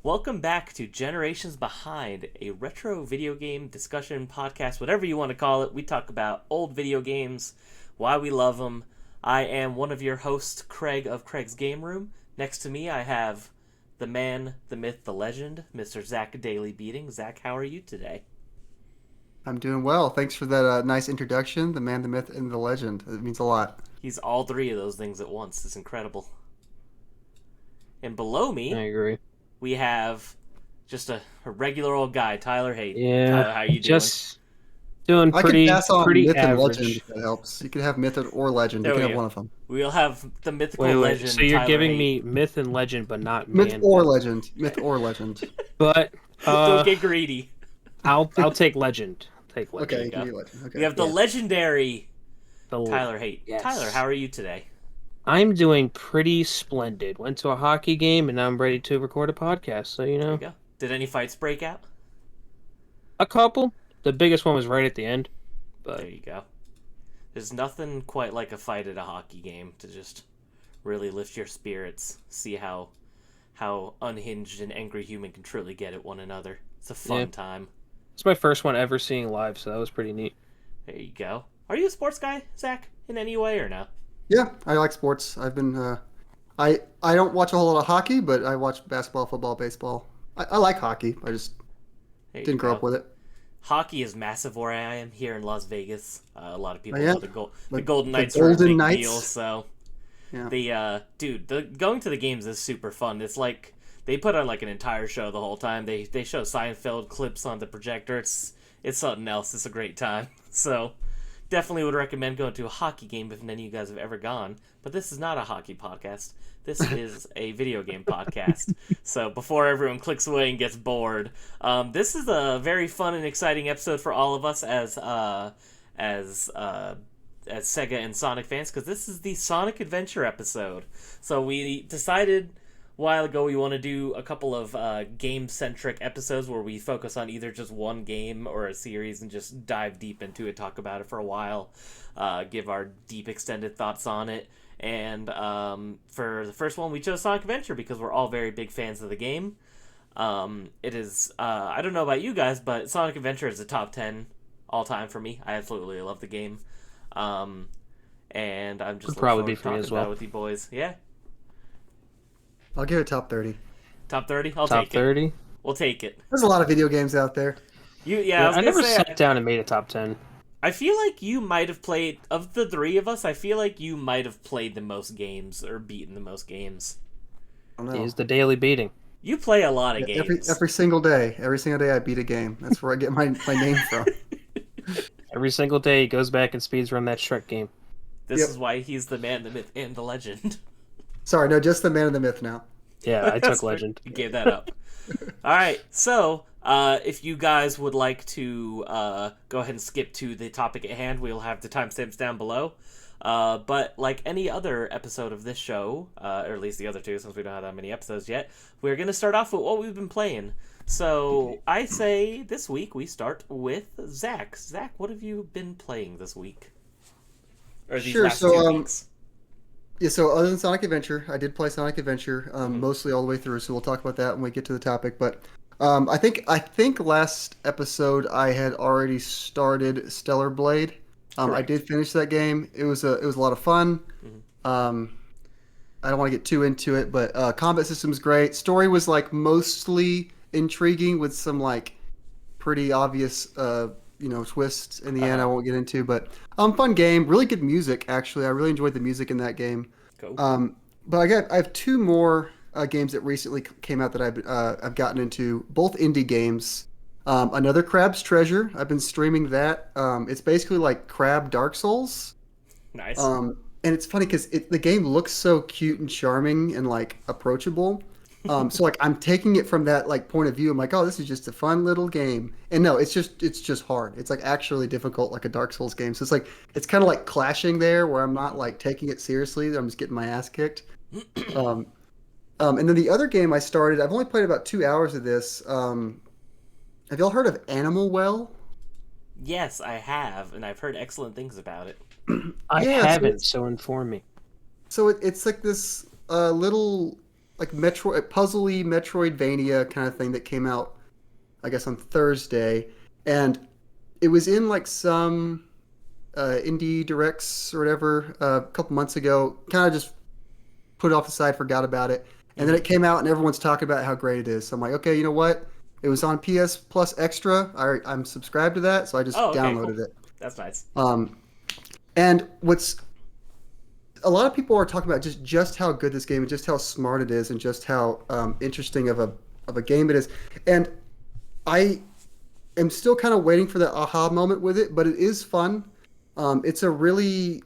Welcome back to Generations Behind, a retro video game discussion podcast, whatever you want to call it. We talk about old video games, why we love them. I am one of your hosts, Craig of Craig's Game Room. Next to me, I have the man, the myth, the legend, Mr. Zach Daily Beating. Zach, how are you today? I'm doing well. Thanks for that nice introduction. The man, the myth, and the legend. It means a lot. He's all three of those things at once. It's incredible. And below I me, agree. we have just a regular old guy, Tyler Hayden. Yeah, Tyler, how you doing? just doing I can pass on pretty myth and legend average. if that helps. You can have myth or legend. You There can we have go. one of them. We'll have the mythical Wait, legend. so you're Tyler giving Hayden. me myth and legend, but not Myth man. or legend. Myth or legend. But Don't get greedy. I'll take legend. Take legend. Okay, you go. can be legend. Okay. We have the Yeah. legendary The- Tyler Haight. Yes. Tyler, how are you today? I'm doing pretty splendid. Went to a hockey game and now I'm ready to record a podcast. So There you go. Did any fights break out? a couple. The biggest one was right at the end. But There you go. There's nothing quite like a fight at a hockey game to just really lift your spirits. See how unhinged and angry human can truly get at one another. It's a fun Yeah. time. it's my first one ever seeing live, so that was pretty neat. There you go. Are you a sports guy, Zach, in any way or no? Yeah, I like sports. I've been. I don't watch a whole lot of hockey, but I watch basketball, football, baseball. I like hockey. I just There you didn't grow go. up with it. Hockey is massive where I am here in Las Vegas. A lot of people Oh, yeah? know the The- Golden the Knights are a Golden big Knights? deal. So Yeah. the going to the games is super fun. It's like they put on like an entire show the whole time. They show Seinfeld clips on the projector. It's something else. It's a great time. So definitely would recommend going to a hockey game if none of you guys have ever gone. But this is not a hockey podcast. This is a video game podcast. So before everyone clicks away and gets bored, this is a very fun and exciting episode for all of us as Sega and Sonic fans, because this is the Sonic Adventure episode. So we decided a while ago we want to do a couple of game-centric episodes where we focus on either just one game or a series and just dive deep into it, talk about it for a while, give our deep extended thoughts on it. And for the first one, we chose Sonic Adventure because we're all very big fans of the game. It is, I don't know about you guys, but Sonic Adventure is a top 10 all time for me. I absolutely love the game. And I'm just Would probably looking be for me forward to as talking well. about it with you boys. Yeah, I'll give it top 30. top 30. I'll Top take it. 30. We'll take it. There's a lot of video games out there. Yeah, I was I gonna never say. sat down and made a top 10. I feel like you might have played of the three of us. I feel like you might have played the most games or beaten the most games. I don't know. Is the daily beating. You play a lot of Yeah, games. every single day. Every single day I beat a game. That's where I get my name from. Every single day he goes back and speeds run that Shrek game. This Yep. is why he's the man, the myth, and the legend. Sorry, no, just the man of the myth now. Yeah, I took legend. You gave that up. All right, so if you guys would like to go ahead and skip to the topic at hand, we'll have the timestamps down below. But like any other episode of this show, or at least the other two, since we don't have that many episodes yet, we're going to start off with what we've been playing. So I say this week we start with Zach. Zach, what have you been playing this week? Or these Sure, last so, 2 weeks? Yeah, so other than Sonic Adventure, I did play Sonic Adventure mostly all the way through, so we'll talk about that when we get to the topic. But I think last episode I had already started Stellar Blade. I Correct. did finish that game. It was a lot of fun. Mhm. I don't want to get too into it, but combat system's great. Story was like mostly intriguing with some like pretty obvious twists in the end. I won't get into, but fun game. Really good music actually. I really enjoyed the music in that game. Cool. But I have two more games that recently came out that I've gotten into, both indie games. Another Crab's Treasure. I've been streaming that. It's basically like Crab Dark Souls. Nice. And it's funny because the game looks so cute and charming and like approachable. So like I'm taking it from that like point of view. I'm like, oh, this is just a fun little game. And no, it's just hard. It's like actually difficult, like a Dark Souls game. So it's kind of like clashing there, where I'm not like taking it seriously. I'm just getting my ass kicked. And then the other game I started, I've only played about 2 hours of this. Have y'all heard of Animal Well? Yes, I have, and I've heard excellent things about it. I Yeah, so haven't, it's- so inform me. So it's like this little like puzzly Metroidvania kind of thing that came out, I guess, on Thursday, and it was in like some indie directs or whatever a couple months ago. Kind of just put it off the side, forgot about it, and then it came out, and everyone's talking about how great it is. So I'm like, okay, you know what? It was on PS Plus Extra. I'm subscribed to that, so I just Oh, okay, downloaded cool. it. That's nice. And what's a lot of people are talking about just how good this game and just how smart it is and just how interesting of a game it is. And I am still kind of waiting for that aha moment with it, but it is fun. It's a really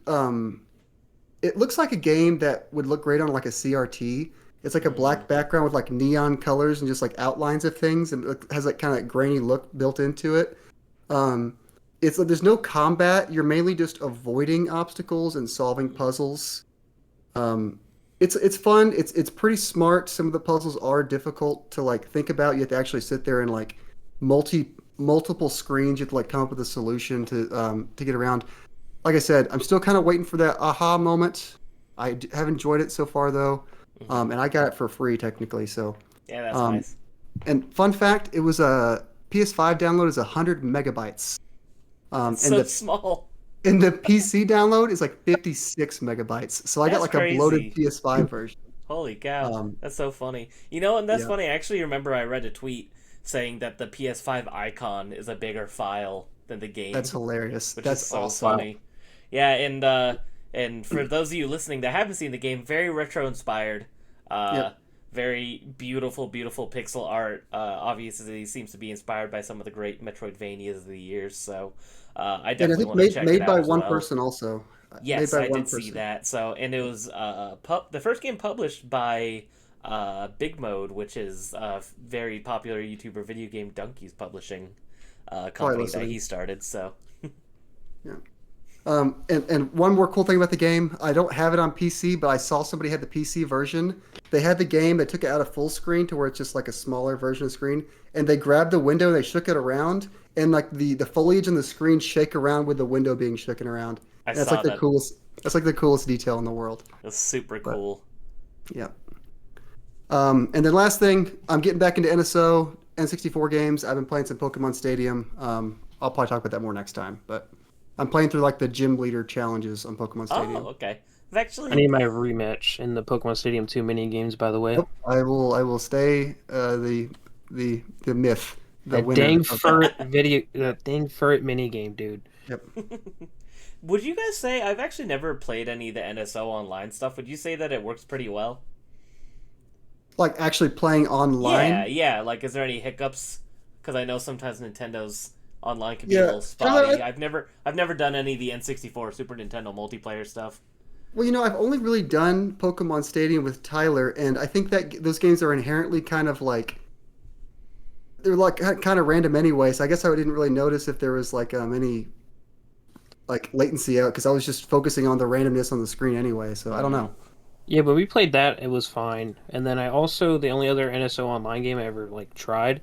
it looks like a game that would look great on like a CRT. It's like a black background with like neon colors and just like outlines of things, and it has like kind of grainy look built into it. There's no combat. You're mainly just avoiding obstacles and solving puzzles. It's fun. It's pretty smart. Some of the puzzles are difficult to like think about. You have to actually sit there and like multiple screens. You have to like come up with a solution to get around. Like I said, I'm still kind of waiting for that aha moment. Have enjoyed it so far though, and I got it for free technically. So Yeah, that's nice. and fun fact, it was a PS5 download is 100 megabytes. So small. And the PC download is like 56 megabytes. So I got That's like a bloated crazy. PS5 version. Holy cow. Um, That's so funny. You know, and that's yeah, funny. I actually remember I read a tweet saying that the PS5 icon is a bigger file than the game, that's hilarious. which is That's so awesome. funny. Yeah, and for those of you listening that haven't seen the game, very retro inspired. Yep. Very beautiful, beautiful pixel art. Obviously, seems to be inspired by some of the great Metroidvanias of the years. So, I And I definitely think want to check it made out by as one well. person also. Made Yes, by I one did see person. that. So, and it was the first game published by Big Mode, which is a very popular YouTuber video game Donkey's publishing Probably company that listening. he started. So, Yeah. And one more cool thing about the game, I don't have it on PC, but I saw somebody had the PC version. They had the game, they took it out of full screen to where it's just like a smaller version of screen, and they grabbed the window, they shook it around, and like the foliage and the screen shake around with the window being shaken around. I And that's saw like the that. coolest. That's like the coolest detail in the world. It was super But cool. yeah. And then last thing, I'm getting back into NSO, N64 games. I've been playing some Pokemon Stadium. I'll probably talk about that more next time, but I'm playing through like the gym leader challenges on Pokemon Oh, Stadium. okay. I've I actually need my rematch in the Pokemon Stadium 2 mini games, by the way. Nope, I will stay the myth, the That winner dang of that dang ferret mini game, dude. yep. Would you guys say I've actually never played any of the NSO online stuff? Would you say that it works pretty well? Like actually playing Yeah, online. yeah. Like, is there any hiccups? Because I know sometimes Nintendo's online can be a Yeah. little spotty. I've never done any of the N64 Super Nintendo multiplayer stuff. Well, I've only really done Pokemon Stadium with Tyler, and I think that those games are inherently kind of like they're like kind of random anyway. So I guess I didn't really notice if there was like any like latency out because I was just focusing on the randomness on the screen anyway. So I don't Mm. know. Yeah, but we played that, it was fine. And then I also the only other NSO online game I ever like tried,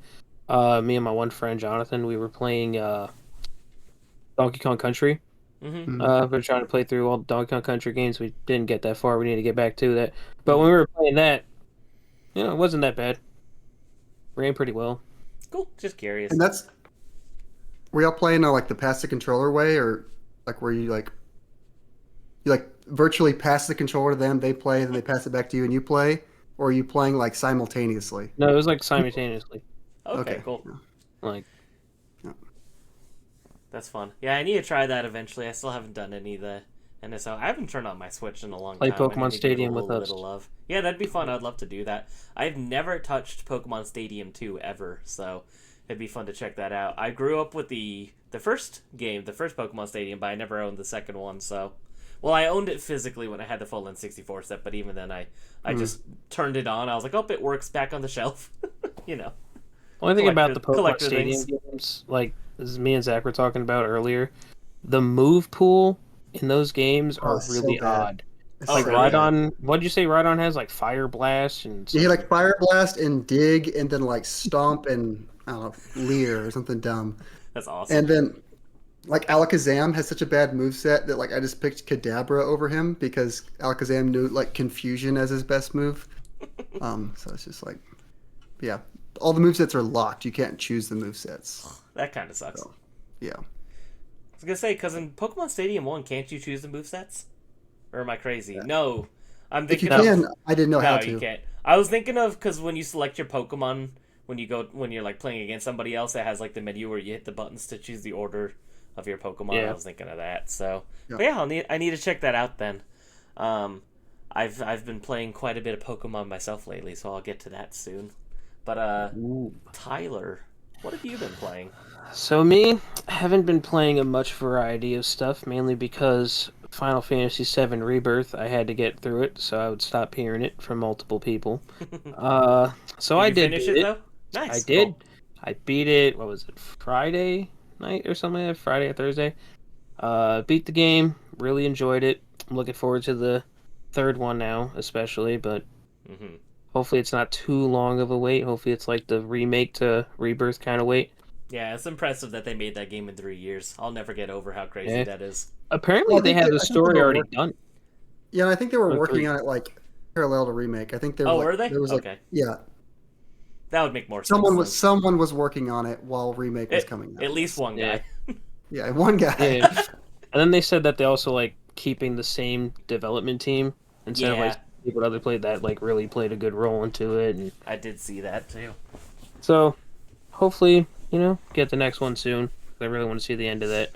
me and my one friend Jonathan, we were playing Donkey Kong Country. Mm-hmm. Mm. We're trying to play through all the Donkey Kong Country games. We didn't get that far. We need to get back to that. But when Mm-hmm. we were playing that, it wasn't that bad. Ran pretty well. Cool. Just curious. And that's were y'all playing like the pass the controller way, or like where you like virtually pass the controller to them, they play, then they pass it back to you and you play, or are you playing like simultaneously? No, it was like simultaneously. Okay, Okay. cool. Like, That's fun. Yeah, I need to try that eventually. I still haven't done any of the NSO. I haven't turned on my Switch in a long play time. I need Pokemon to give it a Stadium with little us. bit of love. Yeah, that'd be fun. I'd love to do that. I've never touched Pokemon Stadium 2 ever, so it'd be fun to check that out. I grew up with the first game, the first Pokemon Stadium, but I never owned the second one, so... Well, I owned it physically when I had the full N64 set, but even then I just turned it on. I was like, oh, it works, back on the shelf. you know, only thing about the Pokemon collector Stadium things. games, like as me and Zach were talking about earlier, the move pool in those games Oh, are it's so really bad. odd. It's Oh, Like really? bad. Rhydon, what'd you say Rhydon has? Like Fire Blast and You some, like Fire Blast and Dig, and then like Stomp and I don't know Leer or something dumb, That's awesome. and then like Alakazam has such a bad moveset that like I just picked Kadabra over him because Alakazam knew like Confusion as his best move. So it's just like, yeah, all the movesets are locked. You can't choose the movesets. That kind of sucks. So, yeah. I was gonna say, because in Pokemon Stadium 1, can't you choose the movesets? Or am I crazy? No. I'm If you thinking can, of... I didn't know how No, to. you can't. I was thinking of, because when you select your Pokemon, when you're like playing against somebody else, it has like the menu where you hit the buttons to choose the order of your Pokemon. I Yeah. was thinking of that. So, Yeah. but yeah, I need to check that out then. I've been playing quite a bit of Pokemon myself lately, so I'll get to that soon. But Ooh. Tyler, what have you been playing? So me, I haven't been playing a much variety of stuff, mainly because Final Fantasy VII Rebirth, I had to get through it, so I would stop hearing it from multiple people. So Did I you did finish beat it it. though? I Nice, did. cool. I beat it. What was it? Friday night or something like that? Friday or Thursday. Beat the game. Really enjoyed it. I'm looking forward to the third one now, especially. But Hmm. hopefully it's not too long of a wait. Hopefully it's like the remake to Rebirth kind of wait. Yeah, it's impressive that they made that game in 3 years. I'll never get over how crazy Yeah. that is. Apparently Well, they had the I think they story were already working. done Yeah, and I think they were for working three. on it like parallel to remake. I think there was Oh, like were they? there was like Okay, yeah, that would make more sense then. someone was working on it while remake was coming At out. least Yes. one Yeah. guy. Yeah, one guy. Yeah. And then they said that they also like keeping the same development team instead of like Yeah, people that other played that like really played a good role into it. And I did see that too. so hopefully, get the next one soon. I really want to see the end of that.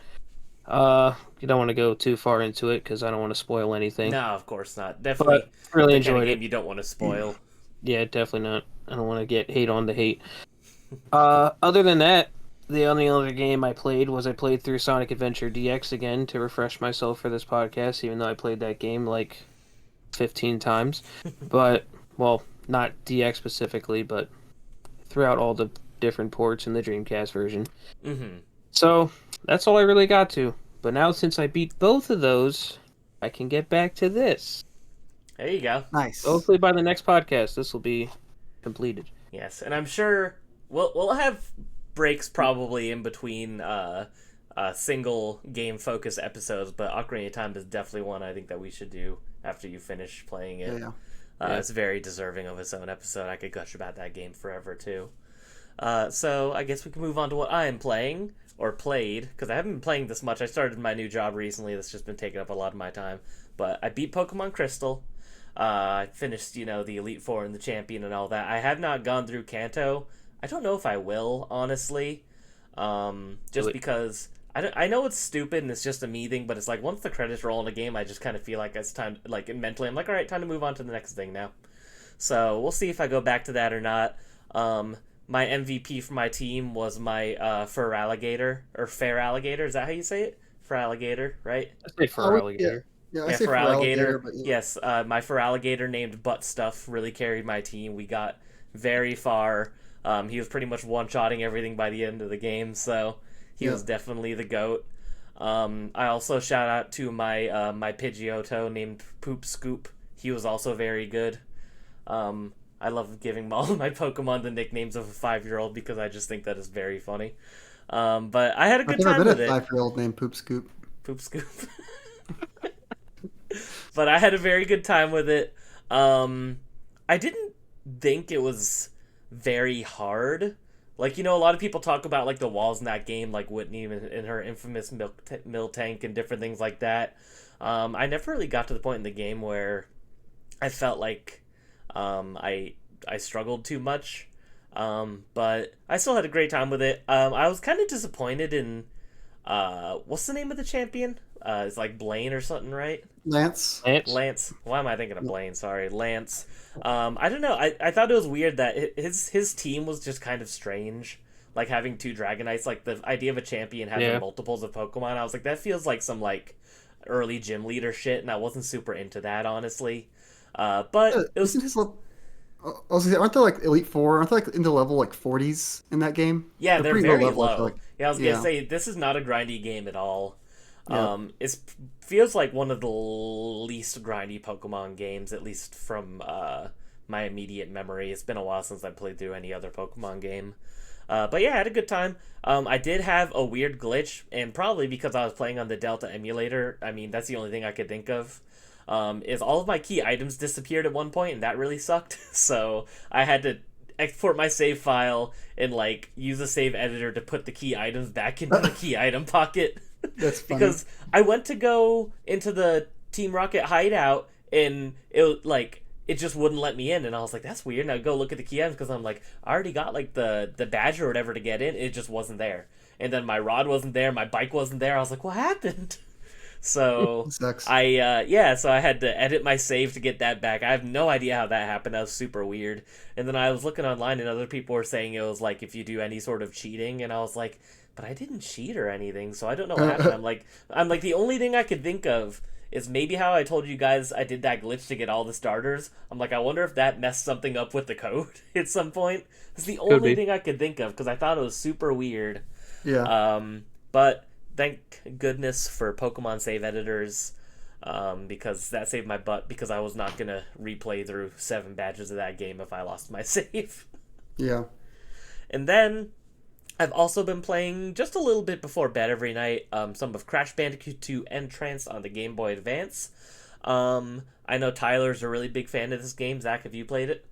You don't want to go too far into it because I don't want to spoil anything. No, of course not. But Definitely really the kind of enjoyed game it. you don't want to spoil. Yeah, definitely not. I don't want to get hate on the hate. Other than that, the only other game I played was I played through Sonic Adventure DX again to refresh myself for this podcast, even though I played that game like 15 times. But, well, not DX specifically, but throughout all the different ports in the Dreamcast version. Hmm. So, that's all I really got to. But now, since I beat both of those, I can get back to this. There you go. Nice. Hopefully, by the next podcast, this will be completed. Yes, and I'm sure we'll have breaks probably in between single game focused episodes, but Ocarina of Time is definitely one I think that we should do after you finish playing it. Yeah. Yeah. It's very deserving of its own episode. I could gush about that game forever too. So I guess we can move on to what I am playing or played because I haven't been playing this much. I started my new job recently. That's just been taking up a lot of my time. But I beat Pokemon Crystal. I finished, the Elite Four and the Champion and all that. I have not gone through Kanto. I don't know if I will, honestly. Just it. because I know it's stupid and it's just a me thing, but it's like once the credits roll in a game, I just kind of feel like it's time. Like mentally, I'm like, all right, time to move on to the next thing now. So we'll see if I go back to that or not. My MVP for my team was my Fur Alligator or Fair Alligator. Is that how you say it? Fur Alligator, right? I say for Yeah. alligator. Yeah, I Yeah, say for for alligator. but yeah. Yes, my for alligator named Butt Stuff really carried my team. We got very far. He was pretty much one-shotting everything by the end of the game, so he Yeah. was definitely the GOAT. I also shout out to my Pidgeotto named Poop Scoop. He was also very good. I love giving all of my Pokemon the nicknames of a 5-year-old because I just think that is very funny. But I had a I've good never time been with a it. 5-year-old named Poop Scoop. Poop Scoop. But I had a very good time with it. I didn't think it was very hard. Like, a lot of people talk about, like, the walls in that game, like Whitney and her infamous milk tank and different things like that. I never really got to the point in the game where I felt like I struggled too much. But I still had a great time with it. I was kind of disappointed in what's the name of the champion? It's like Blaine or something, right? Lance. Lance. Why am I thinking of Blaine? Sorry, Lance. I don't know. I thought it was weird that his team was just kind of strange. Like having two Dragonites, like the idea of a champion having Yeah. multiples of Pokemon. I was like, that feels like some like early gym leader shit, and I wasn't super into that, honestly. But it was Isn't his level? I was gonna say, aren't they like Elite Four? Aren't they like in the level like 40s in that game? yeah, they're pretty very level, I feel low. like. Yeah, I was Yeah. gonna say this is not a grindy game at all. Yeah. It feels like one of the least grindy Pokemon games, at least from my immediate memory. It's been a while since I played through any other Pokemon game. But yeah, I had a good time. I did have a weird glitch, and probably because I was playing on the Delta emulator. I mean, that's the only thing I could think of. is all of my key items disappeared at one point, and that really sucked. So I had to export my save file and like use a save editor to put the key items back into the key item pocket. That's funny. Because I went to go into the Team Rocket hideout and it just wouldn't let me in, and I was like, that's weird. And I go look at the key items because I'm like, I already got like the badge or whatever to get in. It just wasn't there. And then my rod wasn't there, my bike wasn't there. I was like, what happened? So Sucks. so I had to edit my save to get that back. I have no idea how that happened. That was super weird. And then I was looking online, and other people were saying it was like if you do any sort of cheating, and I was like, but I didn't cheat or anything, so I don't know what happened. I'm like the only thing I could think of is maybe how I told you guys I did that glitch to get all the starters. I'm like, I wonder if that messed something up with the code at some point. It's the only thing I could think of because I thought it was super weird. Yeah. But thank goodness for Pokemon save editors, because that saved my butt because I was not going to replay through 7 badges of that game if I lost my save. Yeah. And then I've also been playing just a little bit before bed every night, some of Crash Bandicoot 2 Entrance on the Game Boy Advance. I know Tyler's a really big fan of this game. Zach, have you played it?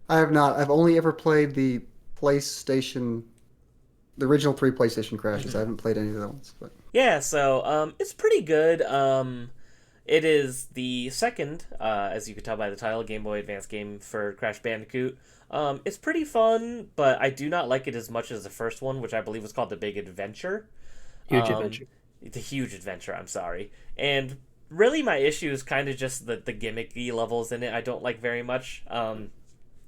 I have not. I've only ever played the original 3 PlayStation Crashes. I haven't played any of the ones. But Yeah, so it's pretty good. It is the second, as you could tell by the title, Game Boy Advance game for Crash Bandicoot. It's pretty fun, but I do not like it as much as the first one, which I believe was called The Big Adventure. Huge Adventure. The Huge Adventure, I'm sorry. And really my issue is kind of just the gimmicky levels in it I don't like very much.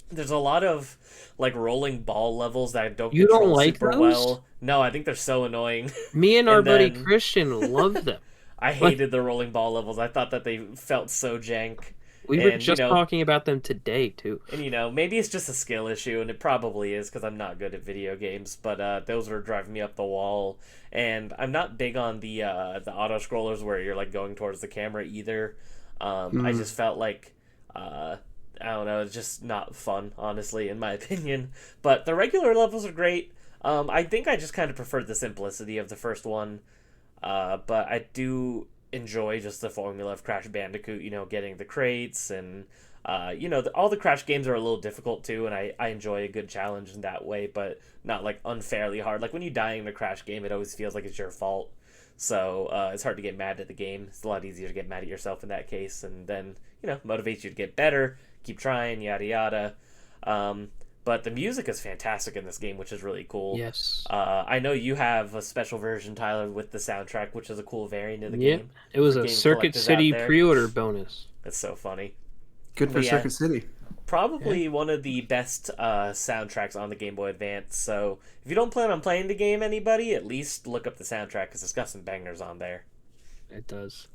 There's a lot of like rolling ball levels that I don't You control don't like super those? well. No, I think they're so annoying. Me and our buddy then- Christian love them. I hated the rolling ball levels. I thought that they felt so jank. We were And, just talking about them today, too. And maybe it's just a skill issue, and it probably is because I'm not good at video games. But those were driving me up the wall, and I'm not big on the auto scrollers where you're like going towards the camera either. I just felt like I don't know, it's just not fun, honestly, in my opinion. But the regular levels are great. I think I just kind of preferred the simplicity of the first one, but I do enjoy just the formula of Crash Bandicoot, getting the crates and all the Crash games are a little difficult too, and I enjoy a good challenge in that way, but not like unfairly hard. Like when you die in a Crash game, it always feels like it's your fault, so it's hard to get mad at the game. It's a lot easier to get mad at yourself in that case, and then motivates you to get better, keep trying, yada yada. But the music is fantastic in this game, which is really cool. Yes. I know you have a special version, Tyler, with the soundtrack, which is a cool variant of the game. It was For a game Circuit collectors City out there. pre-order bonus. That's so funny. good for Yeah. Circuit City. Probably one of the best soundtracks on the Game Boy Advance. So if you don't plan on playing the game, anybody, at least look up the soundtrack because it's got some bangers on there. It does.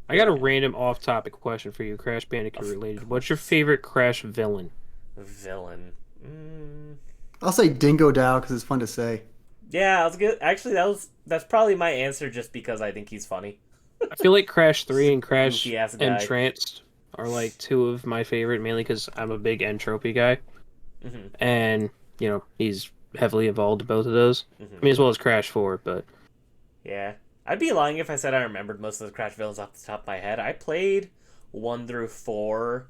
I got a random off-topic question for you, Crash Bandicoot related. What's your favorite Crash villain? Villain. I'll say Dingo Dow because it's fun to say. Yeah, I was good. Actually, that's probably my answer just because I think he's funny. I feel like Crash 3 and Crash Goofy-ass guy. Entranced are like 2 of my favorite, mainly because I'm a big entropy guy. Mhm. And, he's heavily involved in both of those. Mhm. I mean, as well as Crash 4, but... Yeah. I'd be lying if I said I remembered most of the Crash villains off the top of my head. I played 1 through 4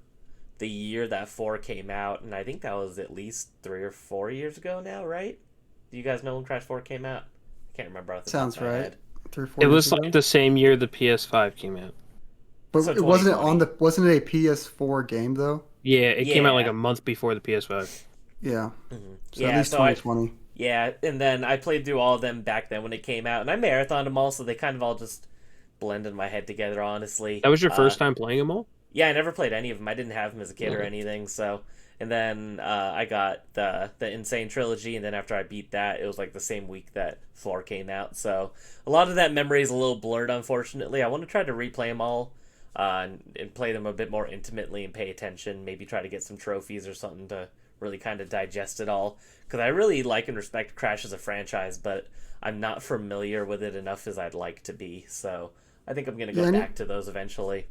the year that 4 came out, and I think that was at least 3 or 4 years ago now, right? Do you guys know when Crash 4 came out? I can't remember off the top Sounds of my right. head. 3 or 4 It years was ago. like the same year the PS5 came out. But So it wasn't 2020. wasn't it a PS4 game though? Yeah, it came out like Yeah. a month before the PS5. Yeah. Mhm. So at Yeah, least so I, 2020. yeah, and then I played through all of them back then when it came out, and I marathoned them all, so they kind of all just blend in my head together, honestly. That was your first time playing them all? Yeah, I never played any of them. I didn't have them as a kid or Mhm. anything. So, and then I got the Insane Trilogy, and then after I beat that, it was like the same week that 4 came out. So a lot of that memory is a little blurred, unfortunately. I want to try to replay them all and play them a bit more intimately and pay attention. Maybe try to get some trophies or something to really kind of digest it all. Because I really like and respect Crash as a franchise, but I'm not familiar with it enough as I'd like to be. So I think I'm going to go Yeah, I need- back to those eventually.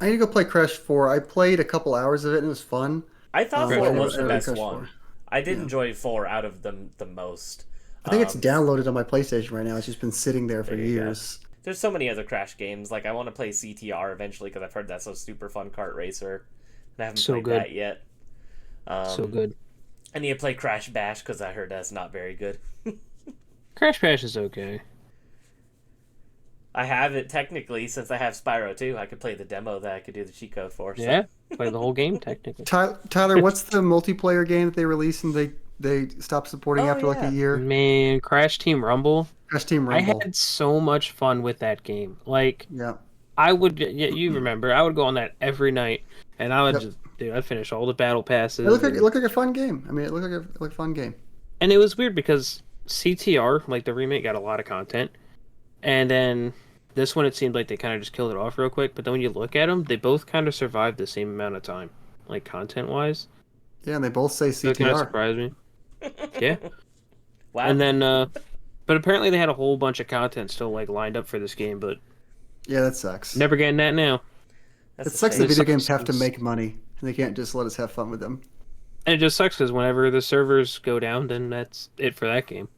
I need to go play Crash 4. I played a couple hours of it and it was fun. I thought Crash 4 4. was the I like best Crash one. 4. I did Yeah. enjoy 4 out of them the most. I think it's Um, downloaded on my PlayStation right now. It's just been sitting there for There you go. years. there's so many other Crash games. Like I want to play CTR eventually because I've heard that's a super fun kart racer, and I haven't So played good. that yet. So good. I need to play Crash Bash because I heard that's not very good. Crash Bash is okay. I have it technically since I have Spyro too. I could play the demo that I could do the cheat code for. So. Yeah, play the whole game technically. Tyler, what's the multiplayer game that they released and they stopped supporting Oh, after like yeah. a year? Man, Crash Team Rumble. Crash Team I Rumble. had so much fun with that game. Like, Yeah. I would, yeah, you remember, I would go on that every night, and I would Yep. just, dude, I'd finish all the battle passes. It looked like a fun game. I mean, it looked like a fun game. And it was weird because CTR, like the remake, got a lot of content, and then this one it seemed like they kind of just killed it off real quick. But then when you look at them, they both kind of survived the same amount of time, like content wise. Yeah, and they both say That kind of CTR. surprised me. Yeah, Wow. and then, but apparently they had a whole bunch of content still like lined up for this game, but Yeah, that sucks. never getting that now. That's It a sucks shame. that video sucks games have to because- make money, and they can't just let us have fun with them. And it just sucks because whenever the servers go down, then that's it for that game.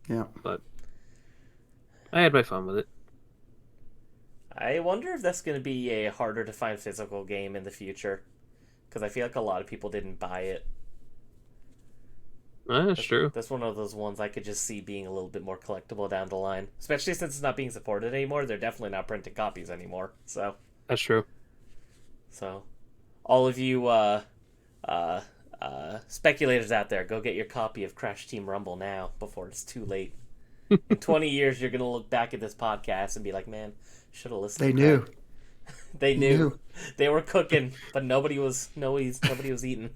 Yeah. But I had my fun with it. I wonder if that's going to be a harder to find physical game in the future. Because I feel like a lot of people didn't buy it. That's true. That's one of those ones I could just see being a little bit more collectible down the line. Especially since it's not being supported anymore. They're definitely not printing copies anymore. So, That's true. all of you speculators out there, go get your copy of Crash Team Rumble now before it's too late. In 20 years, you're going to look back at this podcast and be like, man, should have listened They to knew. Craig." They knew. They were cooking, but nobody was eating.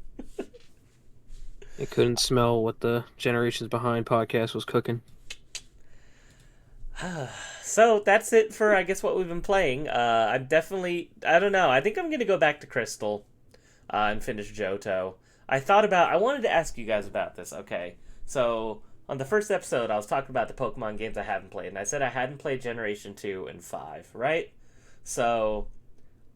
They couldn't smell what the Generations Behind podcast was cooking. So that's it for, I guess, what we've been playing. I don't know. I think I'm going to go back to Crystal and finish Johto. I wanted to ask you guys about this. Okay, so on the first episode, I was talking about the Pokemon games I haven't played, and I said I hadn't played Generation 2 and 5, right? So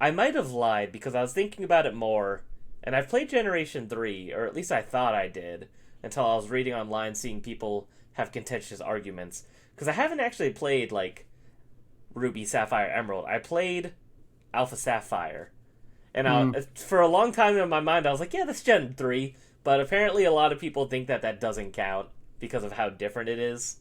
I might have lied because I was thinking about it more, and I've played Generation 3, or at least I thought I did, until I was reading online, seeing people have contentious arguments. Because I haven't actually played, like, Ruby, Sapphire, Emerald. I played Alpha Sapphire. And for a long time in my mind, I was like, yeah, that's Gen 3. But apparently a lot of people think that doesn't count because of how different it is.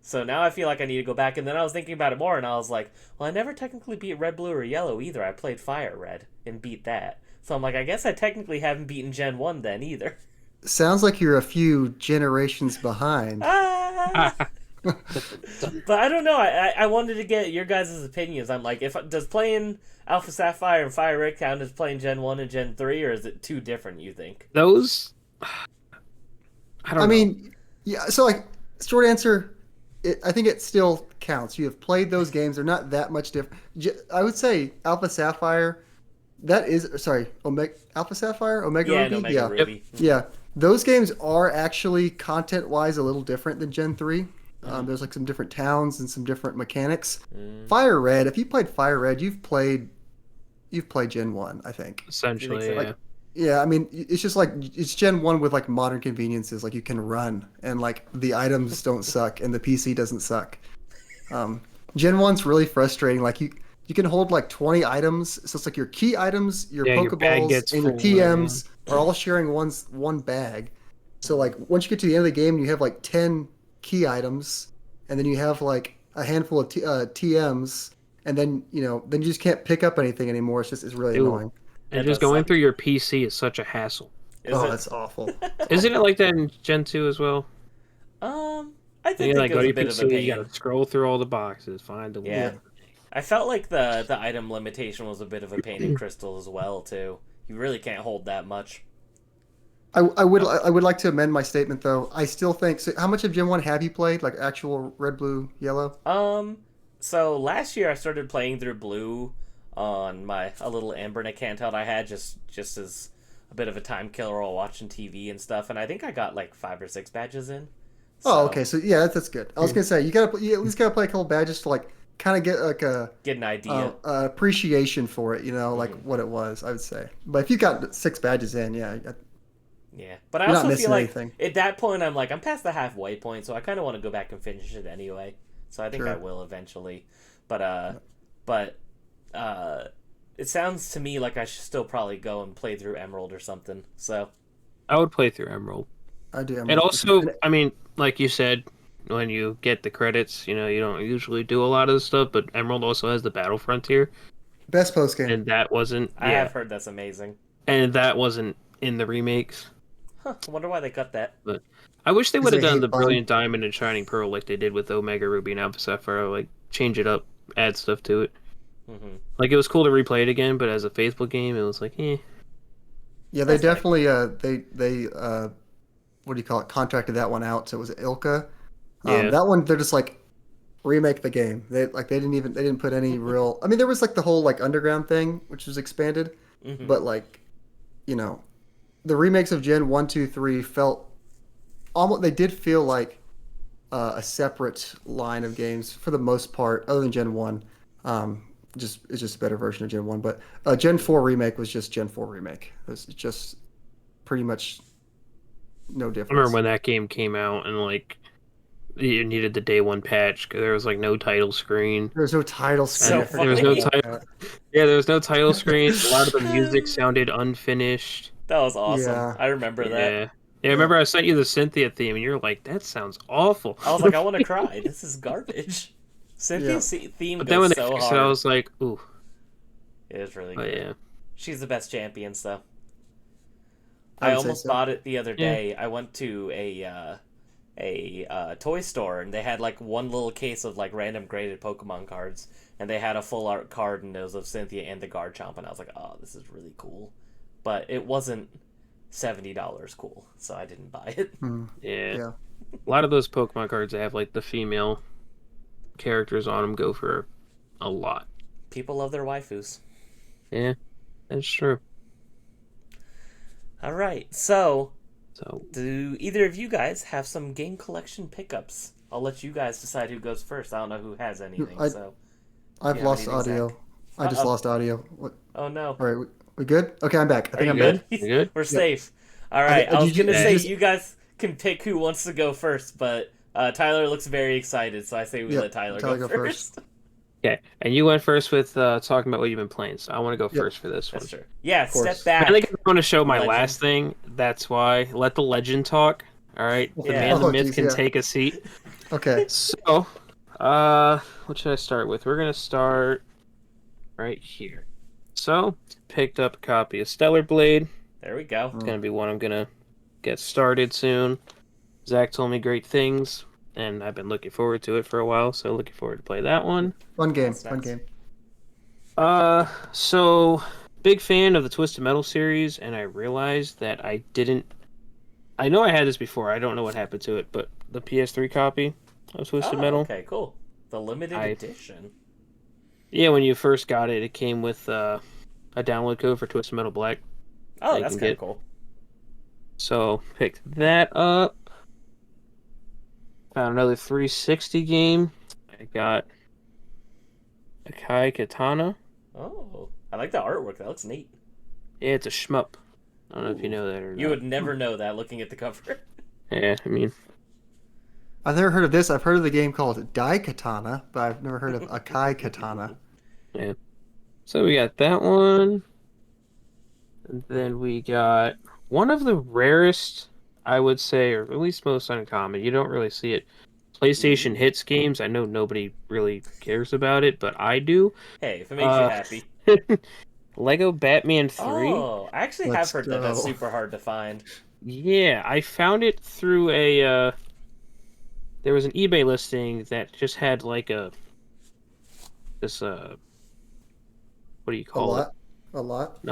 So now I feel like I need to go back. And then I was thinking about it more, and I was like, well, I never technically beat Red, Blue, or Yellow either. I played Fire Red and beat that. So I'm like, I guess I technically haven't beaten Gen 1 then either. Sounds like you're a few generations behind. But I don't know. I wanted to get your guys' opinions. I'm like, does playing Alpha Sapphire and Fire Red count as playing Gen 1 and Gen 3, or is it too different, you think? Those, I don't know. mean, yeah. So like, short answer, I think it still counts. You have played those games; they're not that much different. I would say Alpha Sapphire. That is Alpha Sapphire, Omega Yeah, Ruby. and Omega Yeah, Ruby. yeah. Those games are actually content-wise a little different than Gen 3. There's like some different towns and some different mechanics. Fire Red. If you played Fire Red, you've played Gen 1, I think. Essentially, so? yeah. Like, yeah, I mean, it's just like it's Gen 1 with like modern conveniences, like you can run and like the items don't suck and the PC doesn't suck. Gen 1's really frustrating. Like you can hold like 20 items, so it's like your key items, your Yeah, your bag Pokeballs, gets and your full, TMs are all sharing one bag. So like once you get to the end of the game, you have like 10 key items, and then you have like a handful of TMs, and then you just can't pick up anything anymore. It's really Ew. annoying. And That just does going suck. through your PC is such a hassle. Is it? That's awful. Isn't it like that in Gen 2 as well? I You did like think it go was to a your bit of a PC, you pain. gotta scroll through all the boxes, find the Yeah. one. I felt like the item limitation was a bit of a pain in Crystal as well too. You really can't hold that much. I would like to amend my statement though. I still think. So how much of Gen 1 have you played? Like actual Red, Blue, Yellow? So last year I started playing through Blue on a little Ambernick handheld I had just as a bit of a time killer while watching TV and stuff, and I think I got like 5 or 6 badges in. Oh, So, okay. So yeah, that's good. I was gonna say you at least gotta play a couple badges to like kind of get like a get an idea. appreciation for it. Like what it was. I would say. But if you got 6 badges in, yeah, Yeah, but I You're not also missing feel like anything. at that point I'm like I'm past the halfway point, so I kind of want to go back and finish it anyway. So I think Sure. I will eventually. But but it sounds to me like I should still probably go and play through Emerald or something. So I would play through Emerald. I do. And also, And I mean, like you said, when you get the credits, you don't usually do a lot of the stuff, but Emerald also has the Battle Frontier, best post game. and that wasn't, I have heard that's amazing. and that wasn't in the remakes. Huh, I wonder why they cut that. But I wish they Because would have they done hate the fun. Brilliant Diamond and Shining Pearl like they did with Omega Ruby and Alpha Sapphire, like change it up, add stuff to it. Mm-hmm. Like it was cool to replay it again, but as a faithful game, it was like, eh. Yeah, they That's fine. definitely they what do you call it? Contracted that one out. So it was Ilka. Yeah. That one they're just like remake the game. They didn't put any real. I mean, there was like the whole like underground thing, which was expanded, Mm-hmm. but like, the remakes of Gen 1, 2, 3 felt almost. They did feel like a separate line of games for the most part, other than Gen 1. It's just a better version of Gen 1. But Gen 4 remake was just Gen 4 remake. It's just pretty much no I difference. remember when that game came out and like you needed the day one patch because there was like no title screen. There was no title So screen. There was no funny. title. Yeah, there was no title screen. A lot of the music sounded unfinished. That was awesome. Yeah. I remember that. Yeah. Yeah, I remember I sent you the Cynthia theme, and you're like, "That sounds awful." I was like, I want to cry. This is garbage. Cynthia's theme But then when goes they so fixed hard. it, I was like, "Ooh." It is really But good. yeah, She's the best champions, though. I I would say almost so. bought it the other Yeah. day. I went to a toy store and they had like one little case of like random graded Pokemon cards, and they had a full art card and it was of Cynthia and the Garchomp, and I was like, oh, this is really cool, but it wasn't $70 cool, so I didn't buy it. yeah. Yeah. A lot of those Pokemon cards that have like the female characters on them go for a lot. People love their waifus. Yeah, that's true. All right, so So do either of you guys have some game collection pickups? I'll let you guys decide who goes first. I don't know who has anything. So I've you have lost anything, audio. Zach? I just lost audio. What? Oh no. All right, we good? Okay, I'm back. I Are think you I'm good? back. You good? We're safe. All right. I was did you- gonna did say you just- you guys can pick who wants to go first, but Tyler looks very excited, so I say we Yep, let Tyler Tyler go go first. okay, and you went first with talking about what you've been playing, so I want to go Yep. first for this one. That's true. Yeah, course. step back. I think I want to show my Legend. last thing. That's why. Let the legend talk. All right, the Yeah. man, the Oh, myth geez, can yeah. take a seat. Okay. So, what should I start with? We're gonna start right here. So, picked up a copy of Stellar Blade. There we go. It's gonna be one I'm gonna get started soon. Zach told me great things, and I've been looking forward to it for a while. So, looking forward to play that one. Fun game. That's Fun nice. game. So big fan of the Twisted Metal series, and I realized that I didn't. I know I had this before. I don't know what happened to it, but the PS3 copy of Twisted Oh, Metal. okay, cool. The limited I- edition. Yeah, when you first got it, it came with a download code for Twisted Metal Black. Oh, you that's can kind of get- cool. So picked that up. Found another 360 game. I got Akai Katana. Oh, I like the artwork. That looks neat. Yeah, it's a shmup. I don't know if you know that or You not. would never know that looking at the cover. Yeah, I mean, I've never heard of this. I've heard of the game called Dai Katana, but I've never heard of Akai Katana. so we got that one. And then we got one of the rarest, I would say, or at least most uncommon. You don't really see it. PlayStation Hits games. I know nobody really cares about it, but I do. Hey, if it makes you happy. Lego Batman 3. Oh, I actually have Let's heard that that's go. super hard to find. Yeah, I found it through a. There was an eBay listing that just had like this what do you A call it? lot. A lot.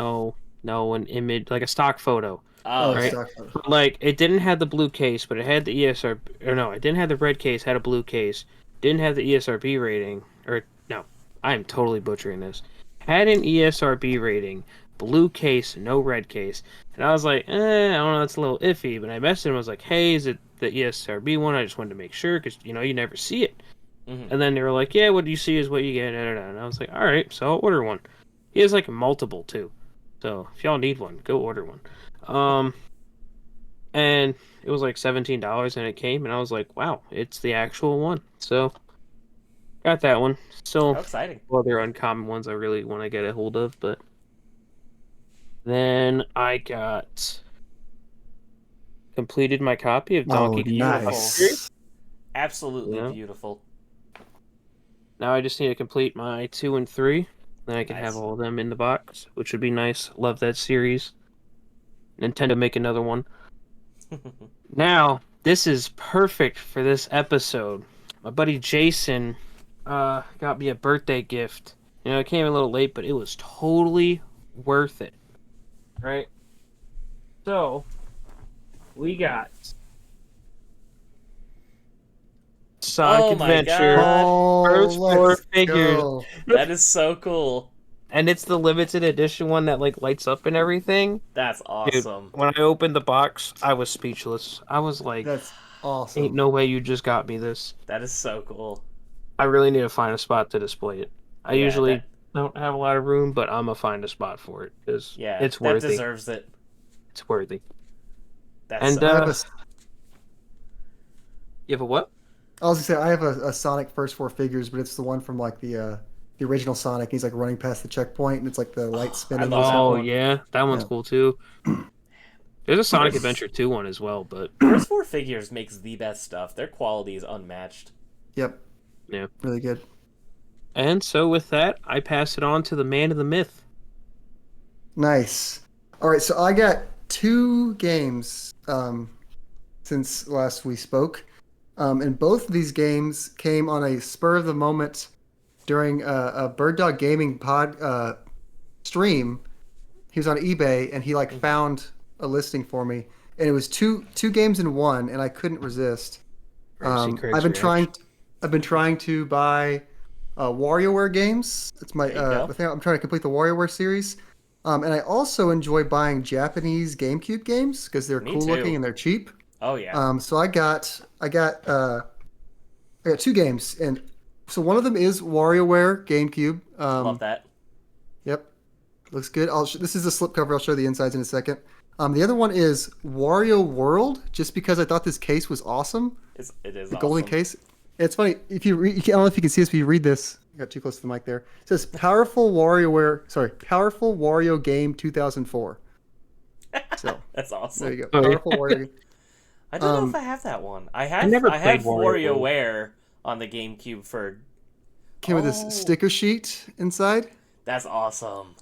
No, an image like a stock photo. Oh, right. stock. Like it didn't have the blue case, but it had the ESRB. Or no, it didn't have the red case. Had a blue case. Didn't have the ESRB rating. Or no, I am totally butchering this. Had an ESRB rating. Blue case, no red case. And I was like, I don't know, that's a little iffy. But I messaged him. I was like, hey, is it the ESRB one? I just wanted to make sure because you never see it. Mhm. And then they were like, yeah, what you see is what you get. And I was like, all right, so I'll order one. He has like multiple too. So if y'all need one, go order one. And it was like $17 and it came and I was like, wow, it's the actual one. So Got that one. Still, How exciting. other uncommon ones I really want to get a hold of, but then I got completed my copy of Oh, Donkey Kong Beautiful. Country. nice. Absolutely Yeah. beautiful. Now I just need to complete my 2 and 3. Then I can have Nice. all of them in the box, which would be nice. Love that series. Nintendo make another one. Now, this is perfect for this episode. My buddy Jason got me a birthday gift. You know, it came a little late, but it was totally worth it. Right? So, we got Sonic Oh my Adventure god. first Oh, four let's figures. go. That is so cool. And it's the limited edition one that like lights up and everything. That's Dude, awesome. when I opened the box, I was speechless. I was like, That's ain't awesome. no way you just got me this. That is so cool. I really need to find a spot to display it. I Yeah, usually don't have a lot of room, but I'm gonna find a spot for it because it's that worthy. deserves it. It's worthy. That's And so I have cool. you have a what? I was gonna say I have a Sonic first four figures, but it's the one from like the original Sonic. He's like running past the checkpoint, and it's like the light I spinning. love that Oh one. yeah, that one's Yeah. cool too. There's a Sonic First- Adventure 2 one as well, but First four figures makes the best stuff. Their quality is unmatched. Yep. Yeah. Really good. and so with that, I pass it on to the man of the myth. Nice. All right, so I got 2 games since last we spoke, and both of these games came on a spur of the moment during a Bird Dog Gaming pod stream. He was on eBay and he like found a listing for me, and it was two games in one, and I couldn't resist. I've been trying to buy WarioWare games. It's my There you go. the thing. I'm trying to complete the WarioWare series. And I also enjoy buying Japanese GameCube games because they're Me cool too. looking and they're cheap. Oh yeah. So I got 2 games, and so one of them is WarioWare GameCube. Love that. Yep, looks good. This is the slipcover. I'll show the insides in a second. The other one is Wario World, just because I thought this case was awesome. It is The awesome. golden case. It's funny if you read. I don't know if you can see this. If you read this, I got too close to the mic there. It says Powerful Wario Game 2004. So That's awesome. there you go. Oh, yeah. Powerful Wario. Game. I don't know Um, if I have that one. I never have played WarioWare. WarioWare on the GameCube for. Came with Oh. this sticker sheet inside. That's awesome.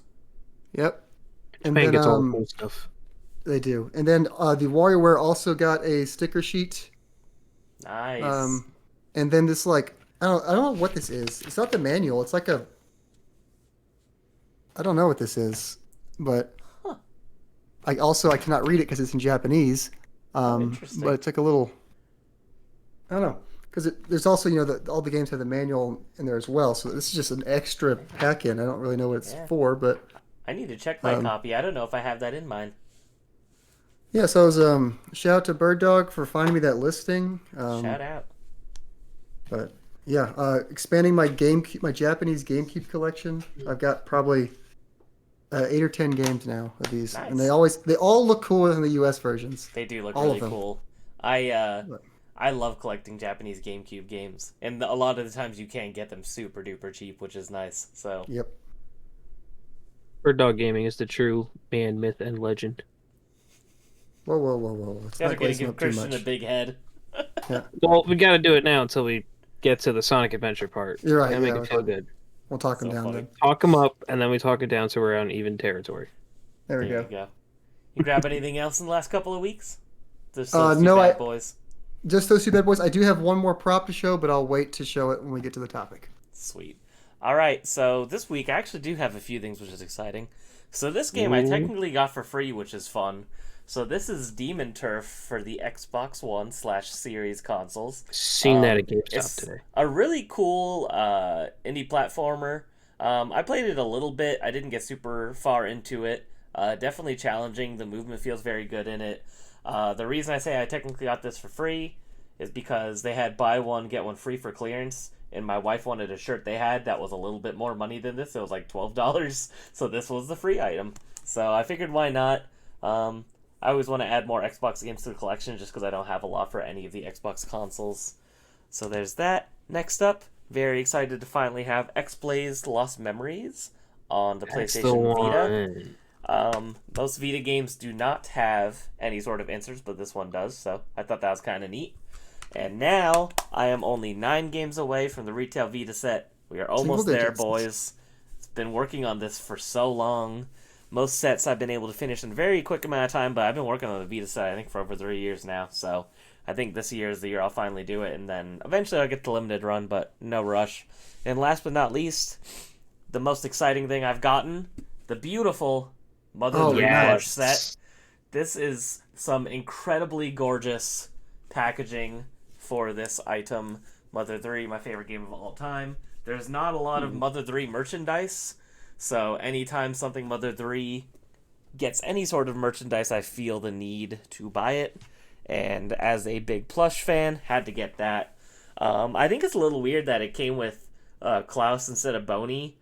Yep. And Japan then gets all the cool stuff. they do. And then the WarioWare also got a sticker sheet. Nice. And then this like I don't know what this is. It's not the manual. It's like a I don't know what this is, but Huh. I cannot read it because it's in Japanese. Interesting. But it's like a little I don't know because there's also all the games have the manual in there as well. So this is just an extra pack in. I don't really know what it's Yeah. for, but I need to check my copy. I don't know if I have that in mine. yeah. So I was shout out to Bird Dog for finding me that listing. Shout out. But yeah, expanding my Japanese GameCube collection. I've got probably 8 or 10 games now of these, and Nice. they all look cooler than the US versions. They do look all of really them. cool. I love collecting Japanese GameCube games, and a lot of the times you can't get them super duper cheap, which is nice. So Yep. Bird Dog Gaming is the true man, myth, and legend. Whoa, whoa, whoa, whoa! Let's you guys are not gonna glazing give up too Christian a much. big head. Well, we gotta do it now until we get to the Sonic Adventure part. You're right, Gotta make yeah, it feel okay. good. We'll talk them So down funny. then. Talk them up, and then we talk it down so we're on even territory. There we There go. you go. You grab anything else in the last couple of weeks? Just No, those two bad boys. Just those 2 bad boys. I do have one more prop to show, but I'll wait to show it when we get to the topic. Sweet. All right, so this week I actually do have a few things which is exciting. So this game I Ooh. technically got for free, which is fun. So this is Demon Turf for the Xbox One / Series consoles. Seen that at GameStop It's today. a really cool indie platformer. I played it a little bit. I didn't get super far into it. Definitely challenging. The movement feels very good in it. The reason I say I technically got this for free is because they had buy one, get one free for clearance. And my wife wanted a shirt they had that was a little bit more money than this. It was like $12. So this was the free item. So I figured why not. I always want to add more Xbox games to the collection just because I don't have a lot for any of the Xbox consoles. So there's that. Next up, very excited to finally have X-Blaze Lost Memories on the That's the PlayStation Vita. one. Most Vita games do not have any sort of inserts, but this one does, so I thought that was kind of neat. And now I am only 9 games away from the retail Vita set. We are almost there, boys. It's been working on this for so long. Most sets I've been able to finish in a very quick amount of time, but I've been working on the Vita set, I think, for over 3 years now, so I think this year is the year I'll finally do it, and then eventually I'll get the limited run, but no rush. And last but not least, the most exciting thing I've gotten, the beautiful Mother 3 plush set. This is some incredibly gorgeous packaging for this item. Mother 3, my favorite game of all time. There's not a lot of Mother 3 merchandise, so anytime something Mother 3 gets any sort of merchandise, I feel the need to buy it. And as a big plush fan, had to get that. I think it's a little weird that it came with Klaus instead of Boney,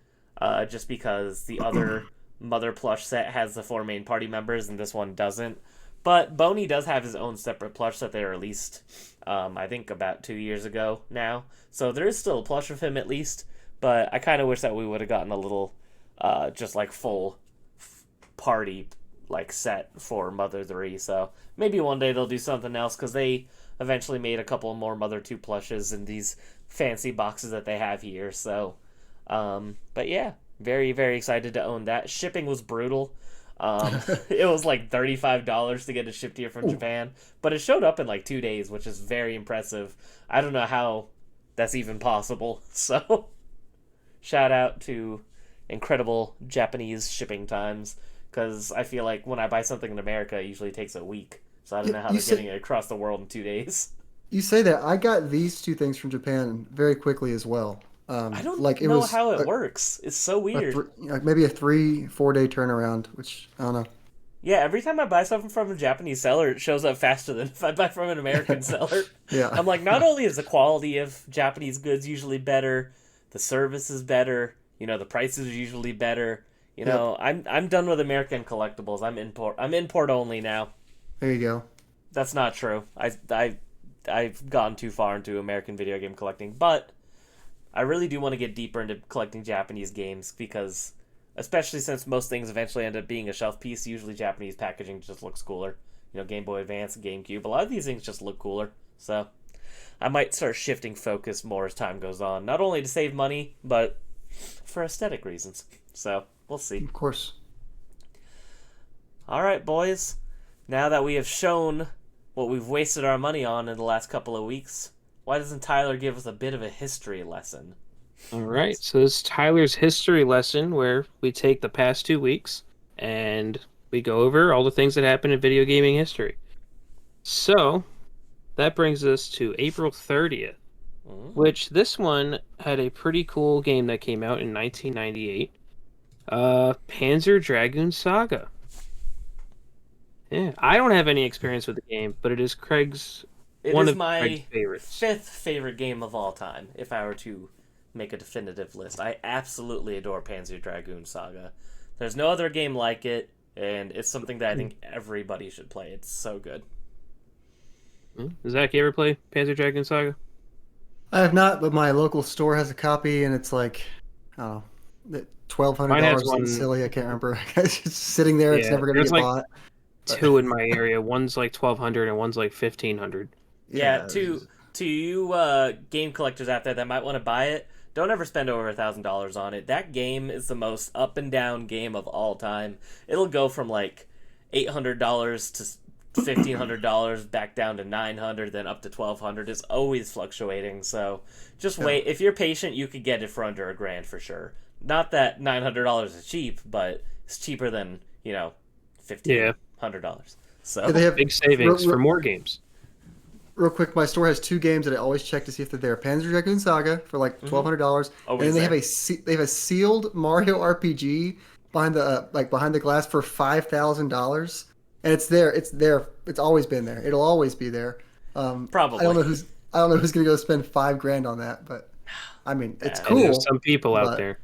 just because the other Mother plush set has the 4 main party members and this one doesn't. But Boney does have his own separate plush that they released, I think about 2 years ago now. So there is still a plush of him at least, but I kind of wish that we would have gotten a little, just like full party like set for Mother 3. So maybe one day they'll do something else, because they eventually made a couple more Mother 2 plushes in these fancy boxes that they have here. So, but yeah, very, very excited to own that. Shipping was brutal. It was like $35 to get it shipped here from Japan, but it showed up in like 2 days, which is very impressive. I don't know how that's even possible. So shout out to incredible Japanese shipping times, because I feel like when I buy something in America, it usually takes a week. So I don't know how they're getting it across the world in 2 days. You say that. I got these 2 things from Japan very quickly as well. I don't like it know was how it works. It's so weird. Like maybe a 3-4 day turnaround, which I don't know. Yeah, every time I buy something from a Japanese seller, it shows up faster than if I buy from an American seller. Yeah. I'm like, not only is the quality of Japanese goods usually better, the service is better, the prices are usually better. I'm done with American collectibles. I'm import only now. There you go. That's not true. I've gone too far into American video game collecting, but I really do want to get deeper into collecting Japanese games, because especially since most things eventually end up being a shelf piece, usually Japanese packaging just looks cooler. Game Boy Advance, GameCube, a lot of these things just look cooler. So I might start shifting focus more as time goes on, not only to save money, but for aesthetic reasons. So we'll see. Of course. All right, boys. Now that we have shown what we've wasted our money on in the last couple of weeks, why doesn't Tyler give us a bit of a history lesson? All right, so this is Tyler's history lesson, where we take the past 2 weeks and we go over all the things that happened in video gaming history. So that brings us to April 30th, which this one had a pretty cool game that came out in 1998. Panzer Dragoon Saga. Yeah, I don't have any experience with the game, but it is Craig's one of Craig's favorites. 5th favorite game of all time, if I were to make a definitive list. I absolutely adore Panzer Dragoon Saga. There's no other game like it, and it's something that I think everybody should play. It's so good. Zach, you ever play Panzer Dragoon Saga? I have not, but my local store has a copy, and it's like, I don't know, $1,200. Something silly. I can't remember. It's just sitting there. It's never going to get bought. 2 in my area. One's like $1,200 and one's like $1,500. Yeah, to you game collectors out there that might want to buy it, don't ever spend over $1,000 on it. That game is the most up and down game of all time. It'll go from like $800 to $1,500, back down to $900, then up to $1,200. It's always fluctuating. So just wait. If you're patient, you could get it for under $1,000 for sure. Not that $900 is cheap, but it's cheaper than $1,500. So they have big savings for more games. Real quick, my store has 2 games that I always check to see if they're there. Panzer Dragoon Saga for like $1,200, and then they have a sealed Mario RPG behind the glass for $5,000, and it's there. It's always been there. It'll always be there. Probably. I don't know who's gonna go spend $5,000 on that, but I mean, it's cool. And there's some people out there.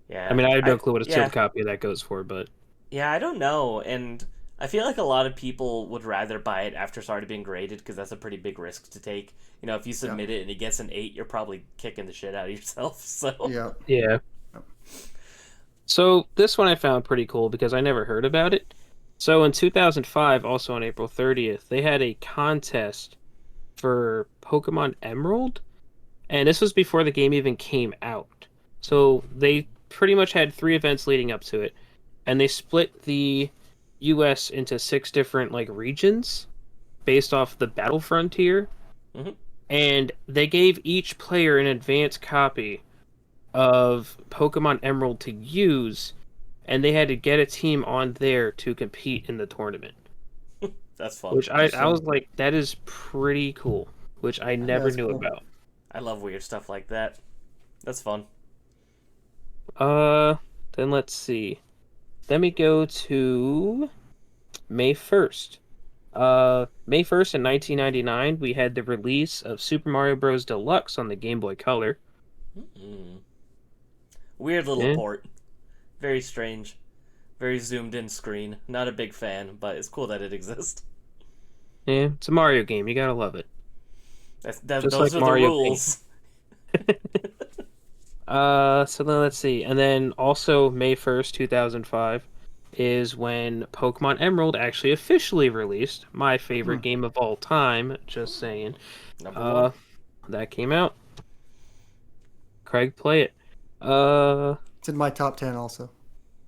Yeah. I mean, I have no clue what a sealed copy of that goes for, but yeah, I don't know, and I feel like a lot of people would rather buy it after it's already been graded because that's a pretty big risk to take. If you submit it and it gets an 8, you're probably kicking the shit out of yourself. So Yeah. Yeah. So this one I found pretty cool because I never heard about it. So in 2005, also on April 30th, they had a contest for Pokemon Emerald, and this was before the game even came out. So they pretty much had 3 events leading up to it, and they split the U.S. into 6 different regions based off the battle frontier, Mhm. and they gave each player an advanced copy of Pokemon Emerald to use, and they had to get a team on there to compete in the tournament. That's fun. Which I was like, that is pretty cool, which I never knew cool. about. I love weird stuff like that. That's fun. Then let's see. Then we go to May 1st. May 1st in 1999, we had the release of Super Mario Bros. Deluxe on the Game Boy Color. Mm. Weird little Yeah. port. Very strange. Very zoomed in screen. Not a big fan, but it's cool that it exists. Yeah, it's a Mario game. You gotta love it. Just Those like are Mario the rules. So then let's see. And then also May 1st, 2005 is when Pokemon Emerald actually officially released. My favorite game of all time, just saying. Number 1. That came out. Craig, play it. It's in my top 10 also.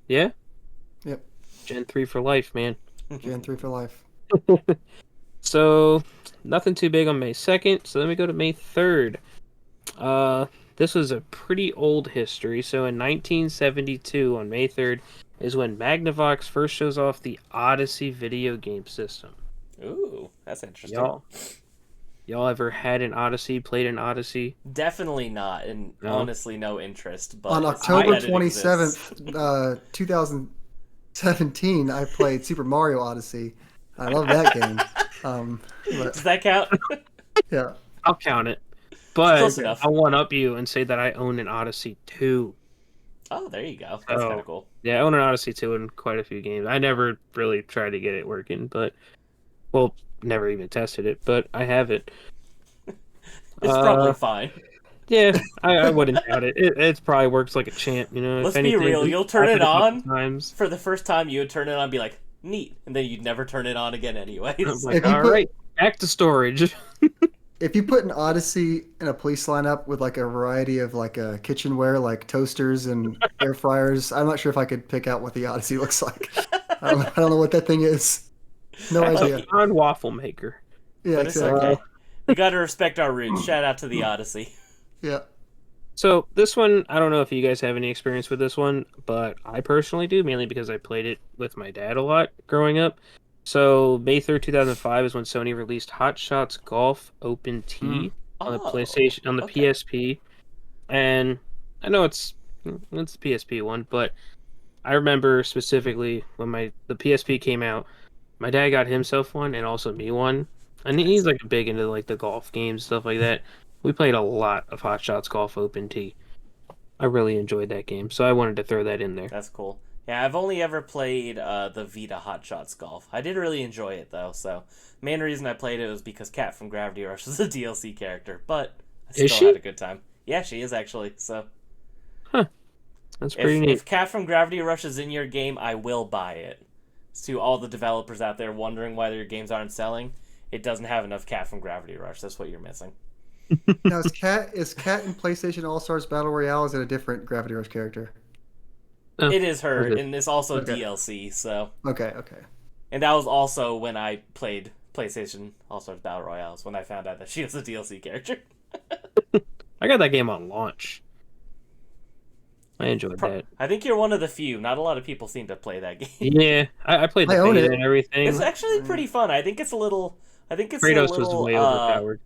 Yeah? Yep. Gen 3 for life, man. Gen 3 for life. So, nothing too big on May 2nd. So then we go to May 3rd. This was a pretty old history. So in 1972, on May 3rd, is when Magnavox first shows off the Odyssey video game system. Ooh, that's interesting. Y'all ever had an Odyssey, played an Odyssey? Definitely not, and No? honestly, no interest. But On it's cool October that it exists. 27th, 2017, I played Super Mario Odyssey. I love that game. Does But, that count? yeah. I'll count it. But Close enough. I'll one-up you and say that I own an Odyssey 2. Oh, there you go. That's kind of cool. Yeah, I own an Odyssey 2 in quite a few games. I never really tried to get it working, but... Well, never even tested it, but I have it. It's probably fine. Yeah, I wouldn't doubt it. It probably works like a champ, you know. Let's if anything, be real. You'll turn happened it a couple on times. for the first time. You would turn it on and be like, neat. And then you'd never turn it on again anyways. I'm like, If you all put- right, back to storage. If you put an Odyssey in a police lineup with a variety of kitchenware, like toasters and air fryers, I'm not sure if I could pick out what the Odyssey looks like. I don't know what that thing is. No idea. On waffle maker. Yeah, But it's exactly. okay. We gotta respect our roots. Shout out to the Odyssey. Yeah. So this one, I don't know if you guys have any experience with this one, but I personally do, mainly because I played it with my dad a lot growing up. So May 3rd, 2005 is when Sony released Hot Shots Golf Open T on the PlayStation, on the PSP. And I know it's the PSP one, but I remember specifically when the PSP came out, my dad got himself one and also me one. And he's big into the golf games, stuff like that. We played a lot of Hot Shots Golf Open T. I really enjoyed that game, so I wanted to throw that in there. That's cool. Yeah, I've only ever played the Vita Hot Shots Golf. I did really enjoy it, though, so main reason I played it was because Kat from Gravity Rush was a DLC character, but I still had a good time. Yeah, she is, actually, so... That's pretty neat. If Kat from Gravity Rush is in your game, I will buy it. To all the developers out there wondering why their games aren't selling, it doesn't have enough Kat from Gravity Rush. That's what you're missing. Now, is Cat in PlayStation All Stars Battle Royale? Or is it a different Gravity Rush character? It is her, okay. and it's also Okay. DLC, so... Okay. And that was also when I played PlayStation All Stars Battle Royales, when I found out that she was a DLC character. I got that game on launch. I enjoyed that. I think you're one of the few. Not a lot of people seem to play that game. Yeah, I played the I own beta it. and everything. It's actually pretty fun. I think it's a little... Kratos was way overpowered.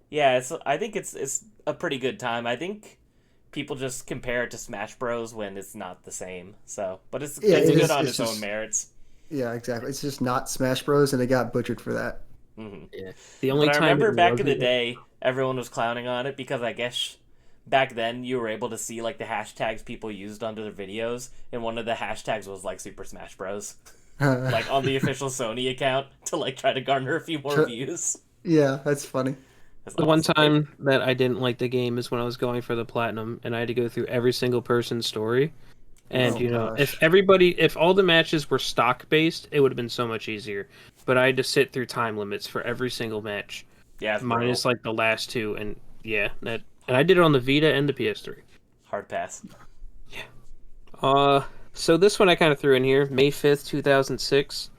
Yeah, I think it's a pretty good time. I think people just compare it to Smash Bros. When it's not the same. So, but it's good on its own merits. Yeah, exactly. It's just not Smash Bros. And it got butchered for that. Mm-hmm. Yeah. The only But I time remember it back in the wasn't- day, everyone was clowning on it because I guess back then you were able to see the hashtags people used under their videos, and one of the hashtags was Super Smash Bros. like on the official Sony account to like try to garner a few more views. Yeah, that's funny. That's The one awesome. time that I didn't like the game is when I was going for the platinum, and I had to go through every single person's story. And Oh if gosh. if all the matches were stock based, it would have been so much easier. But I had to sit through time limits for every single match, Yeah, it's brutal. minus like the last two, and and I did it on the Vita and the PS3. Hard pass. Uh, so this one I kind of threw in here. May 5th, 2006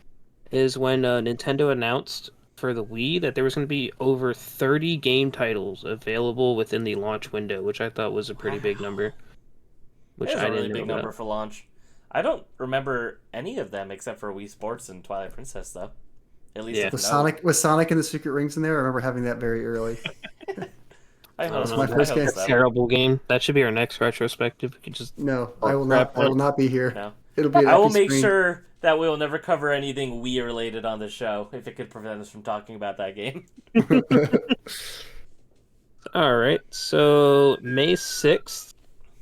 is when Nintendo announced for the Wii that there was going to be over 30 game titles available within the launch window, which I thought was a pretty big Wow. number, It which is I a really didn't know big number about. for launch. I don't remember any of them except for Wii Sports and Twilight Princess, though. At least Yeah. of Was note. Sonic and the Secret Rings in there? I remember having that very early. I I don't hope. That's my know. I first hope game. That's a so. terrible game. That should be our next retrospective. We could just No, oh, I will crap not. I will one. not be here. No. It'll be an I will empty make screen. sure that we will never cover anything Wii related on the show if it could prevent us from talking about that game. All right. So May 6th,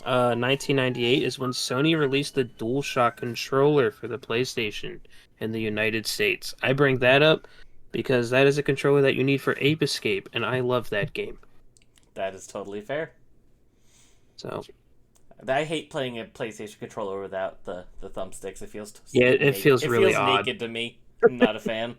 1998 is when Sony released the DualShock controller for the PlayStation in the United States. I bring that up because that is a controller that you need for Ape Escape, and I love that game. That is totally fair. So I hate playing a PlayStation controller without the thumbsticks. It feels yeah, it feels it really feels odd. naked to me. I'm not a fan.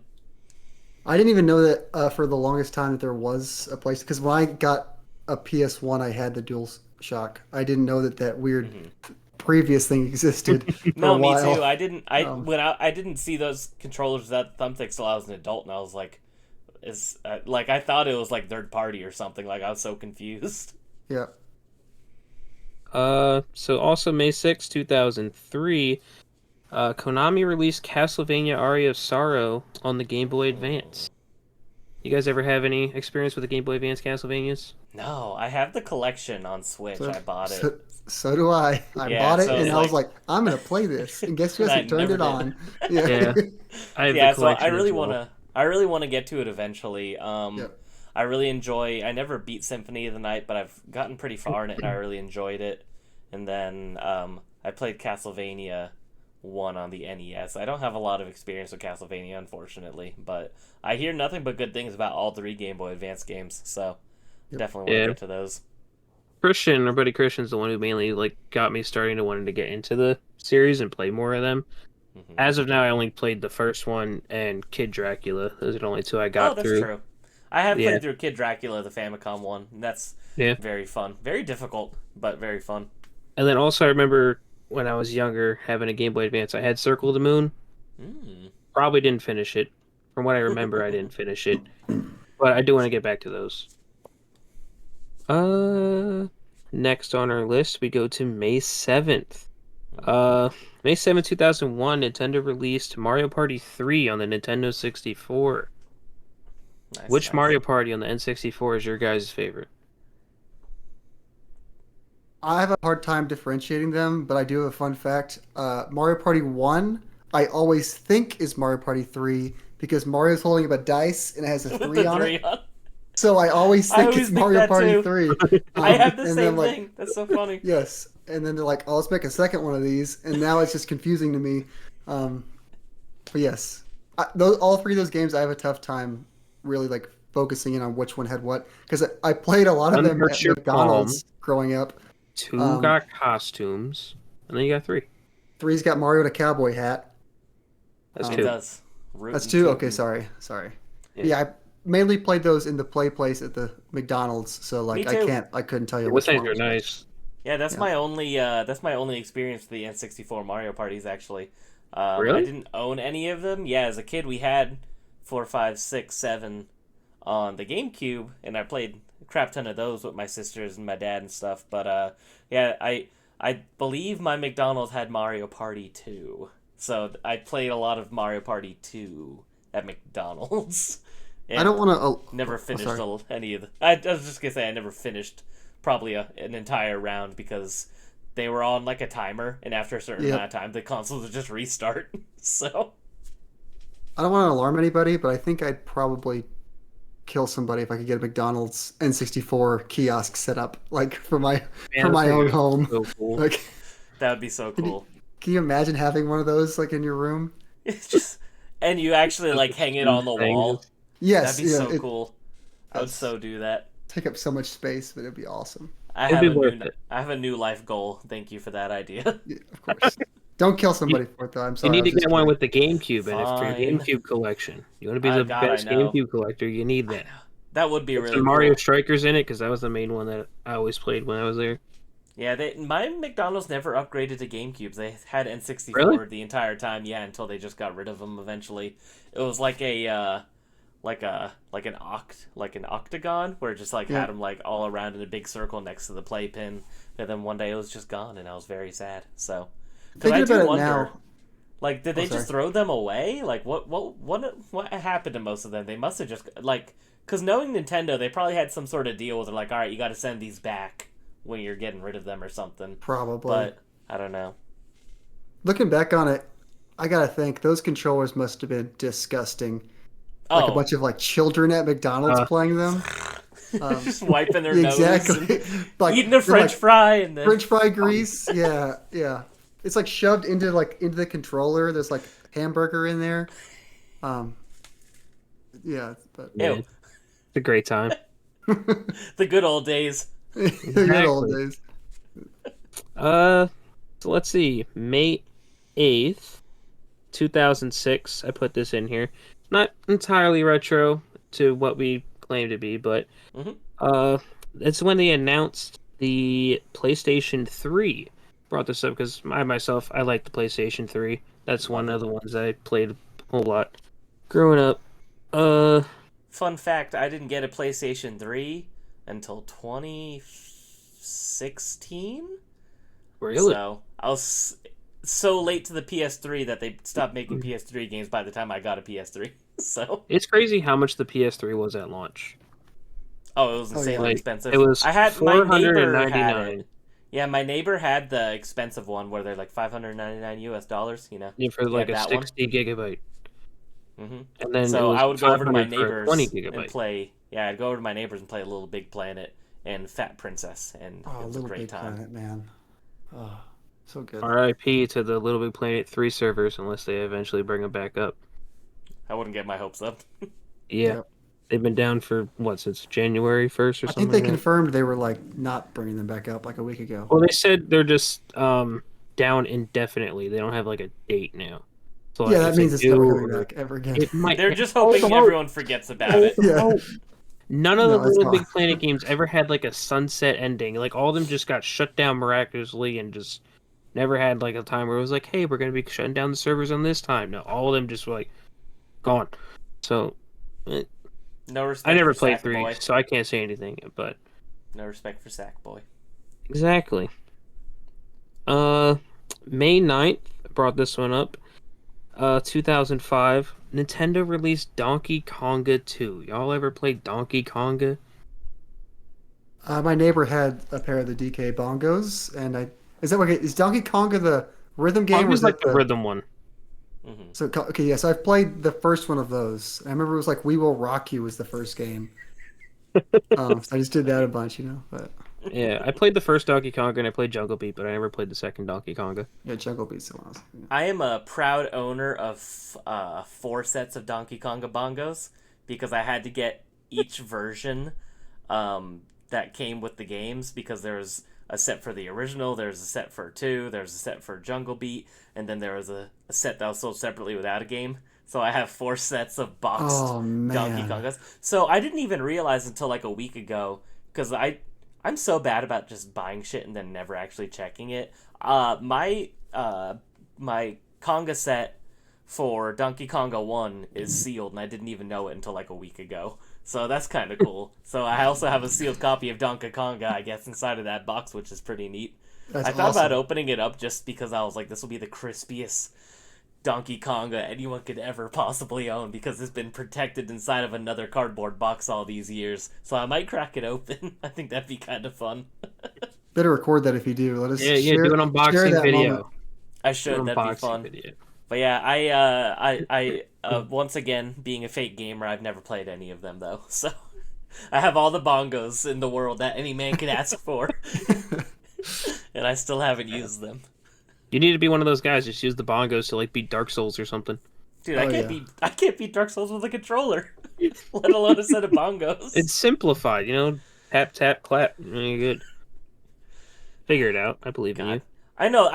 I didn't even know that for the longest time that there was a place because when I got a PS1, I had the Dual Shock. I didn't know that weird previous thing existed for No, a me while. too. I didn't. Um, I didn't see those controllers without thumbsticks till I was an adult, and I was like, "Is like I thought it was like third party or something." Like I was so confused. Yeah. So also May 6th, 2003, Konami released Castlevania Aria of Sorrow on the Game Boy Advance. You guys ever have any experience with the Game Boy Advance Castlevanias? No, I have the collection on Switch. So, I bought it. so do I. I Yeah, bought it so and it's I was like- like, I'm gonna play this. And guess who And I hasn't turned never it did. on? Yeah. Yeah. I have Yeah, the so I collection really as well. want to. I really want to get to it eventually. Yep. I really enjoy. I never beat Symphony of the Night, but I've gotten pretty far in it, and I really enjoyed it. And then I played Castlevania 1 on the NES. I don't have a lot of experience with Castlevania, unfortunately, but I hear nothing but good things about all three Game Boy Advance games. So Yep. definitely want Yeah. to get to those. Christian, our buddy Christian's the one who mainly like got me starting to wanting to get into the series and play more of them. Mhm. As of now, I only played the first one and Kid Dracula. Those are the only two I Oh, got that's through. true. I have Yeah. played through Kid Dracula, the Famicom one. And that's Yeah. very fun. Very difficult, but very fun. And then also I remember when I was younger having a Game Boy Advance, I had Circle of the Moon. Mm. Probably didn't finish it. From what I remember, I didn't finish it. But I do want to get back to those. Next on our list, we go to May 7th. May 7th, 2001, Nintendo released Mario Party 3 on the Nintendo 64. Nice, Which nice. Mario Party on the N64 is your guys' favorite? I have a hard time differentiating them, but I do have a fun fact. Mario Party 1, I always think is Mario Party 3 because Mario's holding up a dice and it has a With 3 the on three it. on. So I always I think always it's think Mario that Party too. 3. I have the and same then, like, thing. That's so funny. Yes. And then they're like, oh, let's make a second one of these. And now it's just confusing to me. But yes, all three of those games, I have a tough time really like focusing in on which one had what. Because I played a lot of them Unhurt at your McDonald's growing up. 2 Um, got costumes, and then you got 3. 3's got Mario in a cowboy hat. That's It 2. does. That's Rootin' 2? Okay, tootin'. sorry. Yeah. Yeah, I mainly played those in the play place at the McDonald's. So like Me too. I couldn't tell you Those which things one are was which. nice. Yeah, that's Yeah. my only experience with the N64 Mario parties. Actually, I Really? didn't own any of them. Yeah, as a kid, we had 4, 5, 6, 7 on the GameCube, and I played a crap ton of those with my sisters and my dad and stuff. But yeah, I believe my McDonald's had Mario Party 2, so I played a lot of Mario Party 2 at McDonald's. I don't want to. Never finished sorry. any of the. I was just gonna say I never finished probably an entire round because they were on like a timer, and after a certain Yep. amount of time, the consoles would just restart. So I don't want to alarm anybody, but I think I'd probably kill somebody if I could get a McDonald's N64 kiosk set up, like for my Man, own those things are home. So cool. Like, that would be so cool. can you imagine having one of those like in your room? It's just, and you actually like hang it on the wall. That'd Yes, be yeah, so cool. I would so do that. take up so much space, but it'd be awesome. It'd be worth it. I have a new life goal. Thank you for that idea. Yeah, of course. Don't kill You, somebody for it, though. I'm you sorry. need I to was just get one kidding. with the GameCube in it for your Fine. GameCube collection. You want to be Oh, the God, I best know. GameCube collector, you need that. That would be Put really some Mario cool. Strikers in it because that was the main one that I always played when I was there. Yeah, my McDonald's never upgraded to GameCubes. They had N64 Really? the entire time. Yeah, until they just got rid of them eventually. It was like a like an octagon where it just like Yeah. had them like all around in a big circle next to the playpen. And then one day it was just gone, and I was very sad. So, because I Thinking do about it wonder, now. like, did they sorry. just throw them away? Like, what happened to most of them? They must have just like, because knowing Nintendo, they probably had some sort of deal with it. Like, all right, you got to send these back when you're getting rid of them or something. Probably. But I don't know. Looking back on it, I gotta think those controllers must have been disgusting. Like a Oh, bunch of like children at McDonald's playing them. just wiping their Exactly. nose and Like eating a they're French like fry and then French fry grease. Yeah, yeah. It's like shoved into the controller. There's like hamburger in there. Yeah, but Yeah, Ew. it's a great time. the good old days. the good old Exactly. days. So let's see. May 8th, 2006. I put this in here. Not entirely retro to what we claim to be, but Mhm. it's when they announced the PlayStation 3. Brought this up because I like the PlayStation 3. That's one of the ones I played a whole lot growing up. Fun fact: I didn't get a PlayStation 3 until 2016. Really? So I was so late to the PS3 that they stopped making PS3 games by the time I got a PS3. So It's crazy how much the PS3 was at launch. it was Oh, yeah. insanely Like, expensive. it was I had my neighbor had $499. it. Yeah, my neighbor had the expensive one where they're like $599 US. You know, Yeah, for he like had a that one. 60 gigabyte. hmm And then it So was I would go over to my 500 for a neighbors 20 and gigabyte. play. Yeah, I'd go over to my neighbors and play Little Big Planet and Fat Princess, and Oh, it was a Little great Big time. Planet, man. Oh, so good. RIP to the Little Big Planet 3 servers unless they eventually bring them back up. I wouldn't get my hopes up. Yeah. Yep. They've been down for, since January 1st or I something think they like that? confirmed they were like not bringing them back up like a week ago. Well, they said they're just down indefinitely. They don't have like a date now. So like, Yeah, that if they means it's never do, coming back ever again. it might. They're just hoping Oh, everyone forgets about it. Yeah. None of the No, it's Little not. Big Planet games ever had like a sunset ending. Like all of them just got shut down miraculously and just never had like a time where it was like, hey, we're gonna be shutting down the servers on this time. No, all of them just were like gone. So No respect. I never for played 3, Sackboy. so I can't say anything. But No respect for Sackboy. exactly. May 9th, I brought this one up. 2005, Nintendo released Donkey Konga 2. Y'all ever played Donkey Konga? My neighbor had a pair of the DK bongos, and is Donkey Konga the rhythm game? Or Konga's is like that the rhythm one. So okay, yes, I've played the first one of those. I remember it was like We Will Rock You was the first game. So I just did that a bunch, But Yeah, I played the first Donkey Konga and I played Jungle Beat, but I never played the second Donkey Konga. yeah, Jungle Beat's the one. I am a proud owner of 4 sets of Donkey Konga bongos because I had to get each version that came with the games because there's a set for the original, there's a set for 2, there's a set for Jungle Beat, and then there was a set that was sold separately without a game. So I have 4 sets of boxed Oh Donkey man, Kongas. So I didn't even realize until like a week ago because I'm so bad about just buying shit and then never actually checking it. My Konga set for Donkey Konga 1 is sealed, and I didn't even know it until like a week ago. So that's kind of cool. So I also have a sealed copy of Donkey Konga, I guess, inside of that box, which is pretty neat. that's I thought awesome. about opening it up just because I was like, this will be the crispiest Donkey Konga anyone could ever possibly own because it's been protected inside of another cardboard box all these years. So I might crack it open. I think that'd be kind of fun. Better record that if you do. Let us Yeah, share, do an share unboxing that video. moment. I should. That'd be fun. Video. But yeah, I once again, being a fake gamer, I've never played any of them though. So I have all the bongos in the world that any man could ask for, and I still haven't used them. You need to be one of those guys. Just use the bongos to like beat Dark Souls or something. Dude, Oh yeah. I can't beat Dark Souls with a controller, let alone a set of bongos. It's simplified, you know. Tap, tap, clap. You're good. Figure it out. I believe in God, you. I know.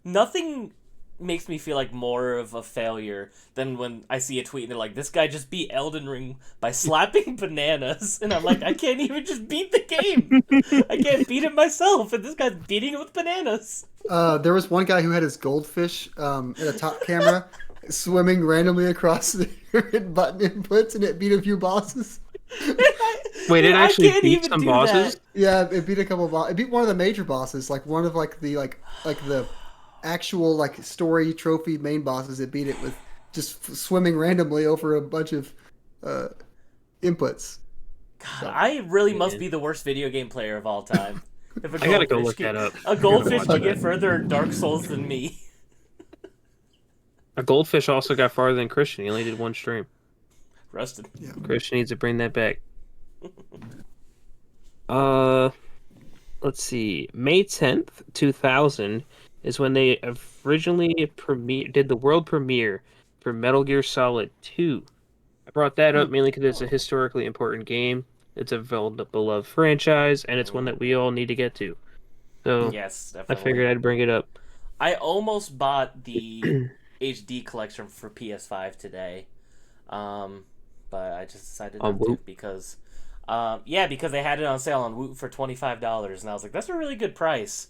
Nothing makes me feel like more of a failure than when I see a tweet and they're like, "This guy just beat Elden Ring by slapping bananas," and I'm like, I can't even just beat the game. I can't beat it myself, and this guy's beating it with bananas. There was one guy who had his goldfish in a top camera swimming randomly across the button inputs, and it beat a few bosses. Wait, it I actually can't beat even some do bosses? that. Yeah, it beat a couple of it beat one of the major bosses, like one of like the actual like story trophy main bosses. It beat it with just swimming randomly over a bunch of uh, inputs. God, So I really must Man. be the worst video game player of all time. If I gotta go look that up. a I gotta goldfish watch can that. get further in Dark Souls than me. A goldfish also got farther than Christian. He only did one stream. Rusted. yeah, Christian needs to bring that back. Uh, let's see. May 10th, 2000 is when they originally did the world premiere for Metal Gear Solid 2. I brought that up mainly because it's a historically important game. It's a beloved franchise, and it's one that we all need to get to. So Yes, I figured definitely. I'd bring it up. I almost bought the HD collection for PS5 today, but I just decided On not to Woot? because, yeah, because they had it on sale on Woot for $25, and I was like, that's a really good price.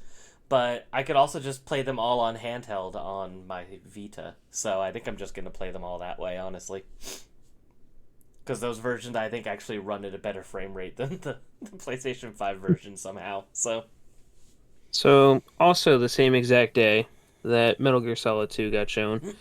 But I could also just play them all on handheld on my Vita, so I think I'm just gonna play them all that way, honestly. Because those versions, I think, actually run at a better frame rate than the PlayStation 5 version somehow. So also the same exact day that Metal Gear Solid 2 got shown,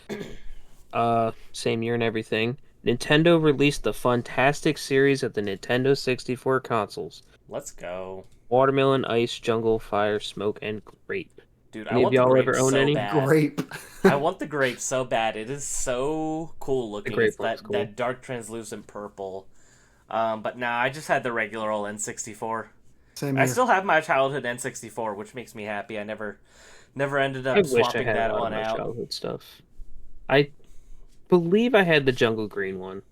same year and everything, Nintendo released the Fantastic series of the Nintendo 64 consoles. Let's go. Watermelon, Ice, Jungle, Fire, Smoke, and Grape. Dude, I Any of want the y'all grape ever own so any? bad. grape. I want the grape so bad. It is so cool looking. grape It's looks that, cool. that dark translucent purple. But nah, I just had the regular old N64. Same I here. still have my childhood N64, which makes me happy. I never ended I up wish I swapping had a that lot of one my out. childhood stuff. I believe I had the Jungle Green one,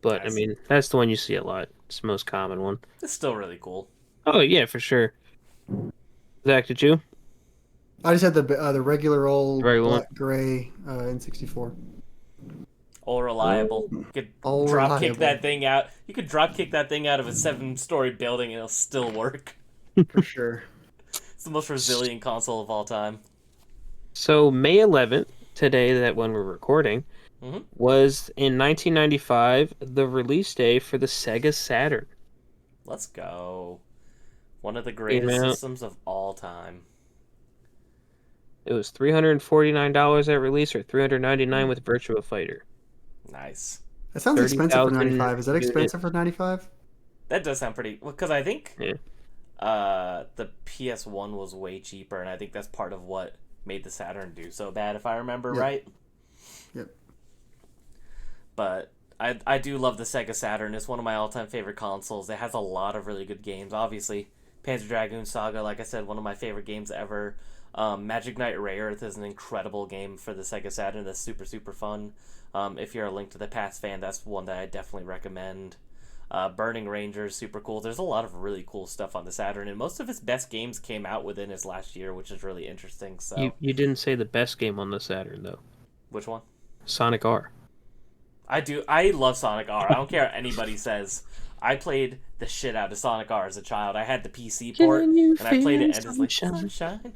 but I Nice. mean, that's the one you see a lot. It's the most common one. It's still really cool. Oh, yeah, for sure. Zach, did you? I just had the regular old Regular one? black gray N64. All reliable. Oh. You could All drop kick reliable. that thing out. You could drop kick that thing out of a 7-story building and it'll still work. For sure. It's the most resilient console of all time. So May 11th, today that when we're recording, Mhm. was in 1995 the release day for the Sega Saturn. Let's go. One of the greatest out. systems of all time. It was $349 at release or $399 with Virtua Fighter. Nice. That sounds expensive for 30,000 95. Is that units. expensive for 95? That does sound pretty. Well, because I think Yeah. the PS1 was way cheaper, and I think that's part of what made the Saturn do so bad, if I remember Yep. right. Yep. But I do love the Sega Saturn. It's one of my all-time favorite consoles. It has a lot of really good games. Obviously, Panzer Dragoon Saga, like I said, one of my favorite games ever. Magic Knight Rayearth is an incredible game for the Sega Saturn that's super, super fun. If you're a Link to the Past fan, that's one that I definitely recommend. Burning Rangers, super cool. There's a lot of really cool stuff on the Saturn, and most of its best games came out within its last year, which is really interesting. So, You didn't say the best game on the Saturn, though. which one? Sonic R. I do. I love Sonic R. I don't care what anybody says. I played the shit out of Sonic R as a child. I had the PC port, Can you and I played it feel endlessly. sunshine? Sunshine.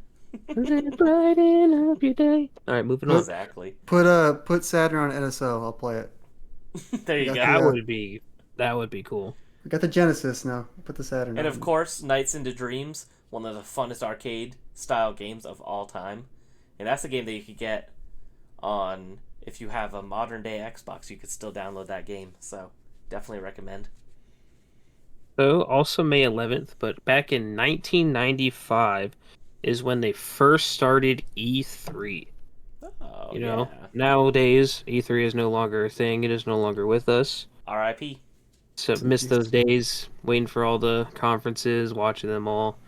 Brighten up your day. All right, moving on. Exactly. Put Saturn on NSO. I'll play it. There you Yeah. go. That would be cool. I got the Genesis now. Put the Saturn And on. of course, Nights into Dreams, one of the funnest arcade style games of all time. And that's a game that you could get on, if you have a modern day Xbox, you could still download that game. So definitely recommend. So also May 11th, but back in 1995 is when they first started E3. Oh, You know, yeah. nowadays E3 is no longer a thing. It is no longer with us. R.I.P. So miss those days, waiting for all the conferences, watching them all,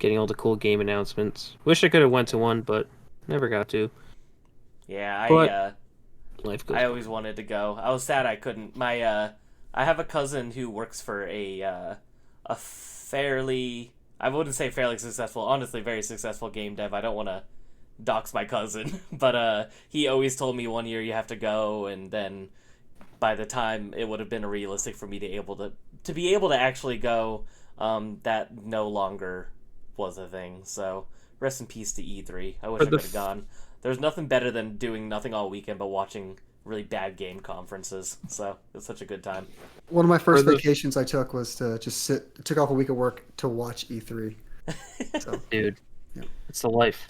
getting all the cool game announcements. Wish I could have went to one, but never got to. Yeah, But- Life goes I on. always wanted to go. I was sad I couldn't. I have a cousin who works for a fairly, I wouldn't say fairly successful, honestly very successful game dev. I don't want to dox my cousin, but he always told me one year you have to go, and then by the time it would have been realistic for me to be able to actually go, that no longer was a thing. So rest in peace to E3. I wish For I the could have gone. There's nothing better than doing nothing all weekend but watching really bad game conferences. So it's such a good time. One of my For first the vacations I took was to just sit. Took off a week of work to watch E3. So dude, yeah. it's the life.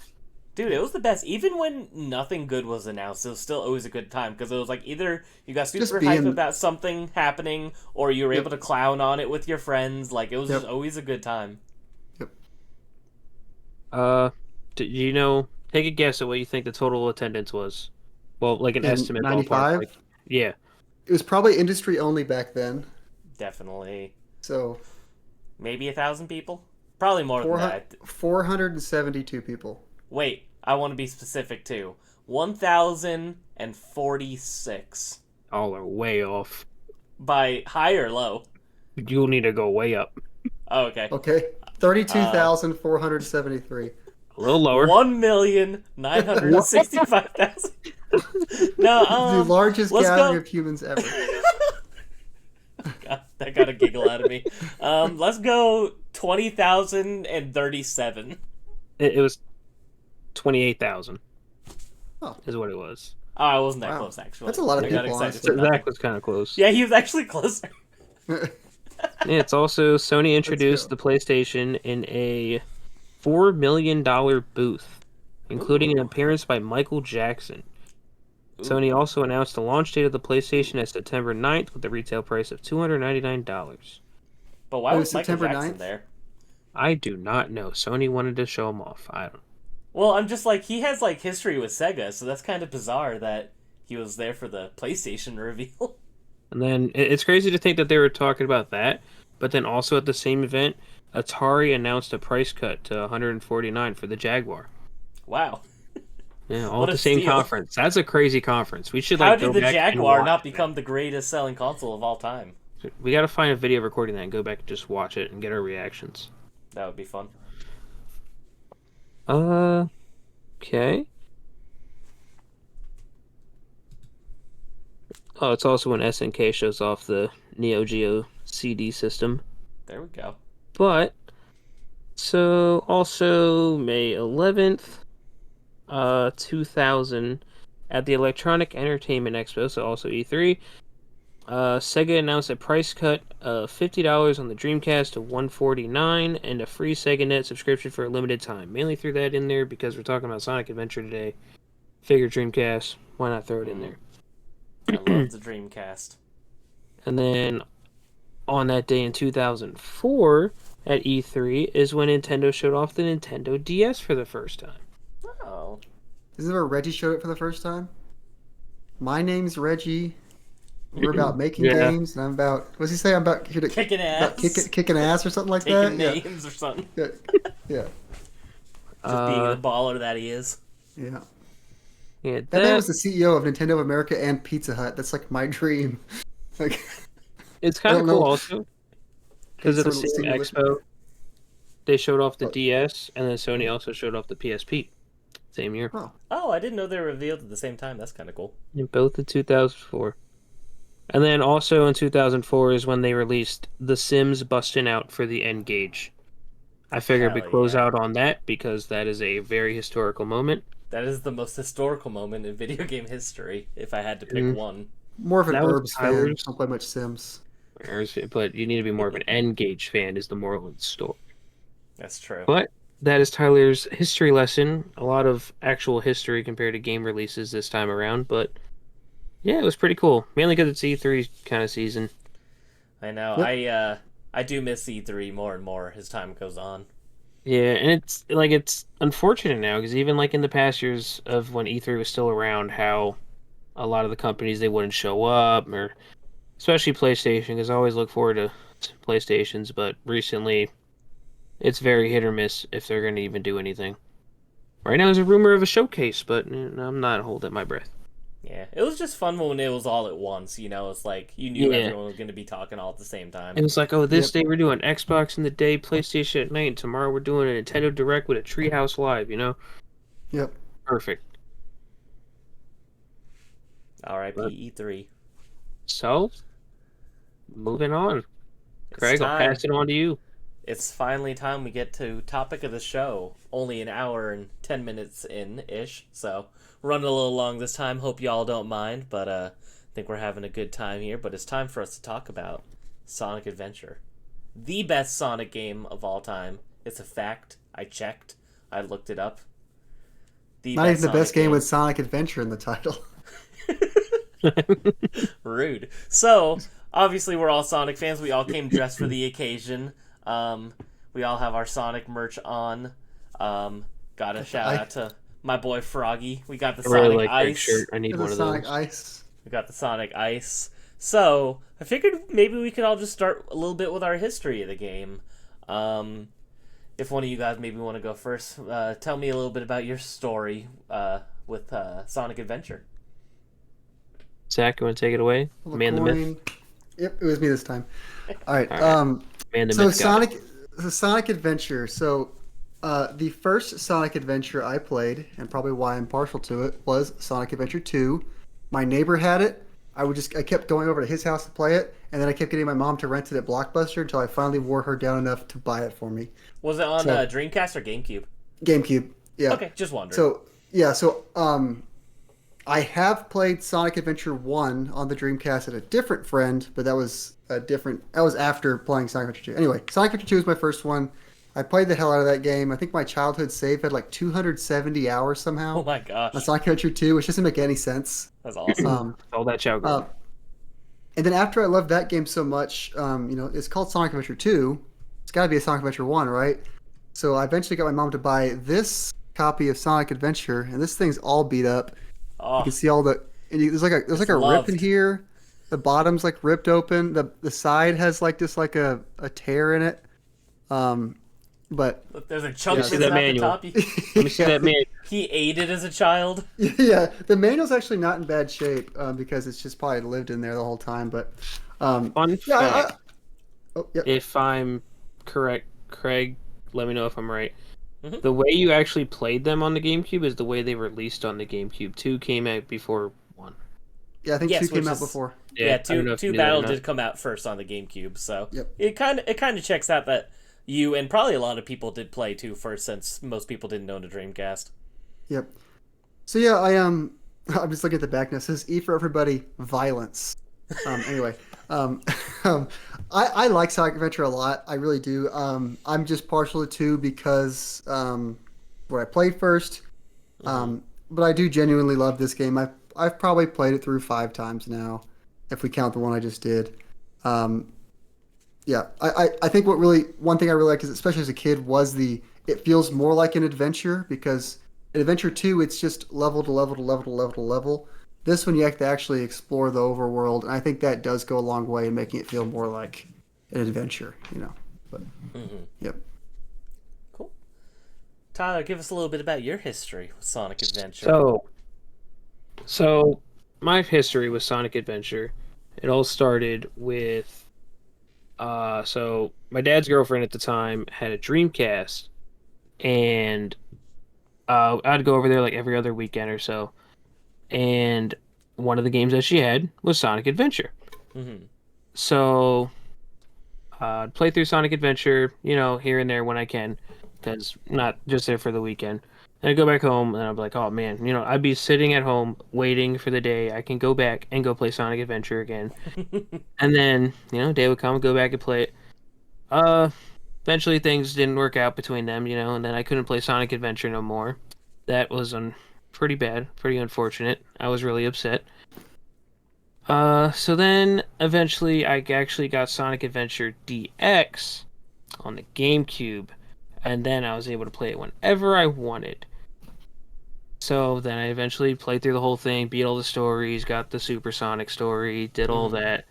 Dude, it was the best. Even when nothing good was announced, it was still always a good time because it was like either you got Just super hype being- about something happening, or you were Yep. able to clown on it with your friends. Like it was Yep. just always a good time. Do you know? Take a guess at what you think the total attendance was. Well, like an In estimate, ballpark. 95? Like, yeah, It was probably industry only back then. Definitely, So maybe 1,000 people. Probably more than that. 472 people. Wait, I want to be specific too. 1,046 all are way off. by high or low. You'll need to go way up. Oh, okay. Okay. 32,473. A little lower. 1,965,000. No, The largest let's gathering go. of humans ever. God, that got a giggle out of me. Let's go 20,037. It was 28,000. Oh. Is what it was. Oh, I wasn't that Wow. close actually. That's a lot of I got people, excited honestly. for nothing. Zach was kind of close. Yeah, he was actually closer. Yeah, it's also Sony introduced go. the PlayStation in a $4 million booth, including an Ooh. appearance by Michael Jackson. Ooh. Sony also announced the launch date of the PlayStation as September 9th with a retail price of $299. But why It was was Michael September Jackson 9th? there? I do not know. Sony wanted to show him off. I don't. Well, I'm just like, he has like history with Sega, so that's kind of bizarre that he was there for the PlayStation reveal. And then it's crazy to think that they were talking about that, but then also at the same event, Atari announced a price cut to $149 for the Jaguar. Wow. Yeah, all What at a the same steal. conference. That's a crazy conference. We should How like did go the back and Jaguar watch not it. become the greatest selling console of all time? We got to find a video recording that and go back and just watch it and get our reactions. That would be fun. Okay. Oh, it's also when SNK shows off the Neo Geo CD system. There we go. But so also May 11th, 2000 at the Electronic Entertainment Expo, so also E3, Sega announced a price cut of $50 on the Dreamcast to $149 and a free Sega Net subscription for a limited time. Mainly threw that in there because we're talking about Sonic Adventure today. Figure Dreamcast, why not throw it in there? I love the Dreamcast. And then on that day in 2004 at E3 is when Nintendo showed off the Nintendo DS for the first time. Oh. Isn't there where Reggie showed it for the first time? My name's Reggie. We're about making Yeah. games, and I'm about. What's he say? I'm about here to Kicking about ass. kicking ass or something like Taking that. names or something. Yeah. Yeah. Just being the baller that he is. Yeah. Yeah, That man was the CEO of Nintendo of America and Pizza Hut. That's like my dream. Like, it's kind I of don't cool know. also because at the Sort of same single- expo they showed off the Oh. DS and then Sony also showed off the PSP same year. oh, Oh, I didn't know they were revealed at the same time. That's kind of cool. In both in 2004. And then also in 2004 is when they released The Sims Bustin' Out for the N-Gage. I figured we Hell close yeah. out on that because that is a very historical moment. That is the most historical moment in video game history, if I had to pick Mm. one. more of an That was Herbs fan. Tyler's. Don't play much Sims. But you need to be more of an N-Gage fan is the moral of the story. That's true. But that is Tyler's history lesson. A lot of actual history compared to game releases this time around, but yeah, it was pretty cool. Mainly because it's E3 kind of season. I know. Yep. I do miss E3 more and more as time goes on. Yeah, and it's unfortunate now because even like in the past years of when E3 was still around, how a lot of the companies they wouldn't show up, or especially PlayStation, because I always look forward to PlayStations, but recently it's very hit or miss if they're going to even do anything. Right now there's a rumor of a showcase, but I'm not holding my breath. Yeah, it was just fun when it was all at once. It's like you knew Yeah. everyone was going to be talking all at the same time. It was like, oh, this Yep. day we're doing Xbox in the day, PlayStation at night, and tomorrow we're doing a Nintendo Direct with a Treehouse Live, Yep. Perfect. R.I.P. But- E3. So, moving on. It's Craig, I'll time. pass it on to you. It's finally time we get to topic of the show. Only an hour and 10 minutes in-ish, so running a little long this time. Hope y'all don't mind, but I think we're having a good time here. But it's time for us to talk about Sonic Adventure. The best Sonic game of all time. It's a fact. I checked. I looked it up. Not even the best game with Sonic Adventure in the title. Rude. So, obviously we're all Sonic fans. We all came dressed for the occasion. We all have our Sonic merch on. Got a shout out to my boy Froggy. We got the I really Sonic like Craig's Ice. shirt. I need It's one a of Sonic those. Ice. We got the Sonic Ice. So, I figured maybe we could all just start a little bit with our history of the game. If one of you guys maybe want to go first, tell me a little bit about your story with Sonic Adventure. Zach, you want to take it away? Pull a Man the myth. coin. Yep, it was me this time. All right. All right. Man the So myth. Got it. Sonic Adventure. So the first Sonic Adventure I played, and probably why I'm partial to it, was Sonic Adventure 2. My neighbor had it. I kept going over to his house to play it, and then I kept getting my mom to rent it at Blockbuster until I finally wore her down enough to buy it for me. Was it on So- Dreamcast or GameCube? GameCube. Yeah. Okay, just wondering. So I have played Sonic Adventure 1 on the Dreamcast at a different friend, but that was after playing Sonic Adventure 2. Anyway, Sonic Adventure 2 is my first one. I played the hell out of that game. I think my childhood save had like 270 hours somehow Oh my gosh, on Sonic Adventure 2, which doesn't make any sense. that's awesome. All that chow Uh, and then after I loved that game so much, it's called Sonic Adventure 2. It's got to be a Sonic Adventure 1, right? So I eventually got my mom to buy this copy of Sonic Adventure, and this thing's all beat up. Oh, You can see all the there's like a rip in loved. here. The bottom's like ripped open. The side has like just like a tear in it. But there's a chunk Yeah, missing see at that the manual. top. Let me see that man. He ate it as a child. yeah, the manual's actually not in bad shape because it's just probably lived in there the whole time. But Fun yeah, fact. yeah. If I'm correct, Craig, let me know if I'm right. Mhm. The way you actually played them on the GameCube is the way they were released on the GameCube. 2 came out before 1. Yeah, I think Yes, 2 came which out is- before. Yeah, I don't know two if you knew that or Battle not. did come out first on the GameCube, so Yep. it kind of checks out that you and probably a lot of people did play 2 first, since most people didn't own a Dreamcast. Yep. So yeah, I'm just looking at the back now. It says E for everybody, violence. Anyway, I like Sonic Adventure a lot. I really do. I'm just partial to 2 because what I played first. But I do genuinely love this game. I've probably played it through 5 times now, if we count the one I just did. Yeah, I think one thing I really liked is, especially as a kid, was it feels more like an adventure, because in Adventure 2 it's just level to level to level to level to level. This one you have to actually explore the overworld, and I think that does go a long way in making it feel more like an adventure, But yep. Cool. Tyler, give us a little bit about your history with Sonic Adventure. So my history with Sonic Adventure, it all started with so my dad's girlfriend at the time had a Dreamcast, and I'd go over there like every other weekend or so, and one of the games that she had was Sonic Adventure. Mm-hmm. So I'd play through Sonic Adventure, here and there when I can, because not just there for the weekend. And I'd go back home, and I'd be like, oh man, I'd be sitting at home waiting for the day I can go back and go play Sonic Adventure again. And then, day would come, I'd go back and play it. Eventually things didn't work out between them, and then I couldn't play Sonic Adventure no more. That was pretty bad, pretty unfortunate. I was really upset. So then eventually I actually got Sonic Adventure DX on the GameCube, and then I was able to play it whenever I wanted. So then I eventually played through the whole thing, beat all the stories, got the Supersonic story, did all that.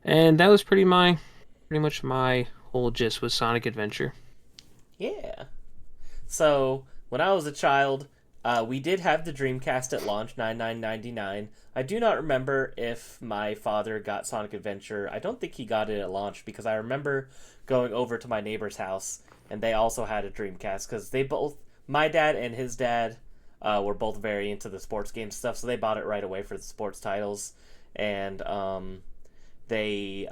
And that was pretty much my whole gist with Sonic Adventure. Yeah. So, when I was a child, We did have the Dreamcast at launch, $99.99. I do not remember if my father got Sonic Adventure. I don't think he got it at launch because I remember going over to my neighbor's house and they also had a Dreamcast because my dad and his dad, were both very into the sports game stuff, so they bought it right away for the sports titles, and they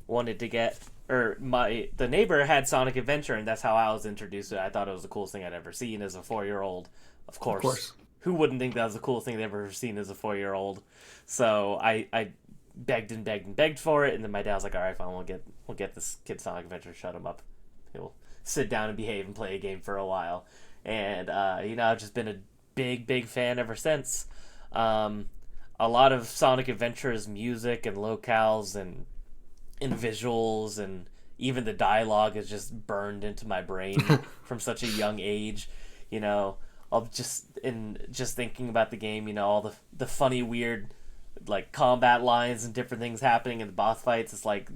wanted to get. The neighbor had Sonic Adventure, and that's how I was introduced to it. I thought it was the coolest thing I'd ever seen as a 4-year-old. Of course. Who wouldn't think that was the coolest thing they've ever seen as a 4-year-old? So I begged and begged and begged for it, and then my dad was like, "All right, fine, we'll get this kid Sonic Adventure. Shut him up. He'll sit down and behave and play a game for a while." And I've just been a big fan ever since. A lot of Sonic Adventure's music and locales and visuals and even the dialogue is just burned into my brain from such a young age. I'll just thinking about the game, all the funny, weird, like, combat lines and different things happening in the boss fights. It's like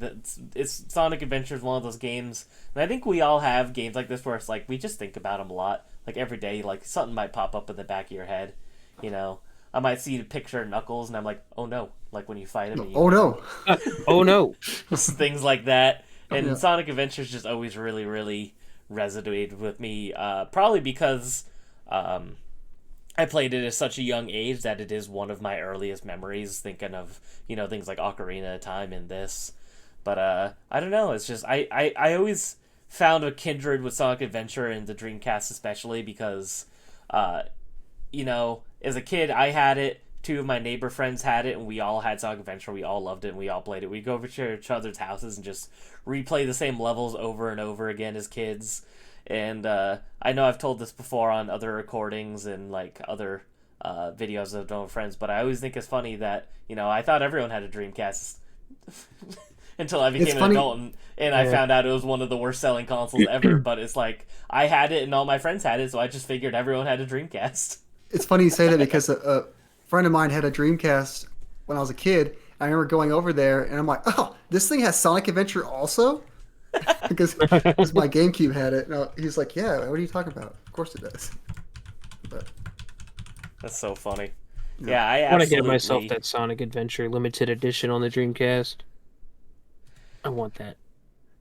it's Sonic Adventure is one of those games, and I think we all have games like this where it's like we just think about them a lot, like every day. Like something might pop up in the back of your head, I might see a picture of Knuckles, and I'm like, oh no! Like when you fight him. Oh no! Oh no! Things like that, and Yeah. Sonic Adventures just always really, really resonated with me. Probably because I played it at such a young age that it is one of my earliest memories. Thinking of things like Ocarina of Time and this, but I don't know. It's just I always found a kindred with Sonic Adventure and the Dreamcast, especially because as a kid, I had it. 2 of my neighbor friends had it, and we all had Sonic Adventure. We all loved it, and we all played it. We'd go over to each other's houses and just replay the same levels over and over again as kids. And I know I've told this before on other recordings and like other videos I've done with friends, but I always think it's funny that I thought everyone had a Dreamcast until I became an adult, and I found out it was one of the worst selling consoles ever. But it's like I had it, and all my friends had it, so I just figured everyone had a Dreamcast. It's funny you say that because a friend of mine had a Dreamcast when I was a kid. I remember going over there, and I'm like, "Oh, this thing has Sonic Adventure also?" because my GameCube had it. And he's like, "Yeah, what are you talking about? Of course it does." But That's so funny. Yeah, I want to absolutely get myself that Sonic Adventure limited edition on the Dreamcast. I want that.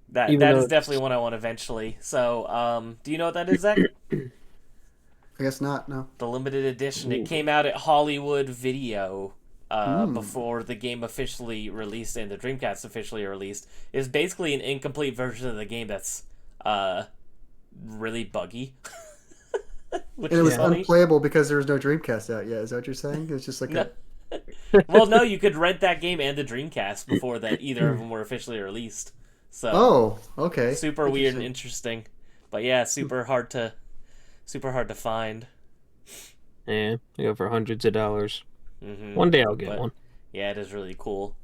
That is definitely one I want eventually. So, do you know what that is, Zach? I guess not. No. The limited edition. It came out at Hollywood Video before the game officially released and the Dreamcast officially released. It's basically an incomplete version of the game that's really buggy. Which And it was funny. unplayable because there was no Dreamcast out yet. Is that what you're saying? It's just like No. Well, no, you could rent that game and the Dreamcast before that either of them were officially released. So Oh, okay. super weird and interesting. But yeah, super hard to find. Yeah, they go for hundreds of dollars. Mm-hmm. One day I'll get one. Yeah, it is really cool.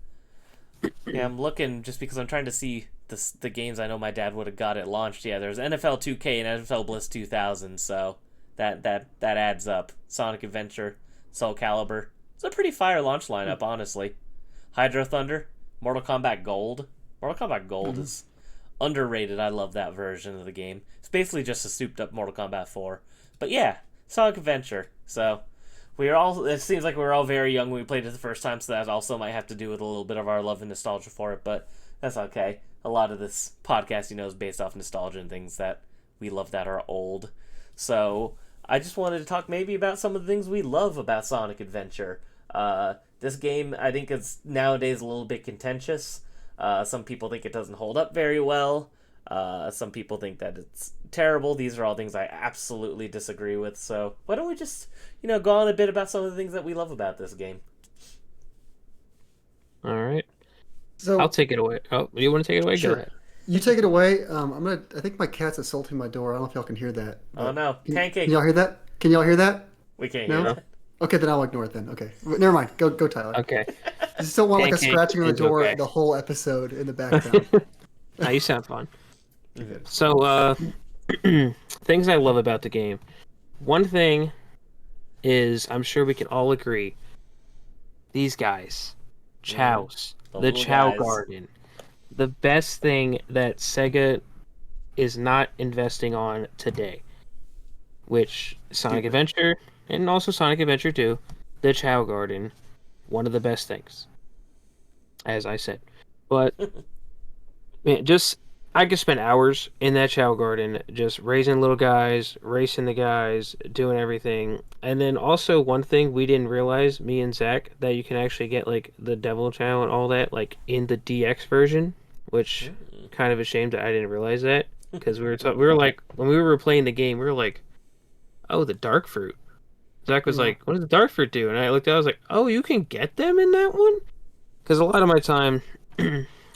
Yeah, I'm looking just because I'm trying to see the games I know my dad would have got at launch. Yeah, there's NFL 2K and NFL Bliss 2000, so that adds up. Sonic Adventure, Soul Calibur. It's a pretty fire launch lineup, honestly. Hydro Thunder, Mortal Kombat Gold. Mortal Kombat Gold is underrated. I love that version of the game. It's basically just a souped up Mortal Kombat 4. But yeah, Sonic Adventure. So it seems like we were all very young when we played it the first time, so that also might have to do with a little bit of our love and nostalgia for it, but that's okay. A lot of this podcast, is based off nostalgia and things that we love that are old. So I just wanted to talk maybe about some of the things we love about Sonic Adventure. This game, I think, is nowadays a little bit contentious. Some people think it doesn't hold up very well. Some people think that it's terrible. These are all things I absolutely disagree with. So why don't we just, go on a bit about some of the things that we love about this game? All right. So I'll take it away. Oh, you want to take it away? Sure. Go ahead. You take it away. I think my cat's assaulting my door. I don't know if y'all can hear that. Oh no, Pancake. Can y'all hear that? Can y'all hear that? We can't No? hear that. Okay, then I'll ignore it then. Okay. Never mind. Go Tyler. Okay. I just don't want like a Pancake scratching on the is door okay. the whole episode in the background. Now you sound fun. Okay. So, things I love about the game. One thing is, I'm sure we can all agree, these guys, Chows, the little Chow guys. Garden, the best thing that Sega is not investing on today. which Sonic Adventure and also Sonic Adventure 2, the Chow Garden, one of the best things, as I said. But man, just I could spend hours in that Chow Garden just raising little guys, racing the guys, doing everything. And then also one thing we didn't realize, me and Zach, that you can actually get like the Devil Chow and all that like in the DX version, which kind of a shame that I didn't realize that because we were like when we were playing the game, we were like, oh, the dark fruit. Zach was like, what does the dark fruit do? And I looked at it, I was like, oh, you can get them in that one? Because a lot of my time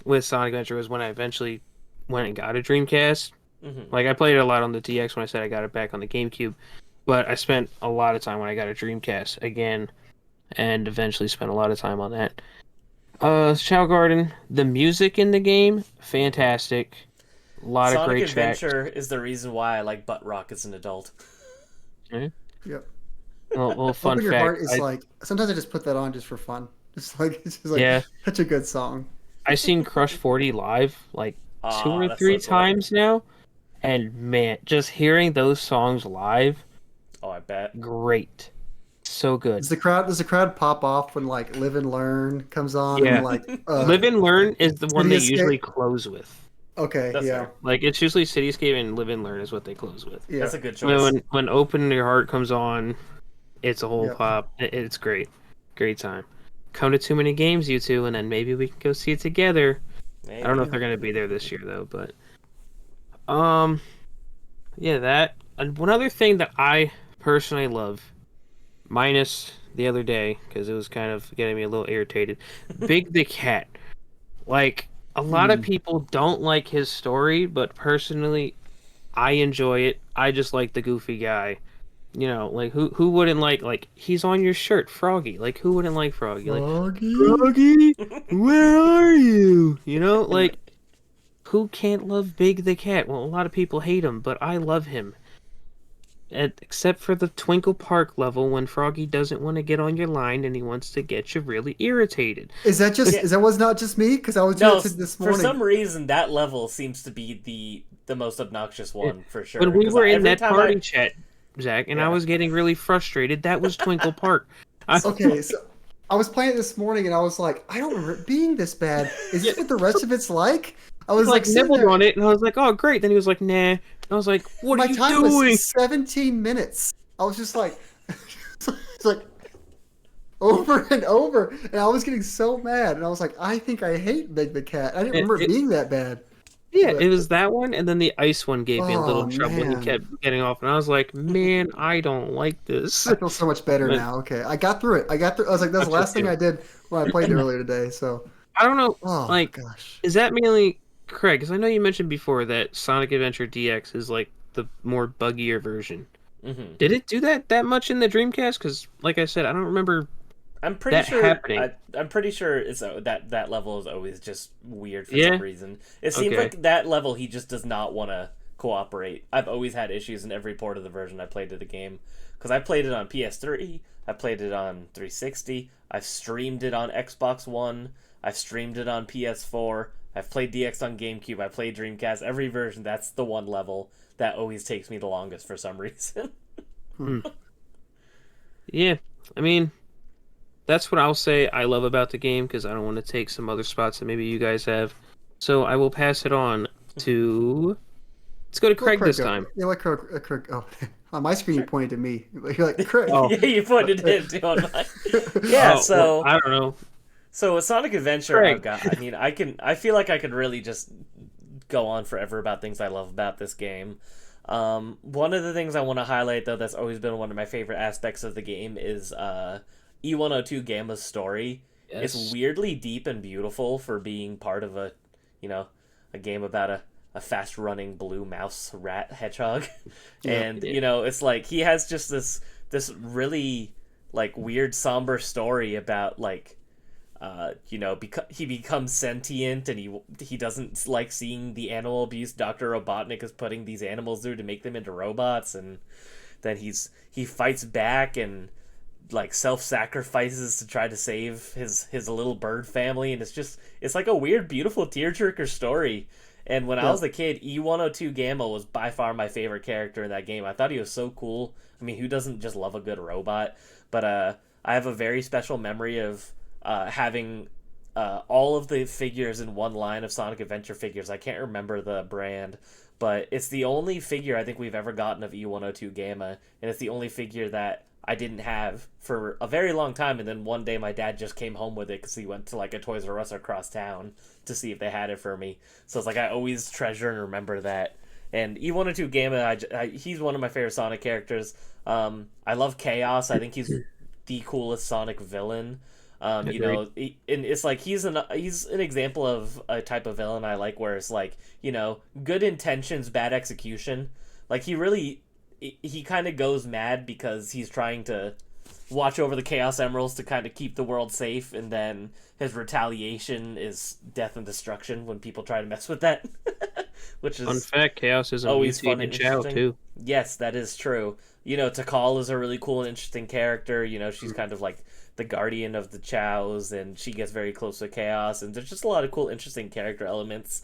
with Sonic Adventure was when I eventually went and got a Dreamcast. Like, I played it a lot on the DX when I said I got it back on the GameCube. But I spent a lot of time when I got a Dreamcast again, and eventually spent a lot of time on that. Chow Garden, the music in the game, fantastic. A lot of great tracks. Sonic Adventure is the reason why I like butt rock as an adult. Yep. Well, fun Open Your fact. Heart is like sometimes I just put that on just for fun. It's just like such a good song. I've seen Crush 40 live like 2 or 3 so times now, and man, just hearing those songs live. Oh, I bet. Great. So good. Does the crowd pop off when like Live and Learn comes on? Yeah. And, like Live and Learn is the one they Cityscape? usually close with. Okay, That's yeah. fair. Like it's usually Cityscape and Live and Learn is what they close with. Yeah. That's a good choice. When Open Your Heart comes on, it's a whole Yep. pop. It's great. Great time. Come to Too Many Games, you two, and then maybe we can go see it together. Maybe. I don't know if they're gonna be there this year though, but yeah, that. And one other thing that I personally love, minus the other day because it was kind of getting me a little irritated. Big the Cat, like a lot of people don't like his story, but personally, I enjoy it. I just like the goofy guy. You know, like who wouldn't like he's on your shirt, Froggy. Like who wouldn't like Froggy? Like Froggy, where are you? You know, like who can't love Big the Cat? Well, a lot of people hate him, but I love him. Except for the Twinkle Park level when Froggy doesn't want to get on your line and he wants to get you really irritated. Is that was not just me? Because I was doing it this morning. For some reason, that level seems to be the most obnoxious one for sure. When we were in that party chat, Zach, and I was getting really frustrated, that was Twinkle Park. Okay, so I was playing it this morning and I was like, I don't remember it being this bad. Is this what the rest of it's like? I was like nibbled on it and I was like, oh great. Then he was like, nah. And I was like, what are you doing? My time was 17 minutes. I was just like, it's like over and over, and I was getting so mad. And I was like, I think I hate Big the Cat. I didn't remember it being that bad. Yeah, it was that one, and then the ice one gave me a little trouble. Man. He kept getting off, and I was like, man, I don't like this. I feel so much better now. Okay, I got through it. I was like, that's the last thing I did when I played it earlier today. So I don't know. Oh like, gosh, is that mainly Craig? Because I know you mentioned before that Sonic Adventure DX is like the more buggier version. Mm-hmm. Did it do that much in the Dreamcast? Because, like I said, I don't remember. I'm pretty sure. Happening. I'm pretty sure it's that level is always just weird for some reason. It seems like that level he just does not want to cooperate. I've always had issues in every port of the version I played of the game because I played it on PS3, I played it on 360, I've streamed it on Xbox One, I've streamed it on PS4, I've played DX on GameCube, I played Dreamcast. Every version, that's the one level that always takes me the longest for some reason. Yeah, I mean. That's what I'll say I love about the game, because I don't want to take some other spots that maybe you guys have. So I will pass it on to... Let's go to Craig this time. Yeah, like Craig. Oh, on my screen you pointed to me. You're like, Craig. Oh. Yeah, you pointed to him too on mine. Yeah, so... Well, I don't know. So with Sonic Adventure, Craig. I feel like I could really just go on forever about things I love about this game. One of the things I want to highlight, though, that's always been one of my favorite aspects of the game is... E102 Gamma's story. Yes. It's weirdly deep and beautiful for being part of a game about a fast running blue mouse rat hedgehog. And it's like he has just this really like weird somber story about like he becomes sentient and he doesn't like seeing the animal abuse Dr. Robotnik is putting these animals through to make them into robots, and then he fights back and like self-sacrifices to try to save his little bird family, and it's like a weird beautiful tearjerker story. And when I Yeah. was a kid, E102 Gamma was by far my favorite character in that game. I thought he was so cool. I mean, who doesn't just love a good robot? But I have a very special memory of having all of the figures in one line of Sonic Adventure figures. I can't remember the brand, but it's the only figure I think we've ever gotten of E102 Gamma, and it's the only figure that I didn't have for a very long time. And then one day my dad just came home with it because he went to like a Toys R Us across town to see if they had it for me. So it's like I always treasure and remember that. And E102 Gamma, he's one of my favorite Sonic characters. I love Chaos. I think he's the coolest Sonic villain. You know, and it's like he's an example of a type of villain I like, where it's like, you know, good intentions, bad execution. Like he kind of goes mad because he's trying to watch over the Chaos Emeralds to kind of keep the world safe, and then his retaliation is death and destruction when people try to mess with that. Which is Fun fact, Chaos is always fun and in Chao interesting. too. Yes, that is true. You know, Takal is a really cool and interesting character. You know, she's kind of like the guardian of the Chows, and she gets very close to Chaos, and there's just a lot of cool, interesting character elements.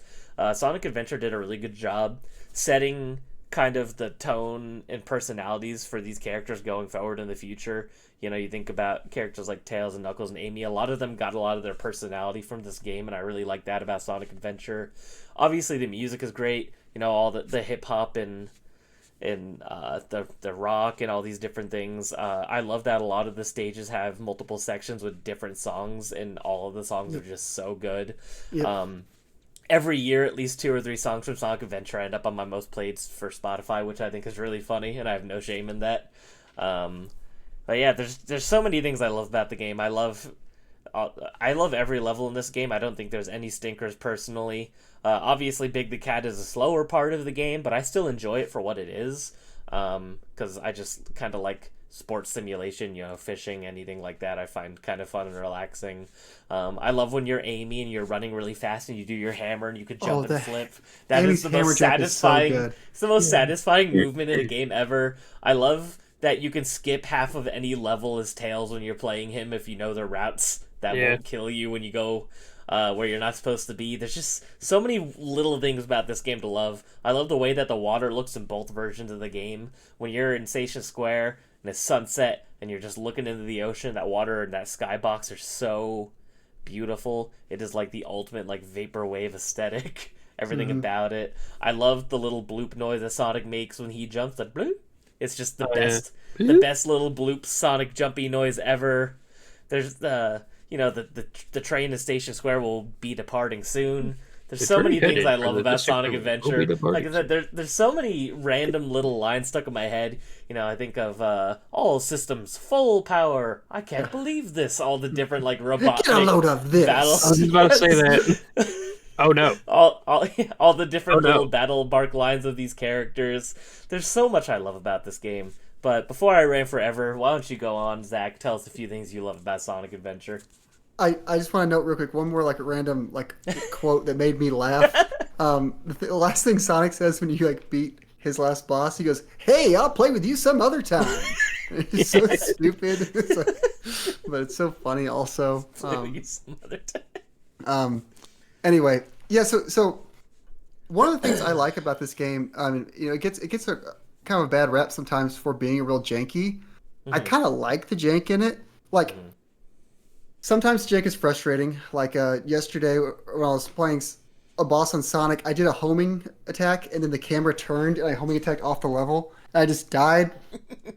Sonic Adventure did a really good job setting kind of the tone and personalities for these characters going forward in the future. You know, you think about characters like Tails and Knuckles and Amy, a lot of them got a lot of their personality from this game, and I really like that about Sonic Adventure. Obviously, the music is great. You know, all the hip hop and the rock and all these different things. I love that a lot of the stages have multiple sections with different songs, and all of the songs are just so good. Yep. Every year, at least 2 or 3 songs from Sonic Adventure end up on my most played for Spotify, which I think is really funny, and I have no shame in that. But yeah, there's so many things I love about the game. I love every level in this game. I don't think there's any stinkers personally. Obviously, Big the Cat is a slower part of the game, but I still enjoy it for what it is. Because I just kind of like sports simulation, you know, fishing, anything like that. I find kind of fun and relaxing. I love when you're Amy and you're running really fast and you do your hammer and you could jump and flip. That Amy's is the hammer most jump is so satisfying. good. It's the most satisfying movement in a game ever. I love that you can skip half of any level as Tails when you're playing him if you know the routes that won't kill you when you go where you're not supposed to be. There's just so many little things about this game to love. I love the way that the water looks in both versions of the game. When you're in Station Square and it's sunset and you're just looking into the ocean, that water and that skybox are so beautiful. It is like the ultimate like vaporwave aesthetic. Everything about it. I love the little bloop noise that Sonic makes when he jumps. That bloop. It's just the best, the best little bloop Sonic jumpy noise ever. There's the train to Station Square will be departing soon. There's so many things I love about Sonic Adventure. Like I said, there's so many random little lines stuck in my head. You know, I think of all systems full power. I can't believe this. All the different like robotic Get a load of this. battles. I was just about to say that. Oh no! All the different little battle bark lines of these characters. There's so much I love about this game. But before I ran forever, why don't you go on, Zach? Tell us a few things you love about Sonic Adventure. I just want to note real quick one more like random like quote that made me laugh. The last thing Sonic says when you like beat his last boss, he goes, "Hey, I'll play with you some other time." It's so stupid, but it's so funny also. Play with you some other time. Anyway, yeah. So one of the things I like about this game, it gets a kind of a bad rap sometimes for being real janky. I kind of like the jank in it. Like sometimes jank is frustrating. Like yesterday when I was playing a boss on Sonic, I did a homing attack and then the camera turned and I homing attacked off the level. And I just died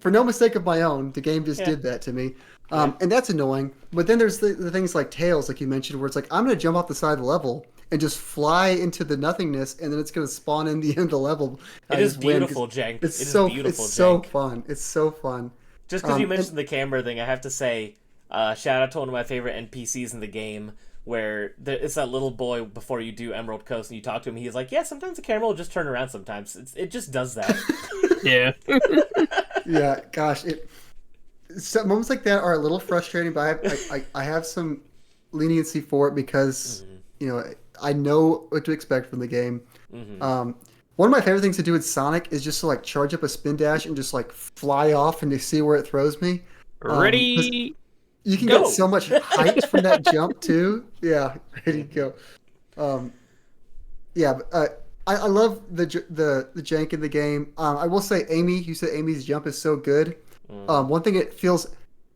for no mistake of my own. The game just did that to me. And that's annoying. But then there's the things like Tails, like you mentioned, where it's like, I'm going to jump off the side of the level and just fly into the nothingness, and then it's going to spawn in the end of the level. It is beautiful, Jank. It's so Jank. fun. It's so fun. Just because you mentioned the camera thing, I have to say, shout out to one of my favorite NPCs in the game, where it's that little boy before you do Emerald Coast and you talk to him. He's like, yeah, sometimes the camera will just turn around sometimes. It just does that. Yeah. Yeah, gosh. Moments like that are a little frustrating, but I have some leniency for it because, I know what to expect from the game. One of my favorite things to do with Sonic is just to like charge up a spin dash and just like fly off and to see where it throws me. Ready? You can get so much height from that jump too. Yeah, ready to go. Yeah, I love the jank in the game. I will say, Amy, you said Amy's jump is so good. Mm-hmm. One thing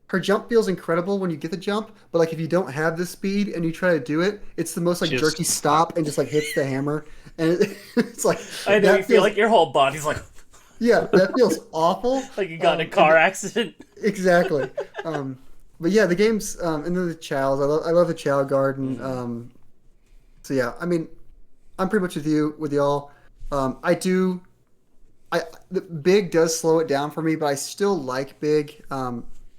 her jump feels incredible when you get the jump, but like if you don't have the speed and you try to do it, it's the most like Just jerky stop and just like hits the hammer, and it's like I know you that feel feels like your whole body's like yeah, that feels awful. like you got in a And car accident. exactly. But yeah, the game's and then the chows. I love the chow garden. Mm-hmm. So yeah, I mean, I'm pretty much with y'all. I do. The Big does slow it down for me, but I still like Big.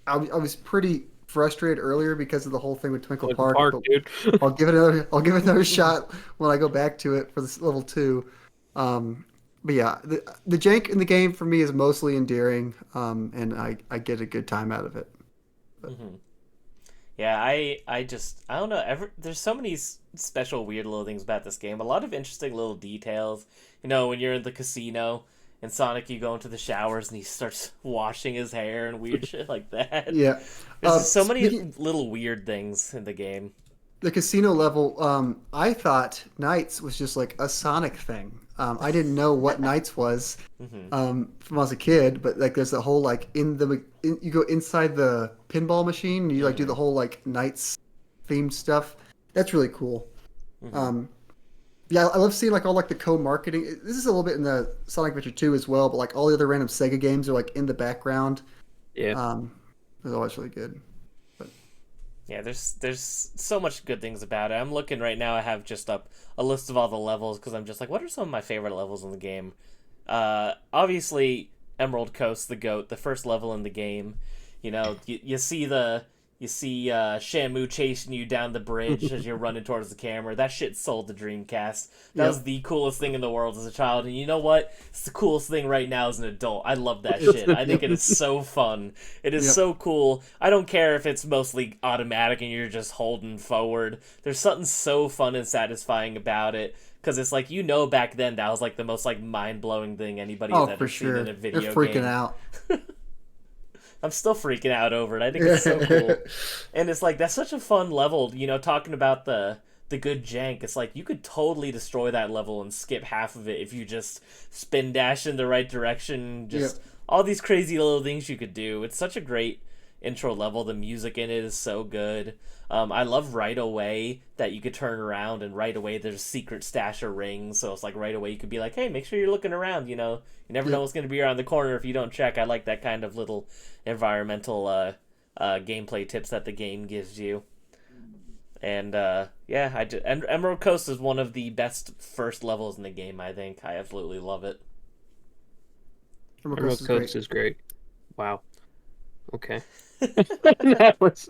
I was pretty frustrated earlier because of the whole thing with Twinkle Lincoln Park. Park, But dude. I'll give it another shot when I go back to it for this level two. But yeah, the jank in the game for me is mostly endearing, and I get a good time out of it. Mm-hmm. Yeah, I don't know. There's so many special weird little things about this game. A lot of interesting little details. You know, when you're in the casino and Sonic, you go into the showers and he starts washing his hair and weird shit like that. Yeah. There's just so many Speaking, little weird things in the game. the casino level, I thought Knights was just like a Sonic thing. I didn't know what Knights was Hmm. from when I was a kid, but like there's a whole like you go inside the pinball machine and you like do the whole like Knights themed stuff. That's really cool. Hmm. Yeah, I love seeing like all like the co-marketing. This is a little bit in the Sonic Adventure 2 as well, but like all the other random Sega games are like in the background. Yeah. It's always really good. But Yeah, there's so much good things about it. I'm looking right now. I have just up a list of all the levels because I'm just like, what are some of my favorite levels in the game? Obviously, Emerald Coast, the goat, the first level in the game. You know, you see Shamu chasing you down the bridge as you're running towards the camera. That shit sold the Dreamcast. That Yep. was the coolest thing in the world as a child. And you know what? It's the coolest thing right now as an adult. I love that shit. I think it is so fun. It is Yep. so cool. I don't care if it's mostly automatic and you're just holding forward. There's something so fun and satisfying about it. Because it's like, you know, back then that was like the most like mind-blowing thing anybody has oh, ever for seen sure, in a video they're freaking game. out. I'm still freaking out over it. I think it's so cool. And it's like, that's such a fun level, you know, talking about the good jank. It's like, you could totally destroy that level and skip half of it if you just spin dash in the right direction. Just all these crazy little things you could do. It's such a great intro level. The music in it is so good. I love right away that you could turn around and right away there's a secret stash of rings. So it's like right away you could be like, hey, make sure you're looking around, you know. You never know what's going to be around the corner if you don't check. I like that kind of little environmental gameplay tips that the game gives you. And yeah, and Emerald Coast is one of the best first levels in the game, I think. I absolutely love it. Emerald Coast Emerald is Coast great. is great. Wow. Okay. That was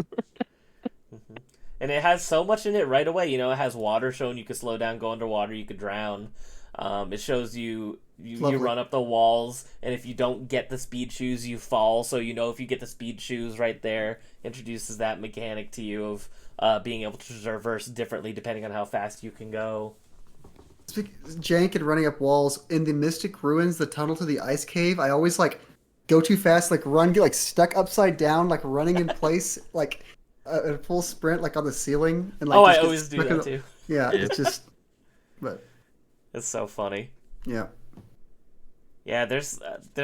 And it has so much in it right away. You know, it has water showing you could slow down, go underwater, you could drown. It shows you Lovely. run up the walls, and if you don't get the speed shoes, you fall. So you know if you get the speed shoes right there, introduces that mechanic to you of being able to traverse differently depending on how fast you can go. Jank and running up walls in the Mystic Ruins, the tunnel to the ice cave. I always like go too fast, like run, get like stuck upside down, like running in place, like a full sprint, like on the ceiling, and like Oh, just I get always do stuck in that the- too. Yeah, it's just, but It's so funny. yeah, Yeah, there's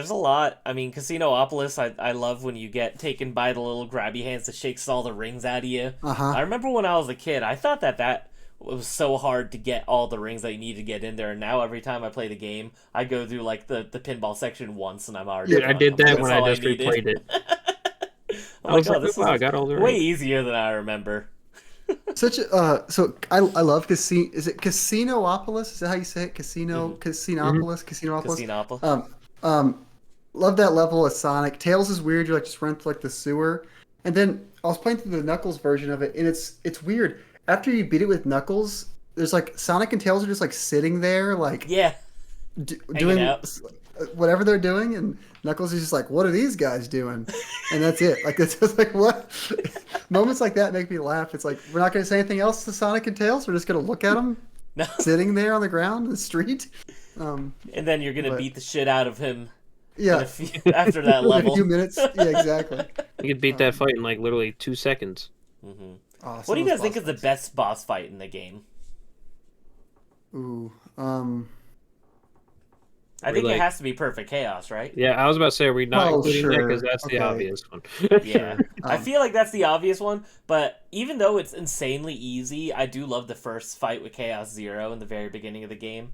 a lot. I mean, Casinoopolis, I love when you get taken by the little grabby hands that shakes all the rings out of you. uh-huh. I remember when I was a kid, I thought that was so hard to get all the rings that you need to get in there. And now every time I play the game, I go through like the pinball section once, and I'm already. Dude, I did that That's when all I just needed. replayed it. I'm I was like, oh, like, this wow, I is got all the way rings. easier than I remember. Such a so I love casino. Is it Casinoopolis? Is that how you say it? Casinopolis, Casinopolis. Casinopolis. Love that level of Sonic. Tails is weird. You like just run through like the sewer, and then I was playing through the Knuckles version of it, and it's weird. After you beat it with Knuckles, there's like Sonic and Tails are just like sitting there, like Yeah. doing out. whatever they're doing, and Knuckles is just like, "What are these guys doing?" And that's it. Like it's just like what moments like that make me laugh. It's like we're not going to say anything else to Sonic and Tails. We're just going to look at them No. sitting there on the ground in the street. And then you're gonna but- beat the shit out of him Yeah, after that in a level. few minutes. Yeah, exactly. You could beat that fight in like literally 2 seconds. Hmm. Oh, What some do you of guys those think boss is the fights. best boss fight in the game? Ooh. I think it has to be Perfect Chaos, right? Yeah, I was about to say, are we not Oh, including that because sure. that's the Okay. obvious one? Yeah. Sure. I feel like that's the obvious one, but even though it's insanely easy, I do love the first fight with Chaos Zero in the very beginning of the game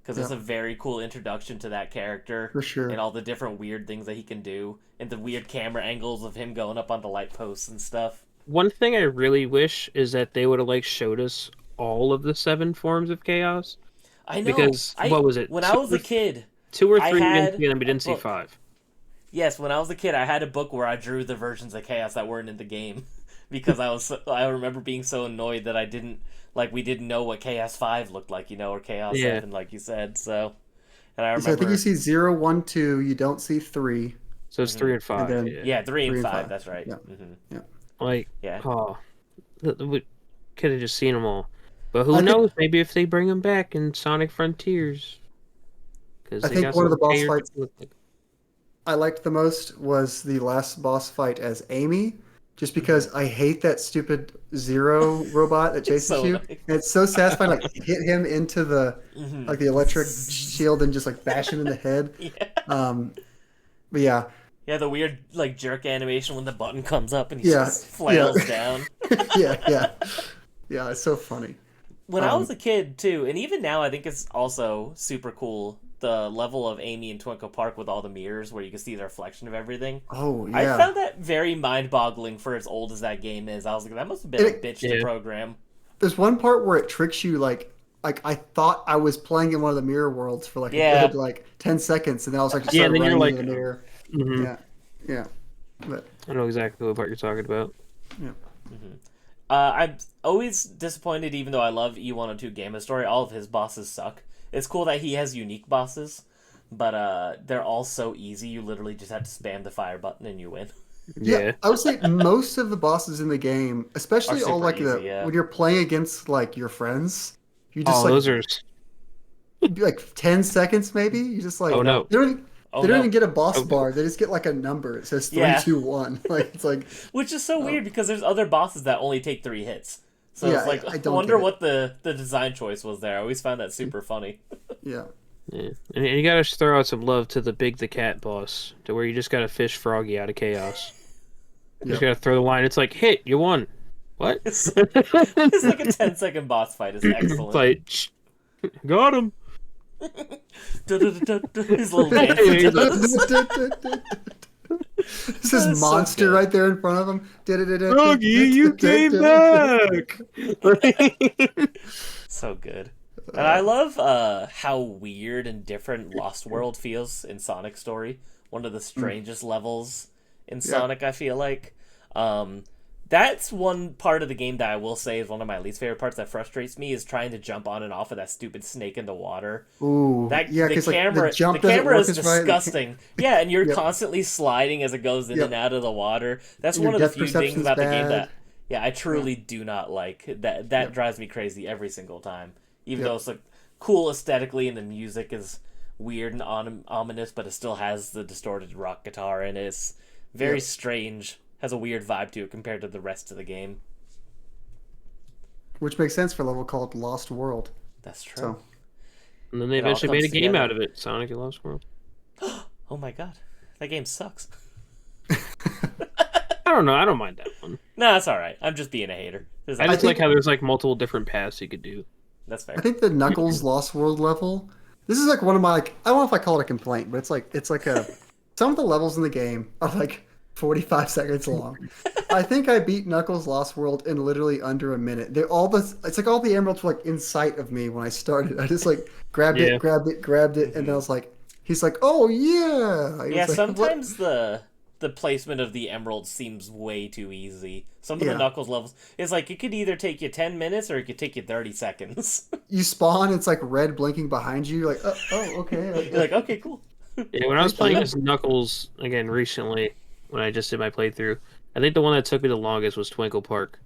because it's Yeah, a very cool introduction to that character for sure. and all the different weird things that he can do and the weird camera angles of him going up on the light posts and stuff. One thing I really wish is that they would have like showed us all of the 7 forms of chaos. I know. Because I what was it? when I was a kid, Two or I three we didn't had see, and we a didn't see book. 5. Yes, when I was a kid, I had a book where I drew the versions of Chaos that weren't in the game because I remember being so annoyed that we didn't know what Chaos 5 looked like, or Chaos Yeah. 7 like you said. So, and I So I think you remember see 0, 1, 2. You don't see 3, So it's 3 and 5. and then Yeah. yeah, 3 and 3 and 5, 5. that's right. Yeah. Hmm. Yeah. Like, Yeah. oh, we could have just seen them all. But who I think knows? Maybe if they bring them back in Sonic Frontiers, because I they think got one of the some boss players fights that look like. I liked the most was the last boss fight as Amy, just because I hate that stupid Zero robot that It's chases so you. annoying. And it's so satisfying, like hit him into the Hmm. like the electric shield and just like bash him in the head. Yeah. Um, but yeah, Yeah, the weird like jerk animation when the button comes up and he yeah, just yeah, flails down. yeah. It's so funny. When I was Um, a kid too, and even now, I think it's also super cool. The level of Amy and Twinkle Park with all the mirrors, where you can see the reflection of everything. oh I yeah, found that very mind-boggling for as old as that game is. I was like, that must have been And a it- bitch to Yeah. program. there's one part where it tricks you like I thought I was playing in one of the mirror worlds for like a Yeah. good like 10 seconds, and then I was like just Yeah, started and then you're running like, into the mirror. mhm, Yeah, yeah, but I know exactly what part you're talking about. yeah. I'm always disappointed, even though I love E102 Game of Story. All of his bosses suck. It's cool that he has unique bosses, but they're all so easy. You literally just have to spam the fire button and you win. Yeah. I would say most of the bosses in the game, especially Are all super like the easy, yeah. when you're playing against like your friends, you just Oh, like those are. like 10 seconds maybe. You just like Oh no. Oh they don't no. even get a boss Oh, bar. They just get like a number. It says three, Yeah. two, one. Like it's like Which is so weird because there's other bosses that only take 3 hits. So Yeah, it's like, I I don't wonder get it. what the design choice was there. I always found that super funny. yeah. Yeah. And you gotta throw out some love to the Big the Cat boss, to where you just gotta fish Froggy out of chaos. You just Yep. gotta throw the line. It's like, hit, you won. What? It's like a 10-second boss fight. It's It's excellent. like, got him. His little dance. he does. This That's so is monster good. right there in front of him. Froggy, you came back. So good. And I love how weird and different Lost World feels in Sonic Story. One of the strangest levels in Sonic, I feel like. That's one part of the game that I will say is one of my least favorite parts that frustrates me is trying to jump on and off of that stupid snake in the water. Ooh, That yeah, the because like camera, the jump the doesn't camera work is as right. disgusting. Yeah, and you're Yep. constantly sliding as it goes in Yep. and out of the water. That's And one your of the depth few things perception's about the game bad. that I truly do not like. That Yep. drives me crazy every single time. Even Yep. though it's like cool aesthetically and the music is weird and ominous, but it still has the distorted rock guitar and it's very Yep. strange. Has a weird vibe to it compared to the rest of the game. Which makes sense for a level called Lost World. That's true. So And then they It all eventually made a comes game together. out of it, Sonic and Lost World. Oh my god, that game sucks. I don't know. I don't mind that one. No, it's all right. I'm just being a hater. I just think- like how there's like multiple different paths you could do. That's fair. I think the Knuckles Lost World level. This is like one of my like I don't know if I call it a complaint, but it's like a some of the levels in the game are like 45 seconds long. I think I beat Knuckles Lost World in literally under a minute. It's like all the emeralds were like in sight of me when I started. I just like grabbed Yeah. it, and then I was like, he's like, oh yeah. He Yeah, was like, "What?" sometimes the placement of the emerald seems way too easy. Some of Yeah. the Knuckles levels, it's like it could either take you 10 minutes or it could take you 30 seconds. You spawn, it's like red blinking behind you. You're like, oh okay. You're like, okay, cool. Yeah, when I was playing as Knuckles again recently, when I just did my playthrough, I think the one that took me the longest was Twinkle Park,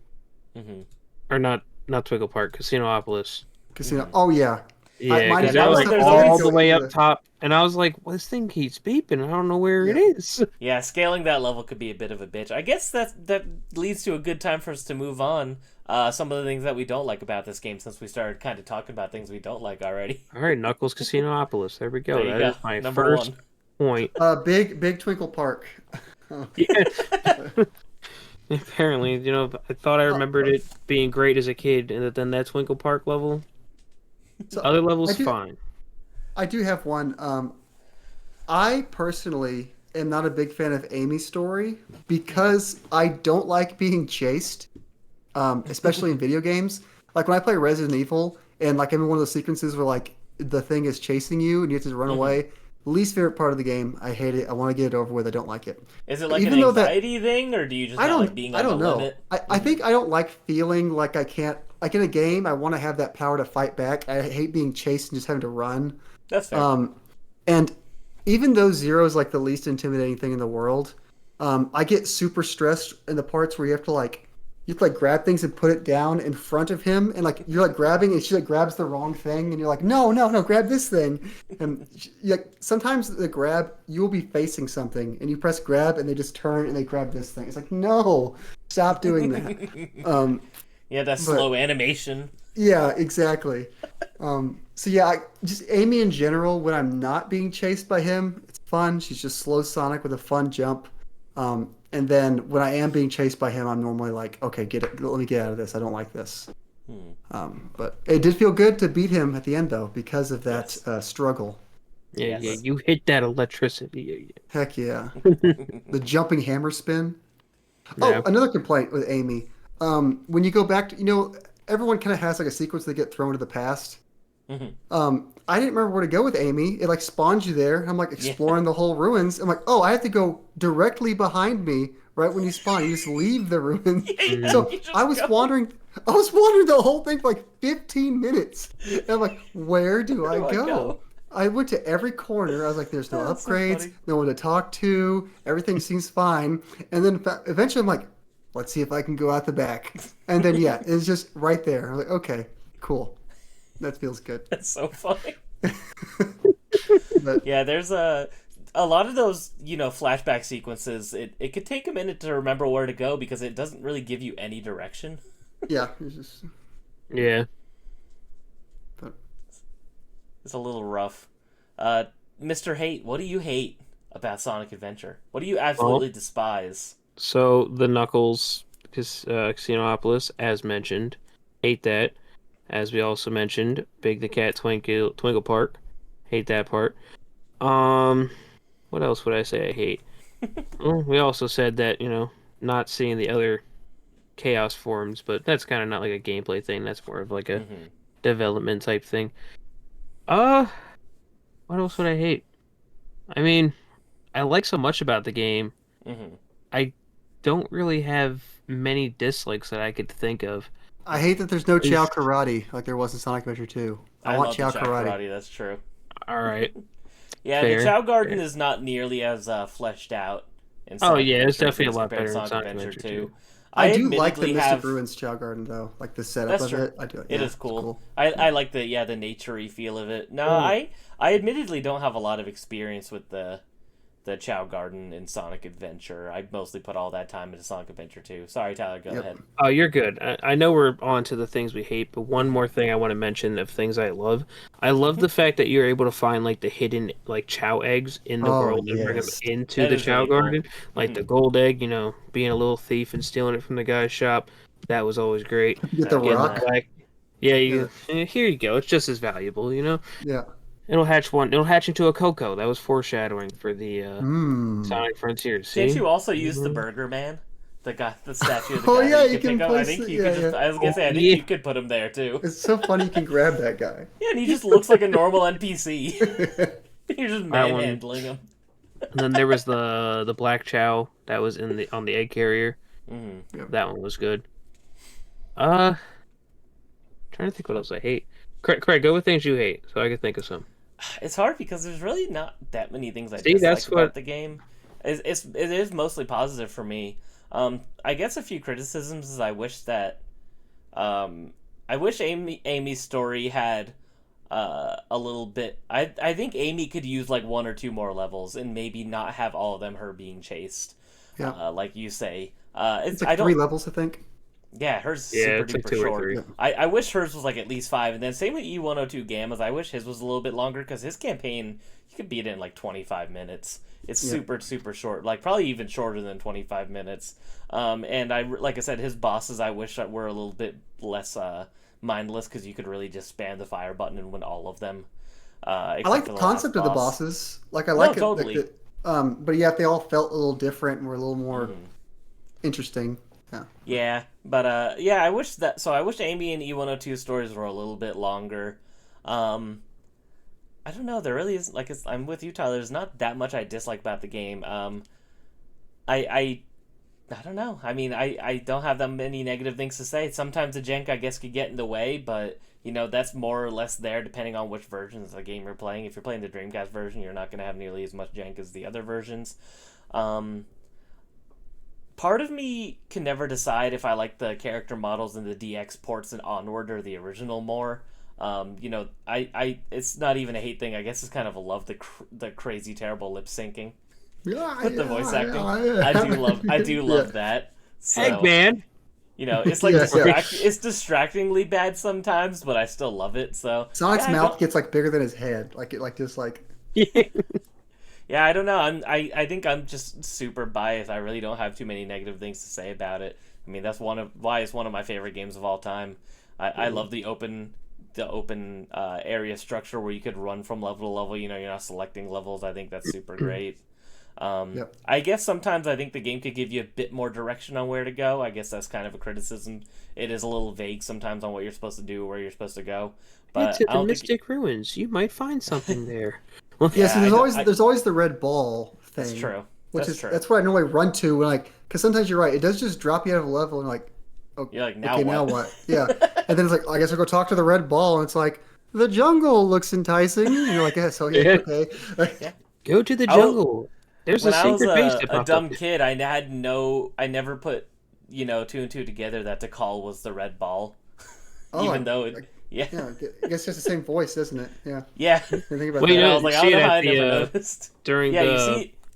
Hmm. or not Twinkle Park, Casinopolis. Casino. Oh yeah. Yeah, My because Yeah, they're that my was- like stuff there's is all always- the going way into up top, and I was like, well, this thing keeps beeping. I don't know where it Yeah. is. Yeah, scaling that level could be a bit of a bitch. I guess that leads to a good time for us to move on. Some of the things that we don't like about this game, since we started kind of talking about things we don't like already. All right, Knuckles Casinopolis. There we go. There you That go. is my Number first one. point. Big Twinkle Park. Yeah. Apparently, I thought I remembered it being great as a kid, and then that Twinkle Park level, So other I levels, do fine. I do have one. I personally am not a big fan of Amy's story because I don't like being chased, especially in video games. Like when I play Resident Evil and like I'm in one of those sequences where like the thing is chasing you and you have to run away. Least favorite part of the game. I hate it. I want to get it over with. I don't like it. Is it But like an even though that anxiety thing, or do you just I not don't like being I on don't the know. limit? I think I don't like feeling like I can't like in a game. I want to have that power to fight back. I hate being chased and just having to run. That's fair. And even though Zero is like the least intimidating thing in the world, I get super stressed in the parts where you have to like grab things and put it down in front of him, and like you're like grabbing, and she like grabs the wrong thing, and you're like, no, grab this thing, and like sometimes the grab you'll be facing something, and you press grab, and they just turn and they grab this thing. It's like no, stop doing that. Yeah, that slow animation. Yeah, exactly. So yeah, just Amy in general, when I'm not being chased by him, it's fun. She's just slow Sonic with a fun jump. And then when I am being chased by him, I'm normally like, okay, let me get out of this. I don't like this. But it did feel good to beat him at the end though, because of that struggle. Yeah, Yes. you hit that electricity. Heck yeah. The jumping hammer spin. Yeah. Oh, another complaint with Amy. When you go back to, everyone kind of has like a sequence they get thrown to the past. I didn't remember where to go with Amy. It like spawns you there. I'm like exploring the whole ruins. I'm like, oh, I have to go directly behind me right when you spawn. You just leave the ruins. So you just I was go. wandering. I was wandering the whole thing for like 15 minutes. And I'm like, where do I go? I went to every corner. I was like, there's no That's so upgrades, funny. no one to talk to. Everything seems fine. And then eventually I'm like, let's see if I can go out the back. And then, yeah, it's just right there. I'm like, okay, cool. That feels good. That's so funny. But Yeah, there's a lot of those, flashback sequences. It could take a minute to remember where to go because it doesn't really give you any direction. yeah, it's just. Yeah. But It's a little rough. Mr. Hate, what do you hate about Sonic Adventure? What do you absolutely despise? So the Knuckles Casinopolis, as mentioned, hate that. As we also mentioned, Big the Cat Twinkle Park, hate that part. What else would I say I hate? Well, we also said that not seeing the other Chaos forms, but that's kind of not like a gameplay thing. That's more of like a development type thing. What else would I hate? I mean, I like so much about the game. I don't really have many dislikes that I could think of. I hate that there's no Chow Karate like there was in Sonic Adventure 2. I want love Chow the Chow Karate. That's true. All right. Yeah, Fair, the Chow Garden fair. is not nearly as fleshed out in Oh, Sonic yeah, it's Adventure definitely a as lot compared to better in Sonic Sonic Adventure Adventure 2. I do like the admittedly Mystic Ruins Chow Garden though, like the setup That's of true. it. I do it. It Yeah, is it's cool. I like the naturey feel of it. No, I admittedly don't have a lot of experience with the Chow Garden in Sonic Adventure. I mostly put all that time into Sonic Adventure 2. Sorry, Tyler, go ahead. Oh, you're good. I know we're on to the things we hate, but one more thing I want to mention of things I love. I love the fact that you're able to find like the hidden like Chow eggs in the Oh, world and bring them yes. into That the is Chow really cool. Garden. Like the gold egg, being a little thief and stealing it from the guy's shop. That was always great. You get the Yeah, rock. Black. Yeah, here you go. It's just as valuable, Yeah. It'll hatch into a Coco. That was foreshadowing for the Sonic Frontiers. See? Can't you also use the Burger Man? The statue of the Oh, guy yeah, that you can pick up? I place think it, you could yeah, just. yeah. I was gonna say, I think yeah. you could put him there too. It's so funny you can grab that guy. Yeah, and he just looks like a normal NPC. You're just That one- manhandling him. And then there was the Black Chow that was on the egg carrier. That one was good. Trying to think what else I hate. Craig, go with things you hate, so I can think of some. It's hard because there's really not that many things I See, dislike that's about what- the game. It is mostly positive for me. I guess a few criticisms is I wish Amy's story had a little bit. I think Amy could use like one or two more levels and maybe not have all of them her being chased. Yeah. Like you say. It's like 3 levels, I think. Yeah, hers is Yeah, super it's like duper 2 or short. 3. Yeah. I wish hers was like at least 5, and then same with E102 Gammas. I wish his was a little bit longer because his campaign you could beat it in like 25 minutes. It's Yeah. super short, like probably even shorter than 25 minutes. And like I said, his bosses I wish were a little bit less mindless because you could really just spam the fire button and win all of them. I Except like for the the concept of last the boss. bosses. Like I No, like it. totally. But yeah, they all felt a little different and were a little more Mhm. interesting. Yeah. Yeah, but yeah, I wish that. So I wish Amy and E102 stories were a little bit longer. Um, I don't know. There really is I'm with you, Tyler. There's not that much I dislike about the game. I I don't know. I mean, I don't have that many negative things to say. Sometimes the jank I guess could get in the way, but that's more or less there depending on which versions of the game you're playing. If you're playing the Dreamcast version, you're not going to have nearly as much jank as the other versions. Um, Part of me can never decide if I like the character models in the DX ports and Onward or the original more. It's not even a hate thing. I guess it's kind of a love the crazy terrible lip syncing Yeah, with the voice acting. yeah. I do love Yeah. that. So, Eggman. it's like Yeah, yeah. it's distractingly bad sometimes, but I still love it. So Sonic's yeah, mouth gets like bigger than his head, just like yeah, I don't know. I think I'm just super biased. I really don't have too many negative things to say about it. I mean, that's why it's one of my favorite games of all time. I love the open area structure where you could run from level to level. You're not selecting levels. I think that's super great. Yep. I guess sometimes I think the game could give you a bit more direction on where to go. I guess that's kind of a criticism. It is a little vague sometimes on what you're supposed to do, where you're supposed to go. But It's at I the don't think Mystic Ruins. You might find something there. Yeah, Yeah, so there's always the red ball thing. that's true. Which That's is true. that's what I normally run to when because sometimes you're right, it does just drop you out of a level and You're like, now okay, what? now what? Yeah. And then it's like I guess I'll go talk to the red ball and it's like the jungle looks enticing. And you're like, yeah, so yeah, okay. Yeah. Go to the I was- jungle. There's When a I was secret base a that popped dumb up. kid, I never put two and two together that Tikal was the red ball, Oh, even though it, like, yeah, yeah, I guess it's the same voice, isn't it? Yeah. yeah. I think about Well, you that. And I know, was like, you I see don't know it how I at never the, noticed. during Yeah, you the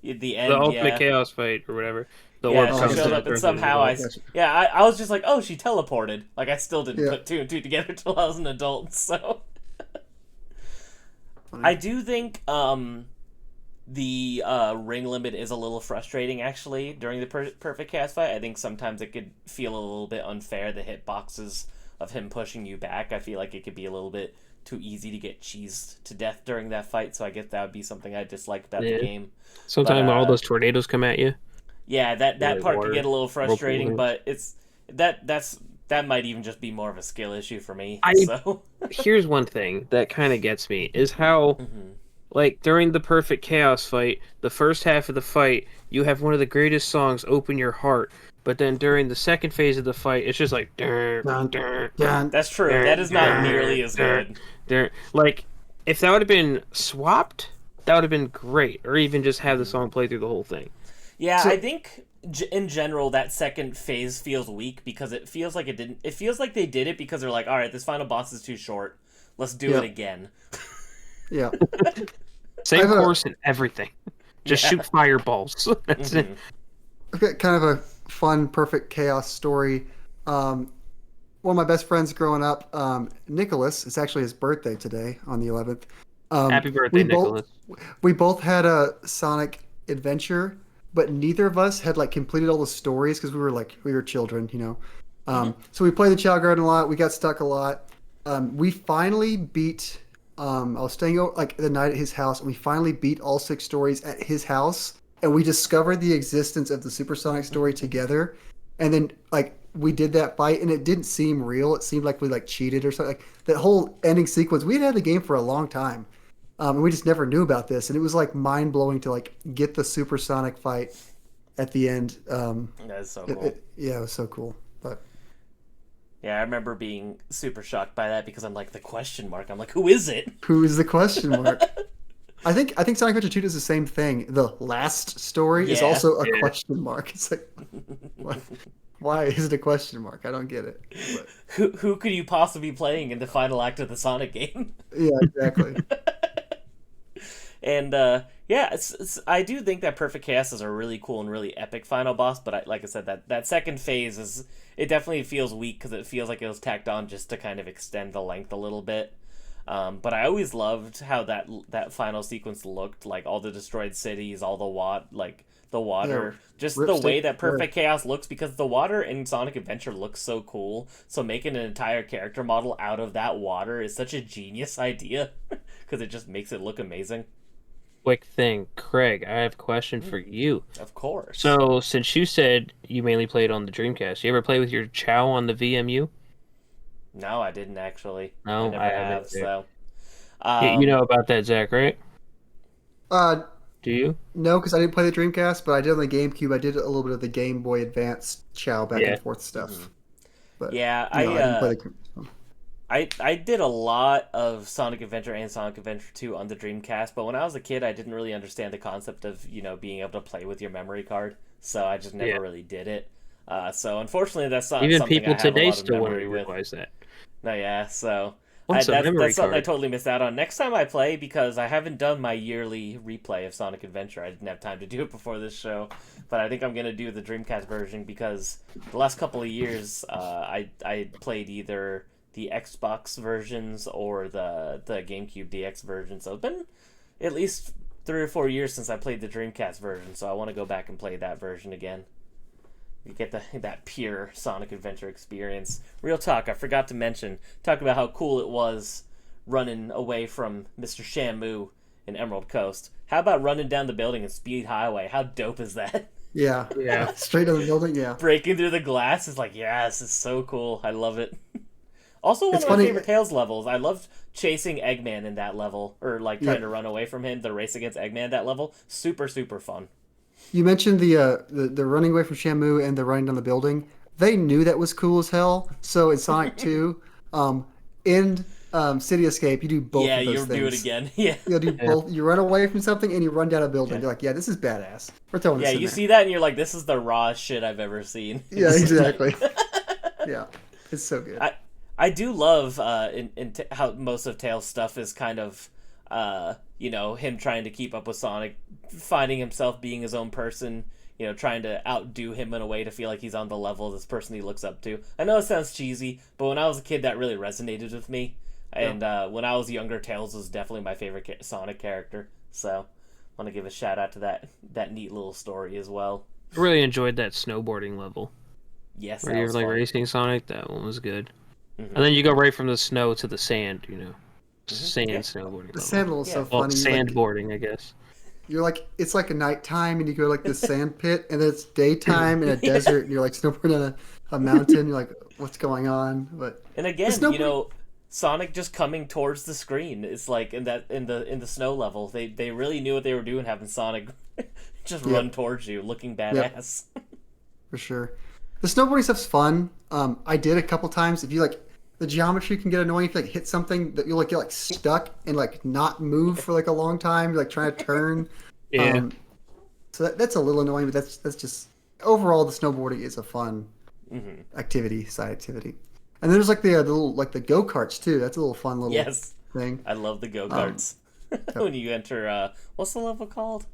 see at the end, ultimate yeah, chaos fight or whatever. The yeah. orb She comes showed and up, and turns somehow into I, the Gotcha. yeah, I was just like, oh, she teleported. Like I still didn't Yeah. put two and two together till I was an adult. So Funny. I do think the ring limit is a little frustrating actually during the perfect cast fight. I think sometimes it could feel a little bit unfair, the hitboxes of him pushing you back. I feel like it could be a little bit too easy to get cheesed to death during that fight, so I guess that would be something I dislike about Yeah. the game. Sometimes But, when all those tornadoes come at you. Yeah, that Like part water- could get a little frustrating, whirlpool but that might even just be more of a skill issue for me. I- So Here's one thing that kind of gets me is how, Mhm. like, during the perfect chaos fight, the first half of the fight, you have one of the greatest songs, Open Your Heart. But then during the second phase of the fight, it's just like, Dun, dun, dun. That's true. That is not nearly as good. like, if that would have been swapped, that would have been great. Or even just have the song play through the whole thing. Yeah, So- I think in general that second phase feels weak because it feels like it didn't. It feels like they did it because they're like, all right, this final boss is too short. Let's do Yeah. it again. Yeah. Same I've, course and everything. Just Yeah. shoot fireballs. That's it. Mhm. I've got kind of a fun, perfect chaos story. One of my best friends growing up, Nicholas, it's actually his birthday today on the 11th. Happy birthday, we both- Nicholas. We both had a Sonic adventure, but neither of us had completed all the stories because we were children, So we played the Child Garden a lot. We got stuck a lot. We finally beat. I was staying over the night at his house, and we finally beat all 6 stories at his house. And we discovered the existence of the Supersonic story together. And then we did that fight, and it didn't seem real. It seemed like we cheated or something. That whole ending sequence. We had the game for a long time. And we just never knew about this, and it was mind blowing to get the supersonic fight at the end. That's so cool. Yeah, it was so cool. But Yeah, I remember being super shocked by that because I'm like the question mark. I'm like, who is it? who is the question mark? I think Sonic Adventure 2 does the same thing. The last story is Yeah. also a Yeah. question mark. It's what? Why is it a question mark? I don't get it. But, Who could you possibly be playing in the final act of the Sonic game? yeah, exactly. And yeah, I do think that Perfect Chaos is a really cool and really epic final boss. But like I said, that second phase it definitely feels weak because it feels like it was tacked on just to kind of extend the length a little bit. But I always loved how that final sequence looked, like all the destroyed cities, all the water, Yeah, just the Ripstick, way that yeah. Perfect Chaos looks, because the water in Sonic Adventure looks so cool. So making an entire character model out of that water is such a genius idea because it just makes it look amazing. Quick thing, Craig, I have a question for you. Of course. So, since you said you mainly played on the Dreamcast, you ever play with your Chow on the VMU? No, I didn't actually. I No, I never haven't have. either. So, You um, know about that, Zach, right? Uh, Do you? no, because I didn't play the Dreamcast, but I did on the GameCube. I did a little bit of the Game Boy Advance Chow back Yeah. and forth mhm. stuff. But Yeah, no, I didn't play the. I did a lot of Sonic Adventure and Sonic Adventure 2 on the Dreamcast, but when I was a kid, I didn't really understand the concept of, being able to play with your memory card, so I just Yeah. never really did it. So unfortunately, that's not Even something people I have a today lot of still wouldn't memory with. realize that. No, yeah, so What's a memory that's something I card? totally missed out on. Next time I play, because I haven't done my yearly replay of Sonic Adventure, I didn't have time to do it before this show, but I think I'm gonna do the Dreamcast version because the last couple of years, I played either the Xbox versions or the GameCube DX version, so it's been at least 3 or 4 years since I played the Dreamcast version, so I want to go back and play that version again. You get that pure Sonic Adventure experience. Real talk, I forgot to talk about how cool it was running away from Mr. Shamu in Emerald Coast. How about running down the building in Speed Highway? How dope is that? Yeah, Yeah. straight to the building. Yeah, Breaking through the glass is like, yes, it's so cool. I love it. Also, one it's of my funny. favorite Tails levels. I loved chasing Eggman in that level, or like Yeah, trying to run away from him, the race against Eggman that level. Super, super fun. you mentioned the running away from Shamu and the running down the building. They knew that was cool as hell. So in Sonic 2, um, in City Escape, you do both Yeah, of those you do it things. again. Yeah. You do Yeah. both. You run away from something and you run down a building. Yeah. You're like, yeah, this is badass. We're throwing Yeah, this in you there. see that and you're like, this is the rawest shit I've ever seen. Yeah, It's exactly. like- Yeah, it's so good. I do love how most of Tails' stuff is kind of, him trying to keep up with Sonic, finding himself being his own person, trying to outdo him in a way to feel like he's on the level of this person he looks up to. I know it sounds cheesy, but when I was a kid, that really resonated with me. And when I was younger, Tails was definitely my favorite Sonic character. So I want to give a shout out to that neat little story as well. I really enjoyed that snowboarding level Yes, where that you're was like fun. racing Sonic. That one was good. Mhm. And then you go right from the snow to the sand, Sand Yeah. snowboarding The level. sand level's so Yeah. Well, funny. sandboarding, I guess. You're like, it's like a nighttime and you go like this sand pit and then it's daytime in a Yeah. desert and you're like snowboarding on a mountain. You're like, what's going on? But And again, the snowboard- Sonic just coming towards the screen. It's like in the snow level, they really knew what they were doing, having Sonic just Yep. run towards you, looking badass. for sure. The snowboarding stuff's fun. I did a couple times. If you like, the geometry can get annoying if you like hit something that you'll like get like stuck and like not move for like a long time. You're like trying to turn. Yeah. So that's a little annoying, but that's just overall the snowboarding is a fun hmm side activity. And there's like the little like the go karts too. That's a little fun little Yes, thing. I love the go karts. When you enter, what's the level called?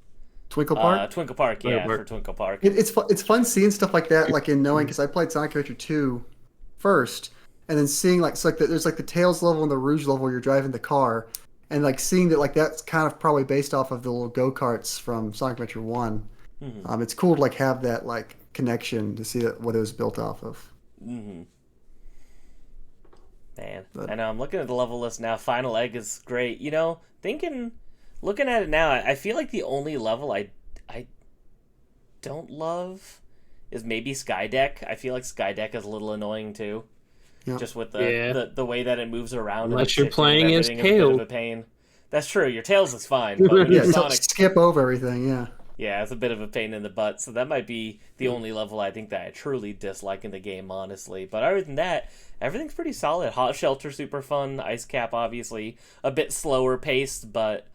Twinkle Park. Twinkle Park. Yeah, Twinkle Park. for Twinkle Park. It's fun seeing stuff like that, like in knowing because I played Sonic Adventure 2 first, and then seeing like so like there's like the Tails level and the Rouge level where you're driving the car, and like seeing that like that's kind of probably based off of the little go karts from Sonic Adventure 1. hmm It's cool to like have that like connection to see that what it was built off of. hmm Man, But- I know. I'm looking at the level list now. Final Egg is great. Looking at it now, I feel like the only level I don't love is maybe Skydeck. I feel like Skydeck is a little annoying too. Yeah. Just with Yeah. the way that it moves around. and Unless the you're shifting of playing as everything is a bit of Tails. a pain. That's true. Your Tails is fine, but when Yeah, you're so Sonic, skip over everything. Yeah. yeah, it's a bit of a pain in the butt. So that might be the only level I think that I truly dislike in the game, honestly. But other than that, everything's pretty solid. Hot Shelter, super fun. Ice Cap, obviously, a bit slower paced, but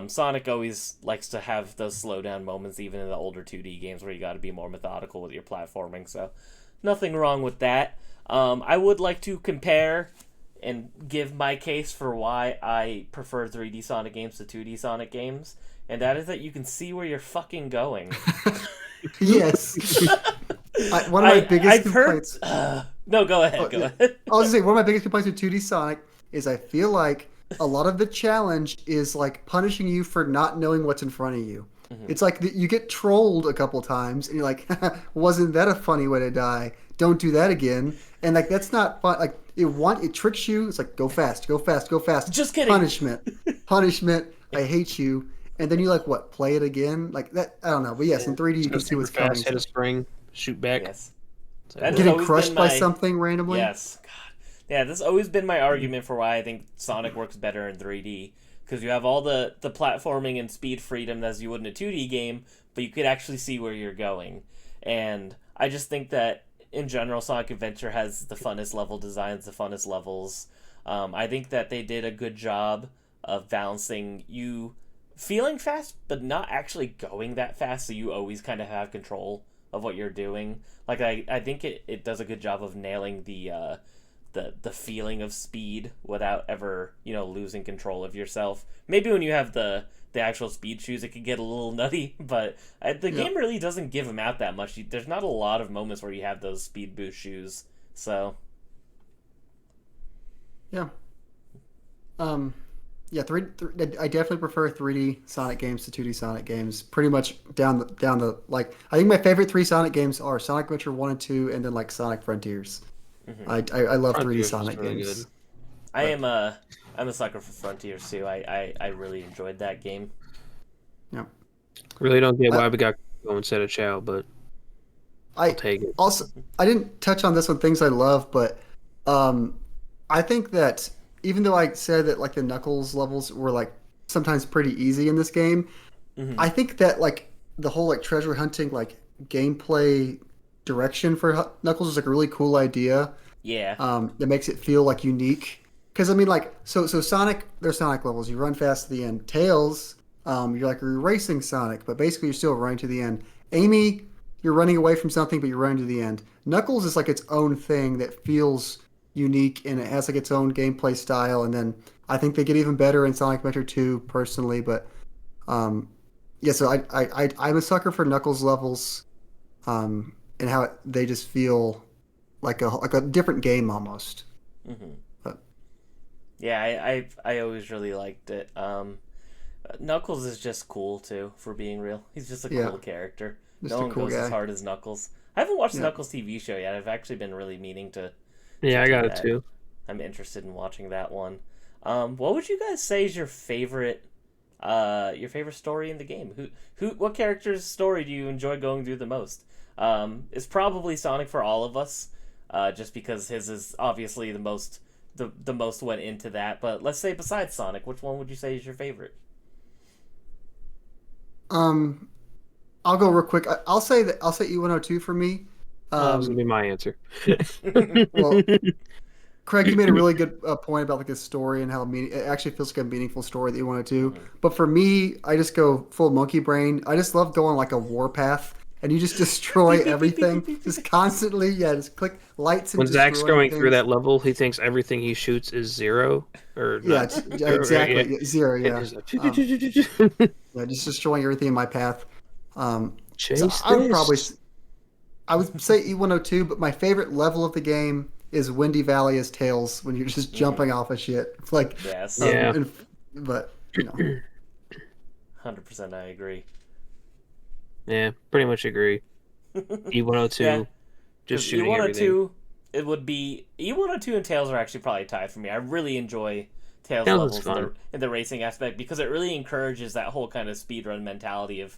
Sonic always likes to have those slow down moments, even in the older 2D games where you got to be more methodical with your platforming. So nothing wrong with that. I would like to compare and give my case for why I prefer 3D Sonic games to 2D Sonic games, and that is that you can see where you're fucking going. Yes. One of my biggest complaints. No, go ahead. Go ahead. I was gonna say one of my biggest complaints with 2D Sonic is I feel like a lot of the challenge is like punishing you for not knowing what's in front of you. Mm-hmm. It's like you get trolled a couple times, and you're like, "Wasn't that a funny way to die? Don't do that again." And like that's not fun. Like it tricks you. It's like go fast, go fast, go fast. Just kidding. Punishment. I hate you. And then you like what? Play it again? Like that? I don't know. But yes, in 3D you can see what's coming. Hit a spring, shoot back. Yes. Getting crushed by something randomly. Yes. God. Yeah, this has always been my argument for why I think Sonic works better in 3D. Because you have all the platforming and speed freedom as you would in a 2D game, but you could actually see where you're going. And I just think that, in general, Sonic Adventure has the funnest level designs, the funnest levels. I think that they did a good job of balancing you feeling fast, but not actually going that fast, so you always kind of have control of what you're doing. Like, I think it does a good job of nailing the feeling of speed without ever, losing control of yourself. Maybe when you have the actual speed shoes, it could get a little nutty, but the game really doesn't give them out that much. There's not a lot of moments where you have those speed boost shoes, so... Yeah. Yeah, I definitely prefer 3D Sonic games to 2D Sonic games. Pretty much down the like, I think my favorite 3 Sonic games are Sonic Adventure 1 and 2, and then like Sonic Frontiers. Mm-hmm. I love 3D Sonic games. Good. I'm a sucker for Frontiers too. I really enjoyed that game. Yeah. Really don't get why we got Go instead of Chow, but I'll take it. Also, I didn't touch on this one, things I love, but I think that even though I said that like the Knuckles levels were like sometimes pretty easy in this game, mm-hmm. I think that like the whole like treasure hunting like gameplay direction for Knuckles is like a really cool idea. Yeah. That makes it feel like unique. Because I mean, like, so Sonic, there's Sonic levels. You run fast to the end. Tails, you're racing Sonic, but basically you're still running to the end. Amy, you're running away from something, but you're running to the end. Knuckles is like its own thing that feels unique, and it has like its own gameplay style. And then I think they get even better in Sonic Adventure 2, personally. But yeah, so I'm a sucker for Knuckles levels, and how they just feel like a different game almost. Mm-hmm. Yeah, I always really liked it. Knuckles is just cool too, for being real. He's just a cool character. No one goes as hard as Knuckles. I haven't watched the Knuckles TV show yet. I've actually been really meaning to. Yeah, I got it too. I'm interested in watching that one. What would you guys say is your favorite story in the game? What character's story do you enjoy going through the most? It's probably Sonic for all of us, just because his is obviously the most went into that. But let's say besides Sonic, which one would you say is your favorite? I'll go real quick. I'll say E102 for me. That was gonna be my answer. Well, Craig, you made a really good point about like this story and how it actually feels like a meaningful story, the E102. Mm-hmm. But for me, I just go full monkey brain. I just love going like a warpath. And you just destroy everything, just constantly. Yeah, just click lights and. When Zach's going through that level, he thinks everything he shoots is zero, or exactly zero. Yeah, yeah, just destroying everything in my path. So I would say E102, but my favorite level of the game is Windy Valley as Tails when you're just jumping off of shit. It's like yes, but 100%, I agree. Yeah, pretty much agree. E102, yeah, just shooting E102, everything. It would be E102 and Tails are actually probably tied for me. I really enjoy Tails levels in the racing aspect because it really encourages that whole kind of speedrun mentality of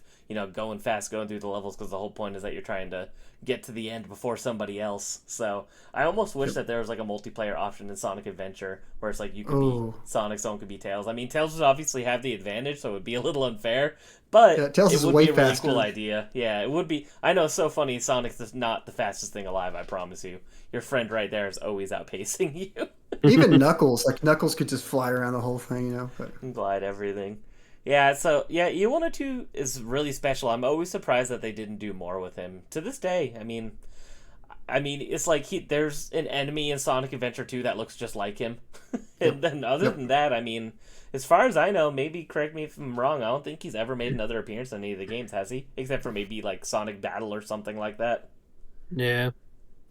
going fast, going through the levels, because the whole point is that you're trying to get to the end before somebody else. So I almost wish that there was like a multiplayer option in Sonic Adventure where it's like you could be Sonic, someone could be Tails. I mean, Tails would obviously have the advantage, so it would be a little unfair, but Tails it would way be a really faster. cool idea. Yeah, it would be. I know it's so funny. Sonic's not the fastest thing alive, I promise you. Your friend right there is always outpacing you. Even Knuckles, Knuckles could just fly around the whole thing, But... glide everything. Yeah, so, E102 is really special. I'm always surprised that they didn't do more with him. To this day, I mean, I mean, it's like there's an enemy in Sonic Adventure 2 that looks just like him. And then other than that, I mean, as far as I know, maybe correct me if I'm wrong, I don't think he's ever made another appearance in any of the games, has he? Except for maybe like Sonic Battle or something like that. Yeah.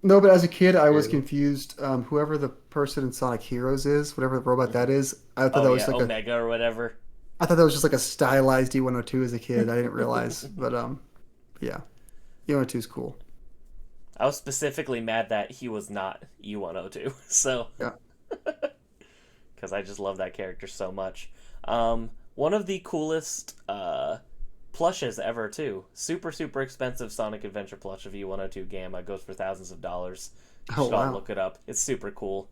No, but as a kid, I was confused. Whoever the person in Sonic Heroes is, whatever the robot that is, I thought that was like Omega or whatever. I thought that was just like a stylized E102 as a kid. I didn't realize, but yeah, E102 is cool. I was specifically mad that he was not E102, so Yeah. because I just love that character so much. One of the coolest plushes ever too. Super super expensive Sonic Adventure plush of E102 Gamma goes for thousands of dollars. You should all look it up. It's super cool.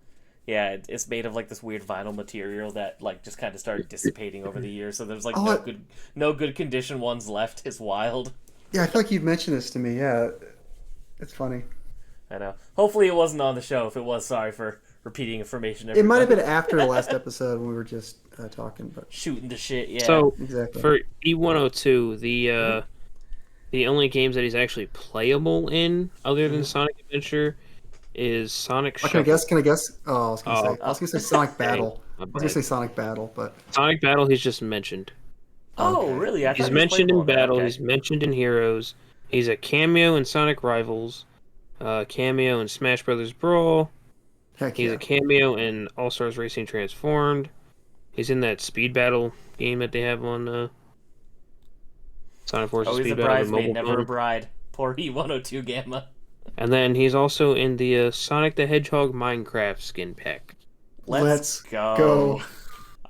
Yeah, it's made of like this weird vinyl material that like just kind of started dissipating over the years. So there's like no good condition ones left. It's wild. Yeah, I feel like you've mentioned this to me. Yeah, it's funny. I know. Hopefully it wasn't on the show. If it was, sorry for repeating information. It might have been after the last episode when we were just talking, but shooting the shit. Yeah. So exactly. For E102, the only games that he's actually playable in, other than Sonic Adventure, is Sonic Shuffle. Can I guess? Oh, I was gonna say Sonic Battle. I was gonna say Sonic Battle, but Sonic Battle he's just mentioned. Oh, really? He's mentioned in Battle. Okay. He's mentioned in Heroes. He's a cameo in Sonic Rivals. Cameo in Smash Brothers Brawl. He's a cameo in All Stars Racing Transformed. He's in that Speed Battle game that they have on Sonic Forces Speed Battle. Always a bridesmaid, never a bride. Poor E102 Gamma. And then he's also in the Sonic the Hedgehog Minecraft skin pack. Let's go.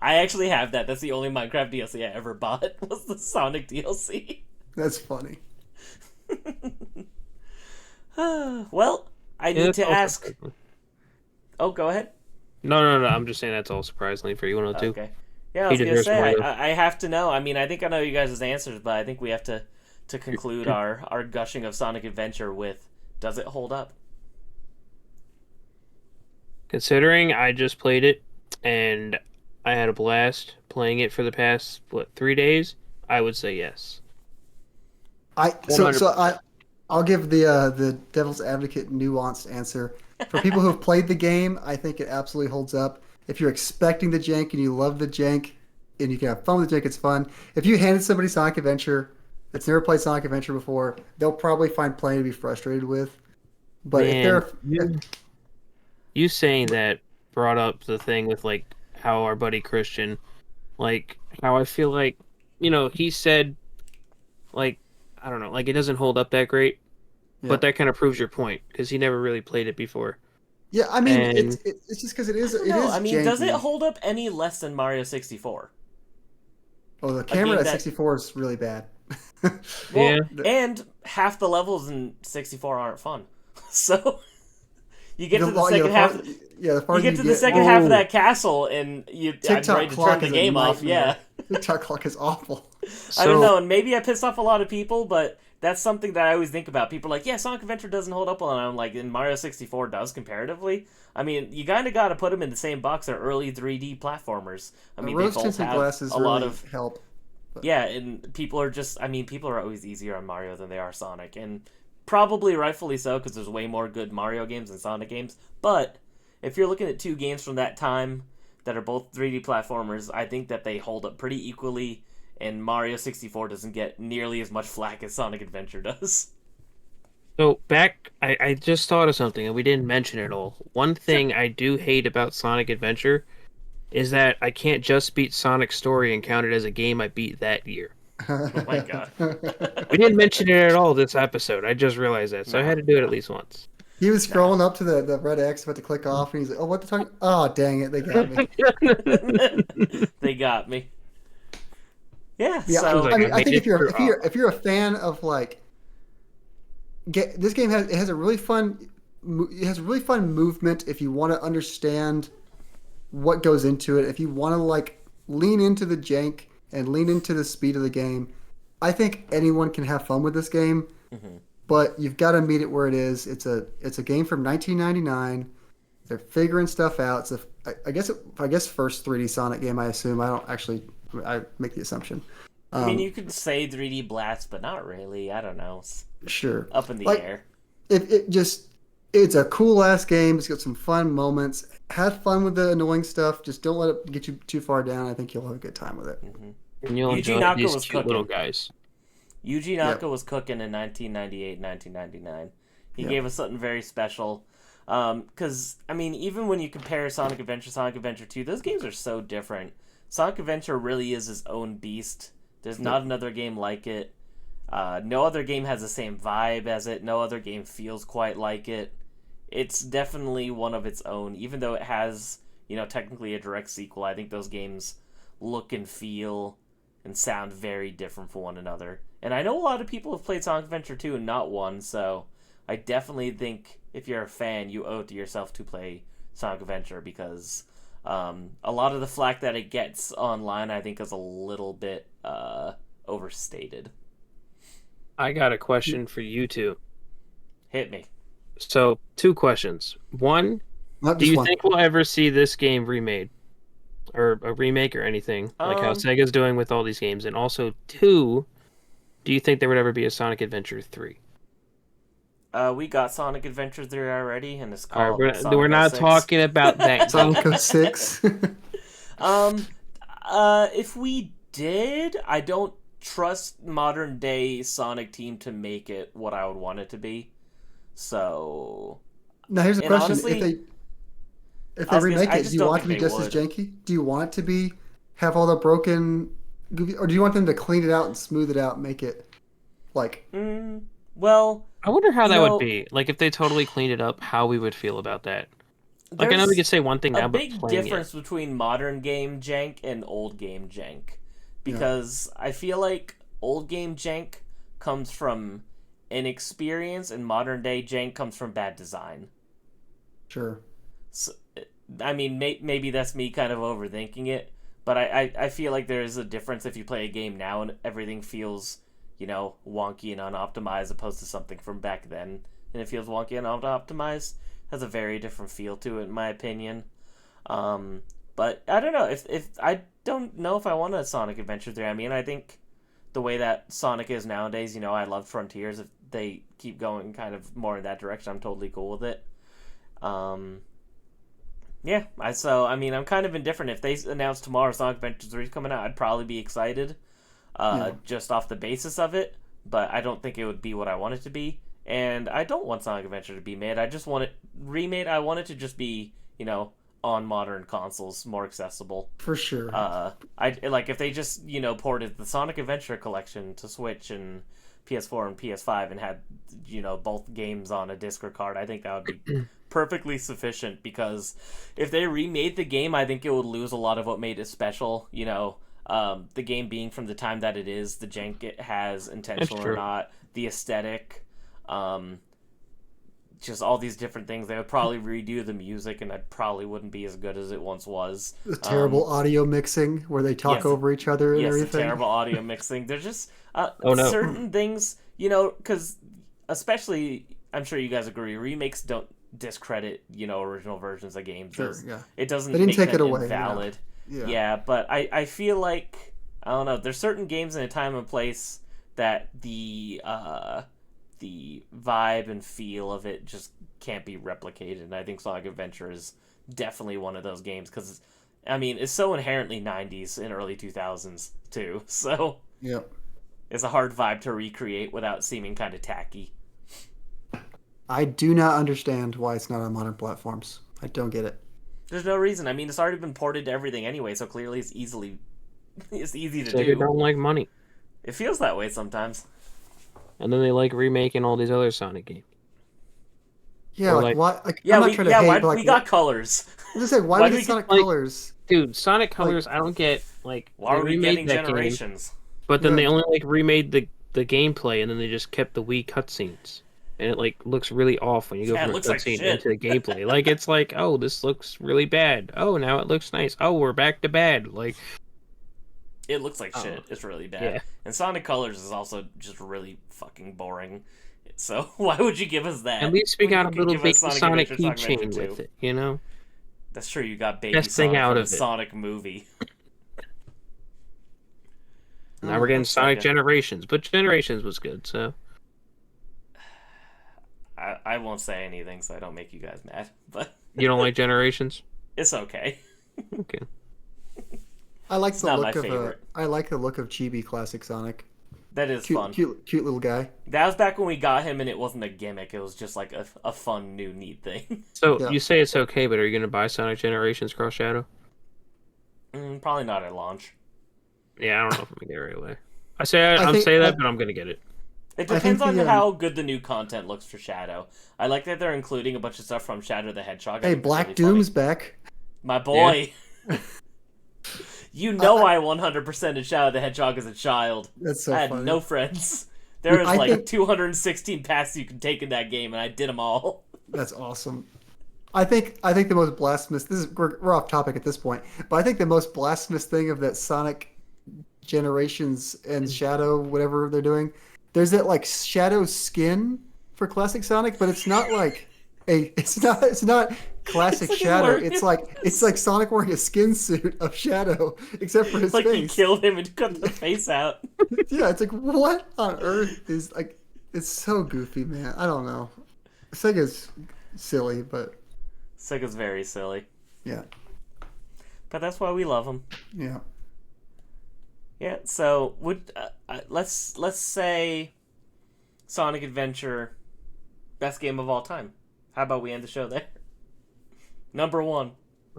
I actually have that. That's the only Minecraft DLC I ever bought, was the Sonic DLC. That's funny. Well, I need to ask... Oh, go ahead. No. I'm just saying that's all surprisingly for E102. Okay. Yeah, I was going to say, I have to know. I mean, I think I know you guys' answers, but I think we have to conclude our gushing of Sonic Adventure with, does it hold up? Considering I just played it, and I had a blast playing it for the past, 3 days, I would say yes. I'll give the devil's advocate nuanced answer. For people who have played the game, I think it absolutely holds up. If you're expecting the jank and you love the jank and you can have fun with the jank, it's fun. If you handed somebody Sonic Adventure that's never played Sonic Adventure before, they'll probably find plenty to be frustrated with. But you saying that brought up the thing with like how our buddy Christian, like how I feel like, he said, like, I don't know, like it doesn't hold up that great. Yeah. But that kind of proves your point because he never really played it before. Yeah, I mean, it's just because it is. I mean, does it hold up any less than Mario 64? Oh, the camera at 64 is really bad. Well, and half the levels in 64 aren't fun. So you get to the second half. You get to the second half of that castle, and I'm ready to turn the game off. Yeah, TikTok clock is awful. I don't know, and maybe I pissed off a lot of people, but that's something that I always think about. People are like, yeah, Sonic Adventure doesn't hold up well, and I'm like, and Mario 64 does comparatively. I mean, you kind of got to put them in the same box. They're early 3D platformers. I mean, they both have a lot of help. But... Yeah, and people are always easier on Mario than they are Sonic, and probably rightfully so because there's way more good Mario games than Sonic games. But if you're looking at two games from that time that are both 3D platformers, I think that they hold up pretty equally. And Mario 64 doesn't get nearly as much flack as Sonic Adventure does. So I just thought of something, and we didn't mention it all. One thing I do hate about Sonic Adventure is that I can't just beat Sonic's story and count it as a game I beat that year. Oh my god. We didn't mention it at all this episode. I just realized that, so I had to do it at least once. He was scrolling up to the red X, about to click off, and he's like, oh, what the fuck? Oh, dang it, they got me. They got me. Yeah, so I mean, I think if you're a fan of like, this game has a really fun movement. If you want to understand what goes into it, if you want to like lean into the jank and lean into the speed of the game, I think anyone can have fun with this game. Mm-hmm. But you've got to meet it where it is. It's a game from 1999. They're figuring stuff out. It's I guess first 3D Sonic game. I assume. I make the assumption. I mean, you could say 3D Blast, but not really. I don't know. Sure. Up in the air. It's It's a cool ass game. It's got some fun moments. Have fun with the annoying stuff. Just don't let it get you too far down. I think you'll have a good time with it. Hmm. And you'll Yuji enjoy Naka these was cute little cooking. guys. Yuji Yep. Naka was cooking in 1998, 1999. He Yep. gave us something very special. Because, I mean, even when you compare Sonic Adventure 2, those games are so different. Sonic Adventure really is his own beast. There's not another game like it. No other game has the same vibe as it. No other game feels quite like it. It's definitely one of its own. Even though it has, technically a direct sequel, I think those games look and feel and sound very different from one another. And I know a lot of people have played Sonic Adventure 2 and not 1, so I definitely think if you're a fan, you owe it to yourself to play Sonic Adventure because a lot of the flack that it gets online, I think, is a little bit overstated. I got a question for you two. Hit me. So, 2 questions. One, Not do just you one. think we'll ever see this game remade? Or a remake or anything? Like how Sega's doing with all these games. And also, 2, do you think there would ever be a Sonic Adventure 3? We got Sonic Adventure 3 already, and it's All called right, Sonic we're not 06. talking about that game. Sonic 06. If we did, I don't trust modern day Sonic team to make it what I would want it to be. So, Now here's a and question: honestly, if I they was gonna say, remake I it, do just you don't want it to think be they just as would. janky? Do you want it to be have all the broken, or do you want them to clean it out and smooth it out, and make it like Well, I wonder how you that would know, be. Like if they totally cleaned it up, how we would feel about that. Like I know we there's could say one thing a now, but big playing it. difference between modern game jank and old game jank. yeah, Because I feel like old game jank comes from inexperience and modern day jank comes from bad design. sure, So, I mean, maybe that's me kind of overthinking it, but I feel like there is a difference if you play a game now and everything feels, wonky and unoptimized opposed to something from back then. And it feels wonky and unoptimized. Has a very different feel to it, in my opinion. But I don't know if I don't know if I want a Sonic Adventure 3. I mean, I think the way that Sonic is nowadays, I love Frontiers. If they keep going kind of more in that direction, I'm totally cool with it. Yeah, I mean, I'm kind of indifferent. If they announce tomorrow Sonic Adventure 3 is coming out, I'd probably be excited, yeah, just off the basis of it. But I don't think it would be what I want it to be. And I don't want Sonic Adventure to be made. I just want it remade. I want it to just be, on modern consoles, more accessible. for sure. I like if they just ported the Sonic Adventure collection to Switch and PS4 and PS5 and had both games on a disc or card. I think that would be perfectly sufficient because if they remade the game, I think it would lose a lot of what made it special. The game being from the time that it is, the jank it has, intentional or true. not, the aesthetic. Just all these different things. They would probably redo the music, and it probably wouldn't be as good as it once was. The terrible audio mixing where they talk yes, over each other and Yes, the everything. terrible audio mixing. There's just Oh, no. certain things, because especially, I'm sure you guys agree, remakes don't discredit, original versions of games. Sure, yeah. It doesn't They didn't make take them it away, invalid. Yeah. Yeah, but I feel like, I don't know, there's certain games in a time and place that the vibe and feel of it just can't be replicated. And I think Sonic Adventure is definitely one of those games because, I mean, it's so inherently 90s and early 2000s too. So Yep. it's a hard vibe to recreate without seeming kind of tacky. I do not understand why it's not on modern platforms. I don't get it. There's no reason. I mean, it's already been ported to everything anyway, so clearly it's easy to Sega do. don't like money. It feels that way sometimes. And then they like remaking all these other Sonic games. Yeah, Or, like, why? Like, Yeah, I'm not trying to hate, why but like, we got colors. I'm just saying, why why do do we we Sonic get, like- Colors? Dude, Sonic Colors, I don't get, like, Why they are we remade getting that game, generations? but then Yeah. they only, like, remade the gameplay, and then they just kept the Wii cutscenes. And it, like, looks really off when you go Yeah, it from a looks like cutscene shit. into the gameplay. Like, it's like, oh, this looks really bad. Oh, now it looks nice. Oh, we're back to bad. Like, It looks like Oh. shit. It's really bad. Yeah. And Sonic Colors is also just really fucking boring. So why would you give us that? at least we when got you a could little give baby us Sonic Adventure, Sonic keychain Adventure with 2? it, you know? That's true. You got baby Best thing Sonic out from of the it. Sonic movie. Now we're getting That's Sonic Sega. Generations, but Generations was good, so. I won't say anything so I don't make you guys mad, but You don't like Generations? it's okay. Okay. I like It's the not look my of favorite. I like the look of Chibi Classic Sonic. That is fun. Cute little guy. That was back when we got him and it wasn't a gimmick. It was just like a fun, new, neat thing. So Yeah. you say it's okay, but are you going to buy Sonic Generations Cross Shadow? Probably not at launch. Yeah, I don't know if I'm going to get it right away. I'm saying that, but I'm going to get it. It I think depends on the, how good the new content looks for Shadow. I like that they're including a bunch of stuff from Shadow the Hedgehog. I Hey, think that's Black really Doom's funny. back. My boy. You know I 100% in Shadow the Hedgehog as a child. That's so I had funny. no friends. There is I like think- 216 paths you can take in that game, and I did them all. That's awesome. I think the most blasphemous. We're off topic at this point, but I think the most blasphemous thing of that Sonic Generations and Shadow, whatever they're doing, there's that like Shadow skin for classic Sonic, but it's not like it's not classic It's like Shadow. he's It's like Sonic wearing a skin suit of Shadow, except for his Like face. he killed him and cut the face out. Yeah, it's like what on earth is like? It's so goofy, man. I don't know. Sega's silly, but Sega's very silly. yeah, But that's why we love them. yeah. Yeah, so let's say Sonic Adventure best game of all time. How about we end the show there? Number 1,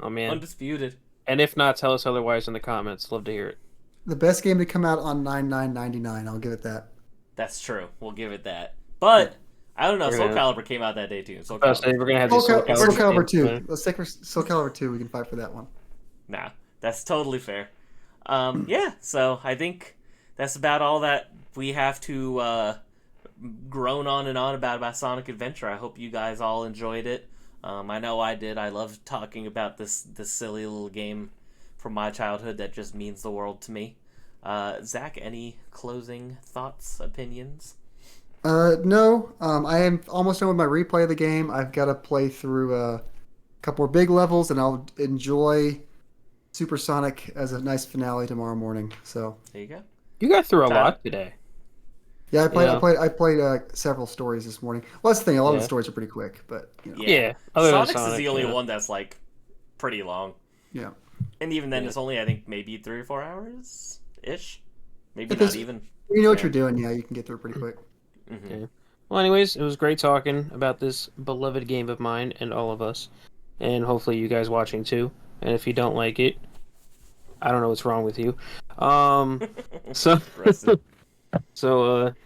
Oh, man. undisputed. And if not, tell us otherwise in the comments. Love to hear it. The best game to come out on 9/9/99. I'll give it that. That's true. We'll give it that. But I don't know. We're Soul gonna- Calibur came out that day too. Soul I was saying, Calibur. we're going to have Soul, these Soul Soul Calibur games, 2. man. Let's take for Soul Calibur 2. We can fight for that one. Nah, that's totally fair. Yeah. So I think that's about all that we have to groan on and on about Sonic Adventure. I hope you guys all enjoyed it. I know I did. I loved talking about this silly little game from my childhood that just means the world to me. Zach, any closing thoughts, opinions? No. I am almost done with my replay of the game. I've got to play through a couple more big levels, and I'll enjoy Supersonic as a nice finale tomorrow morning. So There you go. You got through a Tyler? lot today. yeah, I played. Yeah. I played several stories this morning. Well, that's the thing. A lot of Yeah. the stories are pretty quick, but Yeah. Other than Sonic's is Sonic, the only yeah. one that's like pretty long. yeah. And even then, Yeah. it's only, I think, maybe 3 or 4 hours ish. Maybe If not it's- even. You know what Yeah. you're doing. Yeah, you can get through pretty quick. Hmm. Yeah. Well, anyways, it was great talking about this beloved game of mine and all of us. And hopefully you guys watching too. And if you don't like it, I don't know what's wrong with you. So, Roasted.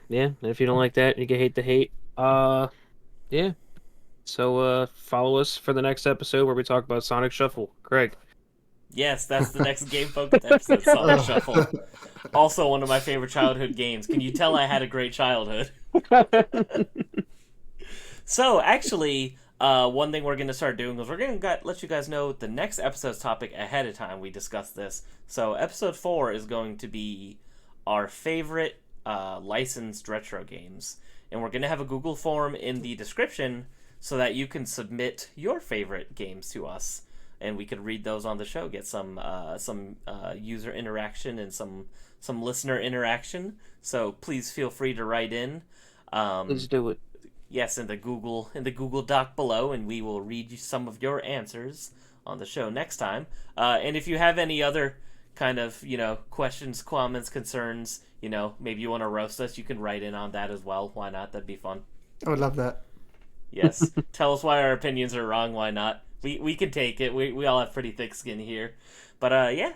yeah, and if you don't like that, you can hate the hate. Yeah. So, follow us for the next episode where we talk about Sonic Shuffle. Craig. Yes, that's the next game focused episode, Sonic Shuffle. Also one of my favorite childhood games. Can you tell I had a great childhood? So, actually, one thing we're going to start doing is we're going to let you guys know the next episode's topic ahead of time. We discussed this. So, episode 4 is going to be our favorite licensed retro games. And we're going to have a Google form in the description so that you can submit your favorite games to us. And we could read those on the show, get some user interaction and some listener interaction. So please feel free to write in. Let's do it. Yes, in the Google Doc below, and we will read you some of your answers on the show next time. And if you have any other kind of questions, comments, concerns, maybe you want to roast us, you can write in on that as well. Why not? That'd be fun. I would love that. Yes. Tell us why our opinions are wrong. Why not? We can take it. We all have pretty thick skin here. But yeah,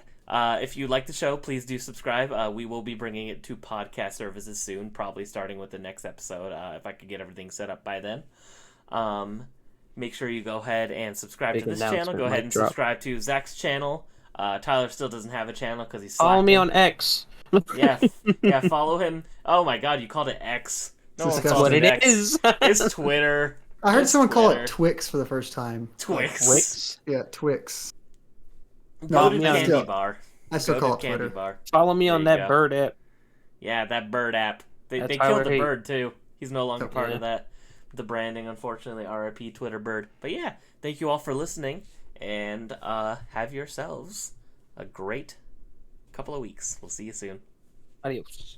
if you like the show, please do subscribe. We will be bringing it to podcast services soon, probably starting with the next episode, if I could get everything set up by then. Make sure you go ahead and subscribe Big to this channel. announcement, Go ahead mic and drop. subscribe to Zach's channel. Tyler still doesn't have a channel because he's Follow me slacking. on X. Yeah, follow him. Oh my god, you called it X. No one Disgusting. calls What it it X. is. It's Twitter. I heard It's someone call Twitter. it Twix for the first time. Twix. Twix. Yeah, Twix. Go No, to me Candy still- Bar. I still Go call to it Candy Twitter. Bar. Follow me There on you that go. bird app. Yeah, that bird app. They That's killed Tyler the Haight. bird too. He's no longer Oh, part yeah. of that. The branding, unfortunately, RIP Twitter bird. But yeah, thank you all for listening, and have yourselves a great couple of weeks. We'll see you soon. Adios.